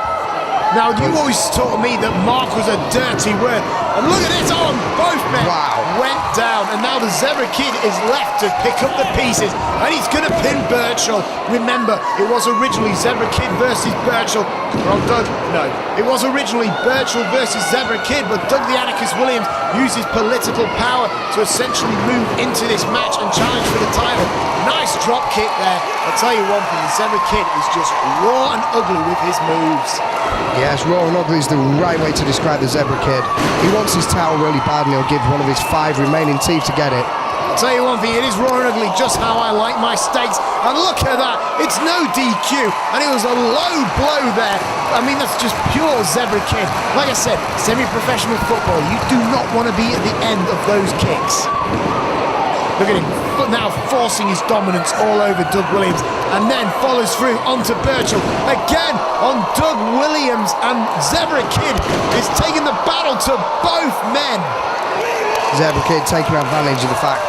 Now, you always taught me that mark was a dirty word. And look at this on both men. Wow. Went down. And now the Zebra Kid is left to pick up the pieces. And he's going to pin Burchill. Remember, it was originally Zebra Kid versus Burchill. Wrong, Doug? No. It was originally Burchill versus Zebra Kid, but Doug the Anarchist Williams used his political power to essentially move into this match and challenge for the title. Nice drop kick there. I'll tell you one thing, the Zebra Kid is just raw and ugly with his moves. Yes, raw and ugly is the right way to describe the Zebra Kid. He wants his title really bad, and he'll give one of his 5 remaining teeth to get it. I'll tell you one thing, it is raw and ugly, just how I like my steaks. And look at that, it's no DQ, and it was a low blow there. I mean, that's just pure Zebra Kid. Like I said, semi-professional football, you do not want to be at the end of those kicks. Look at him now forcing his dominance all over Doug Williams, and then follows through onto Burchill. Again on Doug Williams, and Zebra Kid is taking the battle to both men. Zebra Kid taking advantage of the fact,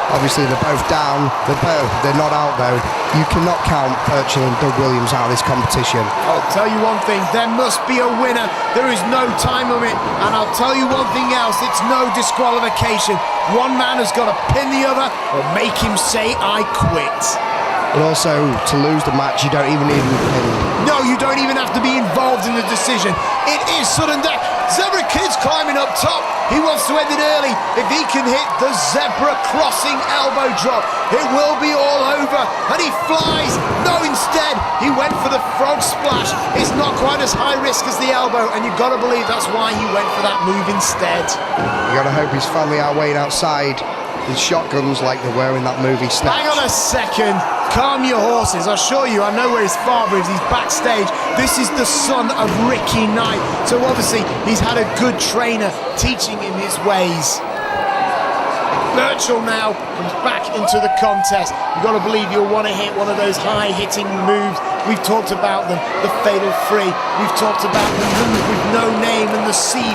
obviously they're both down, they're not out though. You cannot count Burchill and Doug Williams out of this competition. I'll tell you one thing, there must be a winner. There is no time limit, and I'll tell you one thing else, it's no disqualification. One man has got to pin the other or make him say, I quit. But also, to lose the match, you don't even need to be pinned. No, you don't even have to be involved in the decision. It is sudden death. Zebra Kid's climbing up top. He wants to end it early. If he can hit the zebra crossing elbow drop, it will be all over. And he flies. No, instead, he went for the frog splash. It's not quite as high risk as the elbow, and you've got to believe that's why he went for that move instead. You got to hope his family are waiting outside with shotguns like they were in that movie Snatch. Hang on a second. Calm your horses. I assure you, I know where his father is. He's backstage. This is the son of Ricky Knight. So obviously, he's had a good trainer teaching him his ways. Burchill now comes back into the contest. You've got to believe you'll want to hit one of those high-hitting moves. We've talked about them, the Fatal Three. We've talked about the move with no name and the C4.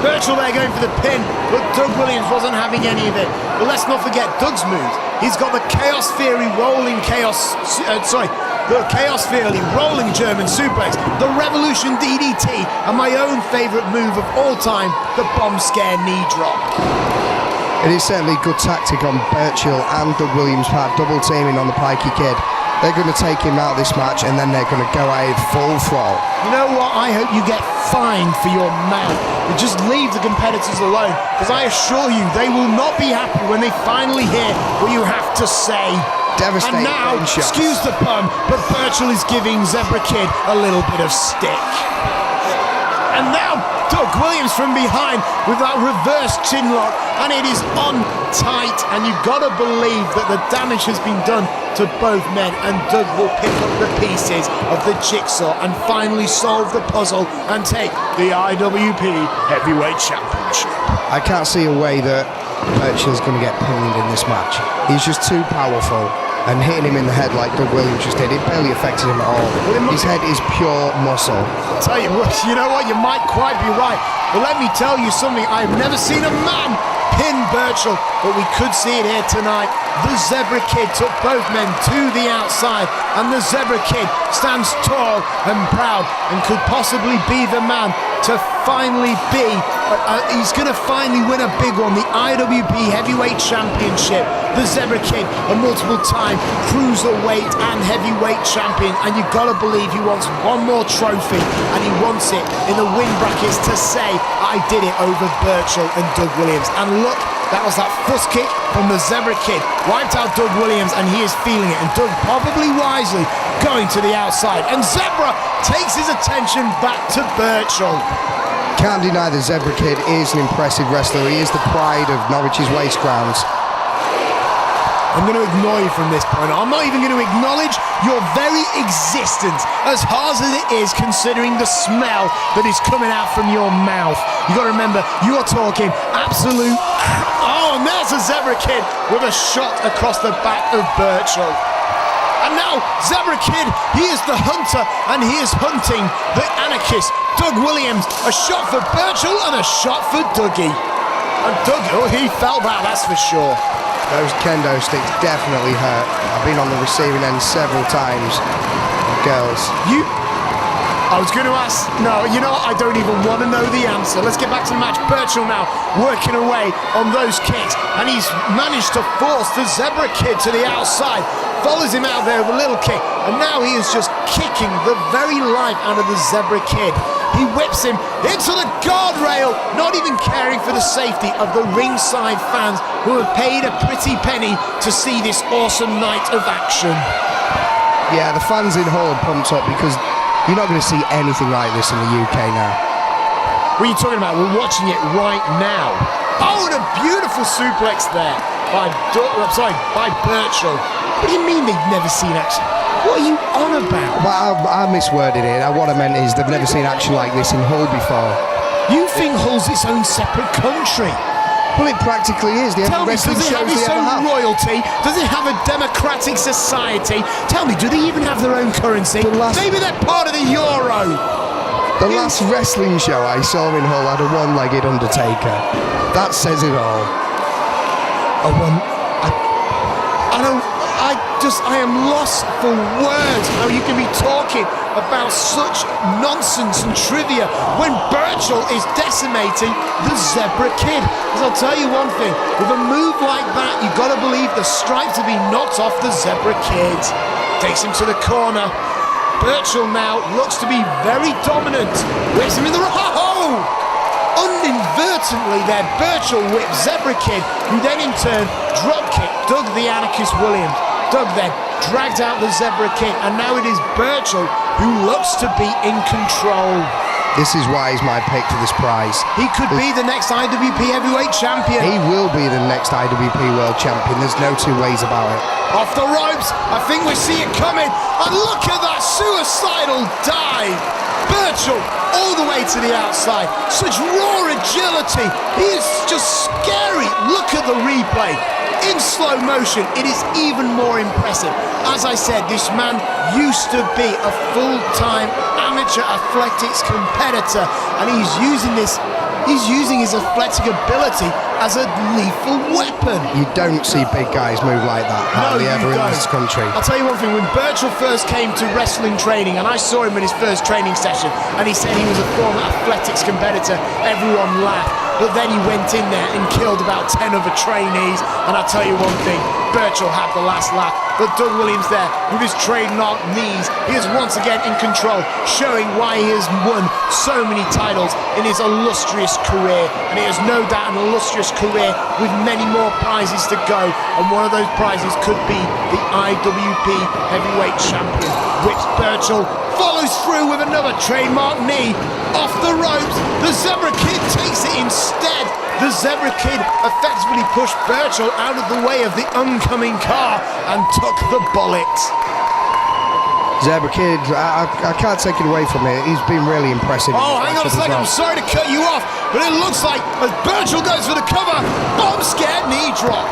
Burchill there going for the pin, but Doug Williams wasn't having any of it. But let's not forget Doug's moves. He's got the Chaos Theory rolling the Chaos Theory rolling German suplex, the Revolution DDT, and my own favourite move of all time, the Bomb Scare knee drop. It is certainly good tactic on Burchill and Doug Williams' part, double teaming on the Pikey Kid. They're going to take him out of this match, and then they're going to go at it full throttle. You know what? I hope you get fined for your mouth. But just leave the competitors alone, because I assure you they will not be happy when they finally hear what you have to say. Devastating. And now, excuse the pun, but Burchill is giving Zebra Kid a little bit of stick. And now Doug Williams from behind with that reverse chin lock, and it is on tight, and you've got to believe that the damage has been done to both men, and Doug will pick up the pieces of the jigsaw and finally solve the puzzle and take the IWP Heavyweight Championship. I can't see a way that Burchill's going to get pinned in this match. He's just too powerful, and hitting him in the head like Doug Williams just did, it barely affected him at all. His head is pure muscle. I'll tell you what, you know what, you might quite be right, but let me tell you something, I've never seen a man pin Burchill, but we could see it here tonight. The Zebra Kid took both men to the outside, and the Zebra Kid stands tall and proud and could possibly be the man to finally be, he's going to finally win a big one, the IWP Heavyweight Championship. The Zebra Kid, a multiple-time cruiserweight and heavyweight champion, and you've got to believe he wants one more trophy, and he wants it in the win brackets to say, I did it over Burchill and Doug Williams. And look, that was that fuss kick from the Zebra Kid. Wiped out Doug Williams, and he is feeling it. And Doug, probably wisely, going to the outside. And Zebra takes his attention back to Burchill. Can't deny the Zebra Kid is an impressive wrestler. He is the pride of Norwich's waste grounds. I'm going to ignore you from this point. I'm not even going to acknowledge your very existence, as hard as it is considering the smell that is coming out from your mouth. You got to remember, you are talking absolute... Oh, and there's a Zebra Kid with a shot across the back of Burchill. And now, Zebra Kid, he is the hunter, and he is hunting the anarchist, Doug Williams. A shot for Burchill and a shot for Dougie. And Doug, oh, he felt that, that's for sure. Those kendo sticks definitely hurt. I've been on the receiving end several times. Girls. I was going to ask, no, you know what, I don't even want to know the answer. Let's get back to the match. Burchill now working away on those kicks, and he's managed to force the Zebra Kid to the outside. Follows him out there with a little kick, and now he is just kicking the very life out of the Zebra Kid. He whips him into the guardrail, not even caring for the safety of the ringside fans who have paid a pretty penny to see this awesome night of action. Yeah, the fans in Hull are pumped up because you're not going to see anything like this in the UK now. What are you talking about? We're watching it right now. Oh, and a beautiful suplex there by Burchill. What do you mean they've never seen action? What are you on about? Well, I misworded it. What I meant is they've never seen action like this in Hull before. You think Hull's its own separate country? Well, it practically is. The Tell only me, wrestling does it have shows its they ever own have. royalty? Does it have a democratic society? Tell me, do they even have their own currency? Maybe they're part of the euro. The last wrestling show I saw in Hull had a one-legged Undertaker. That says it all. I am lost for words how you can be talking about such nonsense and trivia when Burchill is decimating the Zebra Kid. Because I'll tell you one thing, with a move like that, you've got to believe the stripe to be knocked off the Zebra Kid. Takes him to the corner. Burchill now looks to be very dominant. Whips him in the Inadvertently there, Burchill whips Zebra Kid, who then in turn drop kicked Doug the Anarchist Williams. Doug then dragged out the Zebra Kid, and now it is Burchill who looks to be in control. This is why he's my pick for this prize. He could be the next IWP heavyweight champion. He will be the next IWP world champion. There's no two ways about it. Off the ropes, I think we see it coming, and look at that suicidal dive. Burchill all the way to the outside. Such raw agility. He is just scary. Look at the replay. In slow motion, it is even more impressive. As I said, this man used to be a full-time amateur athletics competitor, and he's using his athletic ability as a lethal weapon. You don't see big guys move like that hardly ever in this country. I'll tell you one thing, when Burchill first came to wrestling training, and I saw him in his first training session, and he said he was a former athletics competitor, everyone laughed. But then he went in there and killed about 10 other trainees, and I'll tell you one thing, Burchill had the last laugh. But Doug Williams there, with his trademark knees, he is once again in control, showing why he has won so many titles in his illustrious career. And he has no doubt an illustrious career with many more prizes to go, and one of those prizes could be the IWP Heavyweight Champion, which Burchill follows through with another trademark knee. Off the ropes, the Zebra Kid takes it instead. The Zebra Kid effectively pushed Burchill out of the way of the oncoming car and took the bullet. Zebra Kid, I can't take it away from it. He's been really impressive. Oh, hang on a second, I'm sorry to cut you off, but it looks like as Burchill goes for the cover, bomb scare knee drop.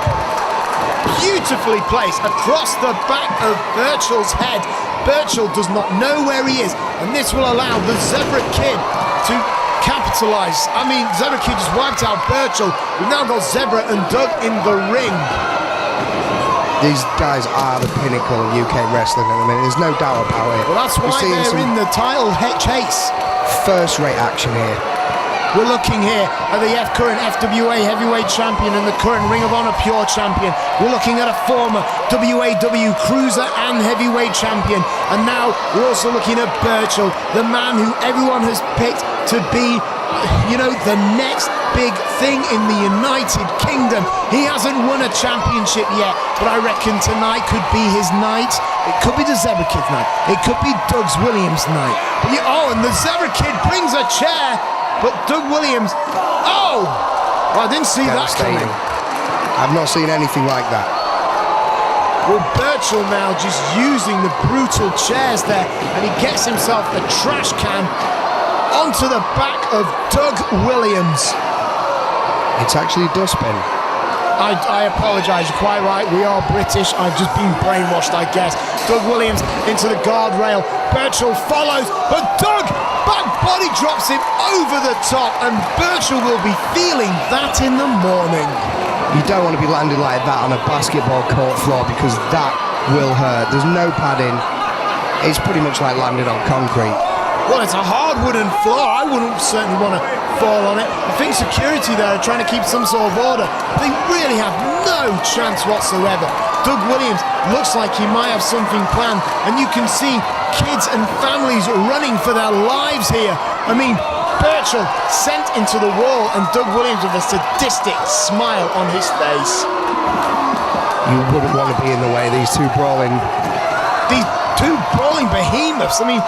Beautifully placed across the back of Burchill's head. Burchill does not know where he is, and this will allow the Zebra Kid to capitalise. I mean, Zebra Kid just wiped out Burchill. We've now got Zebra and Doug in the ring. These guys are the pinnacle of UK wrestling at the minute. There's no doubt about it. Well, that's why they're in the title chase. First-rate action here. We're looking here at the current FWA Heavyweight Champion and the current Ring of Honor Pure Champion. We're looking at a former WAW Cruiser and Heavyweight Champion. And now we're also looking at Burchill, the man who everyone has picked to be, the next big thing in the United Kingdom. He hasn't won a championship yet, but I reckon tonight could be his night. It could be the Zebra Kid's night. It could be Doug Williams' night. And the Zebra Kid brings a chair. But Doug Williams, I didn't see that coming. I've not seen anything like that. Well, Burchill now just using the brutal chairs there, and he gets himself a trash can onto the back of Doug Williams. It's actually a dustbin. I apologise, you're quite right, we are British, I've just been brainwashed, I guess. Doug Williams into the guardrail, Burchill follows, but Doug back body drops him over the top, and Burchill will be feeling that in the morning. You don't want to be landing like that on a basketball court floor, because that will hurt. There's no padding. It's pretty much like landing on concrete. Well, it's a hard wooden floor. I wouldn't certainly want to fall on it. I think security there are trying to keep some sort of order. They really have no chance whatsoever. Doug Williams looks like he might have something planned, and you can see kids and families running for their lives here. I mean, Burchill sent into the wall, and Doug Williams with a sadistic smile on his face. You wouldn't want to be in the way. These two brawling behemoths. I mean,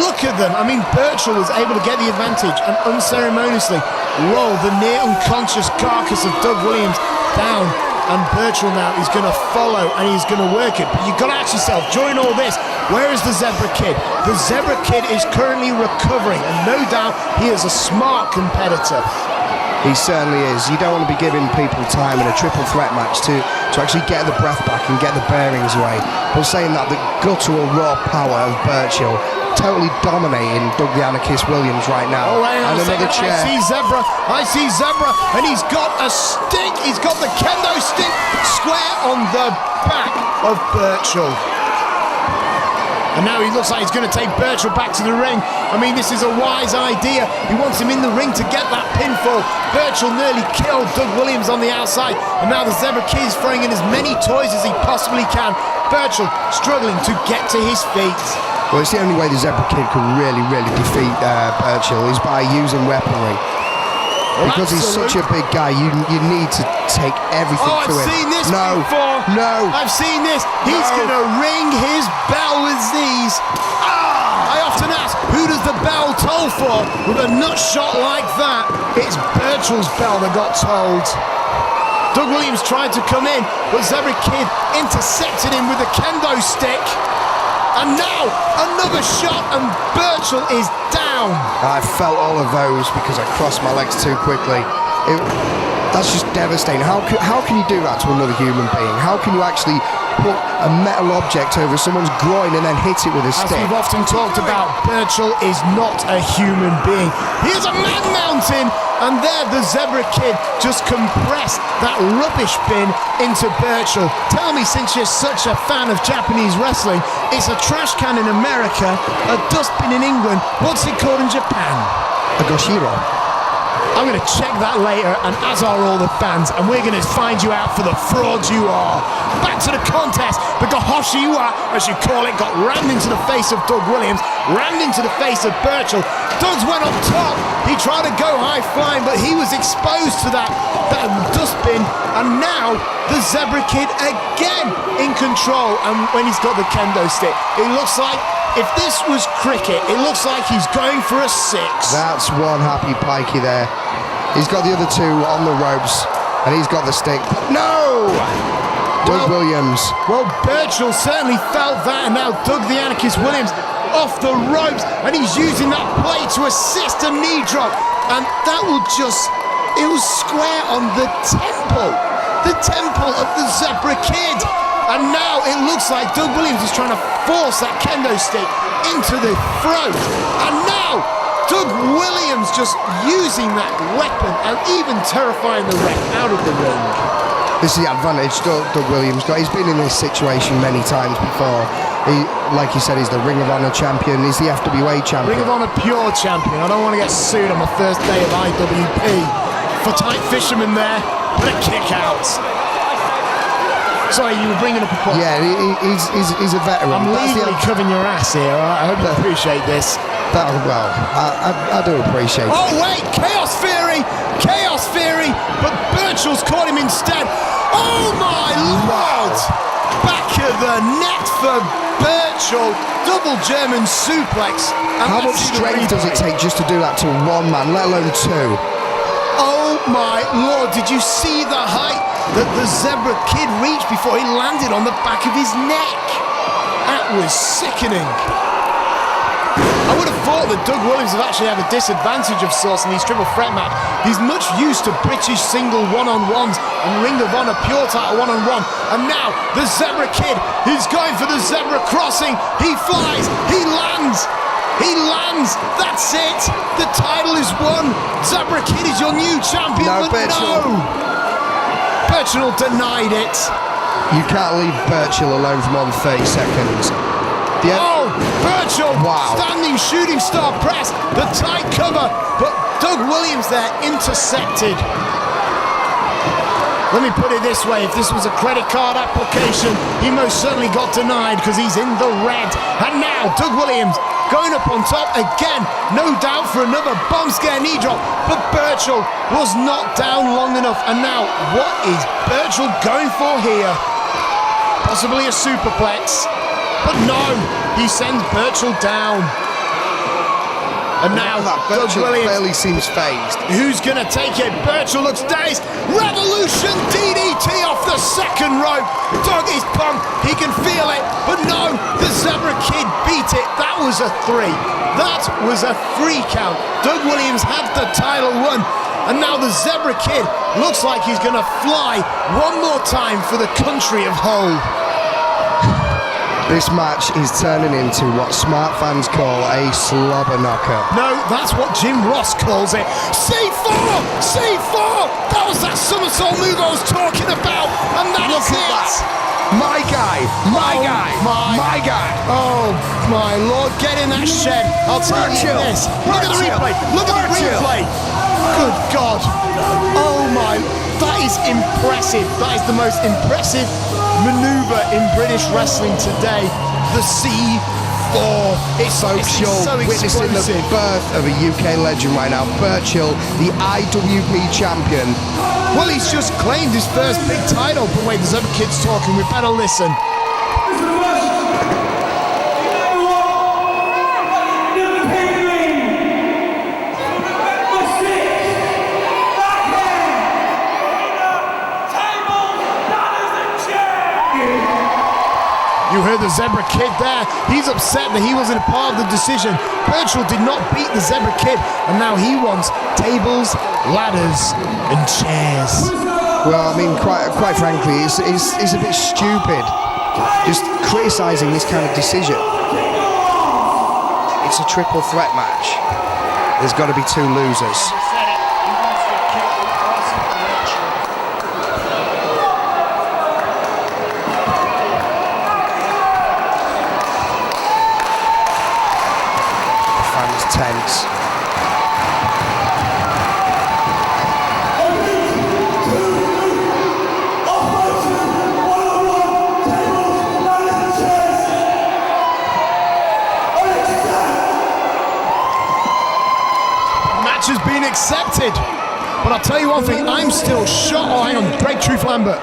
look at them. I mean, Burchill was able to get the advantage and unceremoniously roll the near unconscious carcass of Doug Williams down. And Burchill now is going to follow, and he's going to work it. But you've got to ask yourself, during all this, where is the Zebra Kid? The Zebra Kid is currently recovering, and no doubt he is a smart competitor. He certainly is. You don't want to be giving people time in a triple threat match to actually get the breath back and get the bearings away. But saying that, the guttural raw power of Burchill totally dominating Doug the Anarchist Williams right now. Oh, hang on and a second. another chair. I see Zebra, and he's got a stick. He's got the kendo stick square on the back of Burchill. And now he looks like he's going to take Burchill back to the ring. I mean, this is a wise idea. He wants him in the ring to get that pinfall. Burchill nearly killed Doug Williams on the outside. And now the Zebra Kid is throwing in as many toys as he possibly can. Burchill struggling to get to his feet. Well, it's the only way the Zebra Kid can really defeat Burchill is by using weaponry. Well, because he's such a big guy, you need to take everything to him. I've seen this No, before. no. I've seen this. He's going to ring his bell with these. I often ask, who does the bell toll for with a nut shot like that? It's Burchill's bell that got tolled. Doug Williams tried to come in, but Zebra Kid intercepted him with a kendo stick. And now, another shot, and Burchill is down. I felt all of those because I crossed my legs too quickly. That's just devastating. How can you do that to another human being? How can you actually put a metal object over someone's groin and then hit it with a stick? As we've often talked about, Burchill is not a human being. Here's a man mountain, and there the Zebra Kid just compressed that rubbish bin into Burchill. Tell me, since you're such a fan of Japanese wrestling, it's a trash can in America, a dustbin in England. What's it called in Japan? A goshiro. I'm going to check that later, and as are all the fans, and we're going to find you out for the frauds you are. Back to the contest. The Gohoshiwa, as you call it, got rammed into the face of Doug Williams, rammed into the face of Burchill. Doug's went up top. He tried to go high flying, but he was exposed to that dustbin, and now the Zebra Kid again in control. And when he's got the kendo stick, it looks like, if this was cricket, it looks like he's going for a 6. That's one happy pikey there. He's got the other two on the ropes, and he's got the stick. No! Doug Williams. Well, Burchill certainly felt that, and now Doug the Anarchist Williams off the ropes, and he's using that play to assist a knee drop, and that will just, it was square on the temple of the Zebra Kid. And now it looks like Doug Williams is trying to force that kendo stick into the throat. And now Doug Williams just using that weapon and even terrifying the ref out of the ring. This is the advantage Doug Williams got. He's been in this situation many times before. He, like you said, he's the Ring of Honor champion. He's the FWA champion. Ring of Honor pure champion. I don't want to get sued on my first day of IWP. For tight fisherman there, but a kick out. Sorry, you were bringing up a point. Yeah, he's a veteran. I'm legally covering your ass here. I hope you appreciate this. Well, I do appreciate it. Oh wait, Chaos Theory, but Burchill's caught him instead. Oh my lord! Back of the net for Burchill, double German suplex. How much strength does it take just to do that to one man, let alone two? Oh my lord, did you see the height that the Zebra Kid reached before he landed on the back of his neck? That was sickening. I would have thought that Doug Williams would actually have a disadvantage of sorts in these triple threat match. He's much used to British single one-on-ones and Ring of Honor pure title one-on-one. And now the Zebra Kid, he's going for the Zebra crossing. He flies, he lands. He lands, that's it. The title is won. Zebra Kid is your new champion. No, but no. Burchill denied it. You can't leave Burchill alone for more than 30 seconds. Oh, Burchill, wow. Standing shooting star press, the tight cover, but Doug Williams there intercepted. Let me put it this way, if this was a credit card application, he most certainly got denied because he's in the red. And now Doug Williams going up on top again, no doubt for another bomb scare knee drop, but Burchill was not down long enough. And now, what is Burchill going for here? Possibly a superplex, but no, he sends Burchill down. And now Doug Williams barely seems phased. Who's going to take it? Burchill looks dazed. Revolution DDT off the second rope. Doug is pumped. He can feel it. But no, the Zebra Kid beat it. That was a 3. That was a 3 count. Doug Williams had the title won. And now the Zebra Kid looks like he's going to fly one more time for the country of Hull. This match is turning into what smart fans call a slobber knocker. No, that's what Jim Ross calls it. C4! C4! That was that somersault move I was talking about. And that is it. My guy, my guy, my guy. Oh my Lord, get in that shed. I'll tell you this. Look at the replay. Look at the replay. Good God. Oh my, that is impressive. That is the most impressive maneuver in British wrestling today. The C4. It's so witnessing the birth of a UK legend right now. Burchill, the IWP champion. Well, he's just claimed his first big title. But wait, there's other kids talking. We better listen. You heard the Zebra Kid there. He's upset that he wasn't a part of the decision. Burchill did not beat the Zebra Kid, and now he wants tables, ladders, and chairs. Well, I mean, quite frankly, it's a bit stupid just criticising this kind of decision. It's a triple threat match. There's got to be two losers. Tense. Match has been accepted, but I'll tell you one thing, I'm still shocked. Oh, hang on, break Truth Lambert.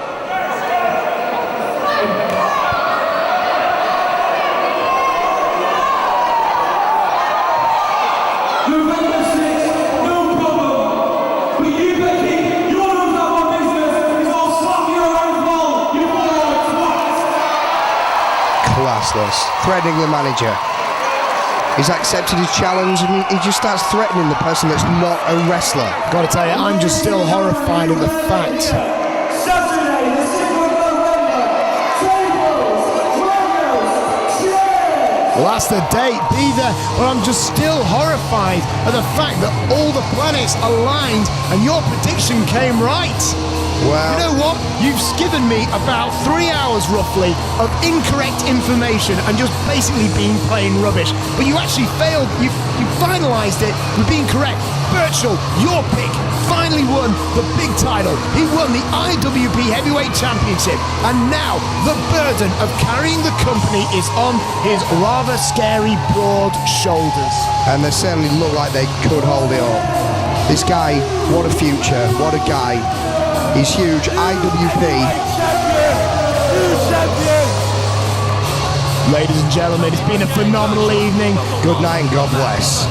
Threatening the manager. He's accepted his challenge and he just starts threatening the person that's not a wrestler. Gotta tell you, I'm just still horrified at the fact. Well, that's the date, be there, but I'm just still horrified at the fact that all the planets aligned and your prediction came right. Well, you know what? You've given me about 3 hours roughly of incorrect information and just basically been playing rubbish. But you actually failed. You finalised it with being correct. Burchill, your pick, finally won the big title. He won the IWP Heavyweight Championship. And now the burden of carrying the company is on his rather scary broad shoulders. And they certainly look like they could hold it all. This guy, what a future, what a guy. He's huge. IWP. Ladies and gentlemen, it's been a phenomenal evening. Good night and God bless.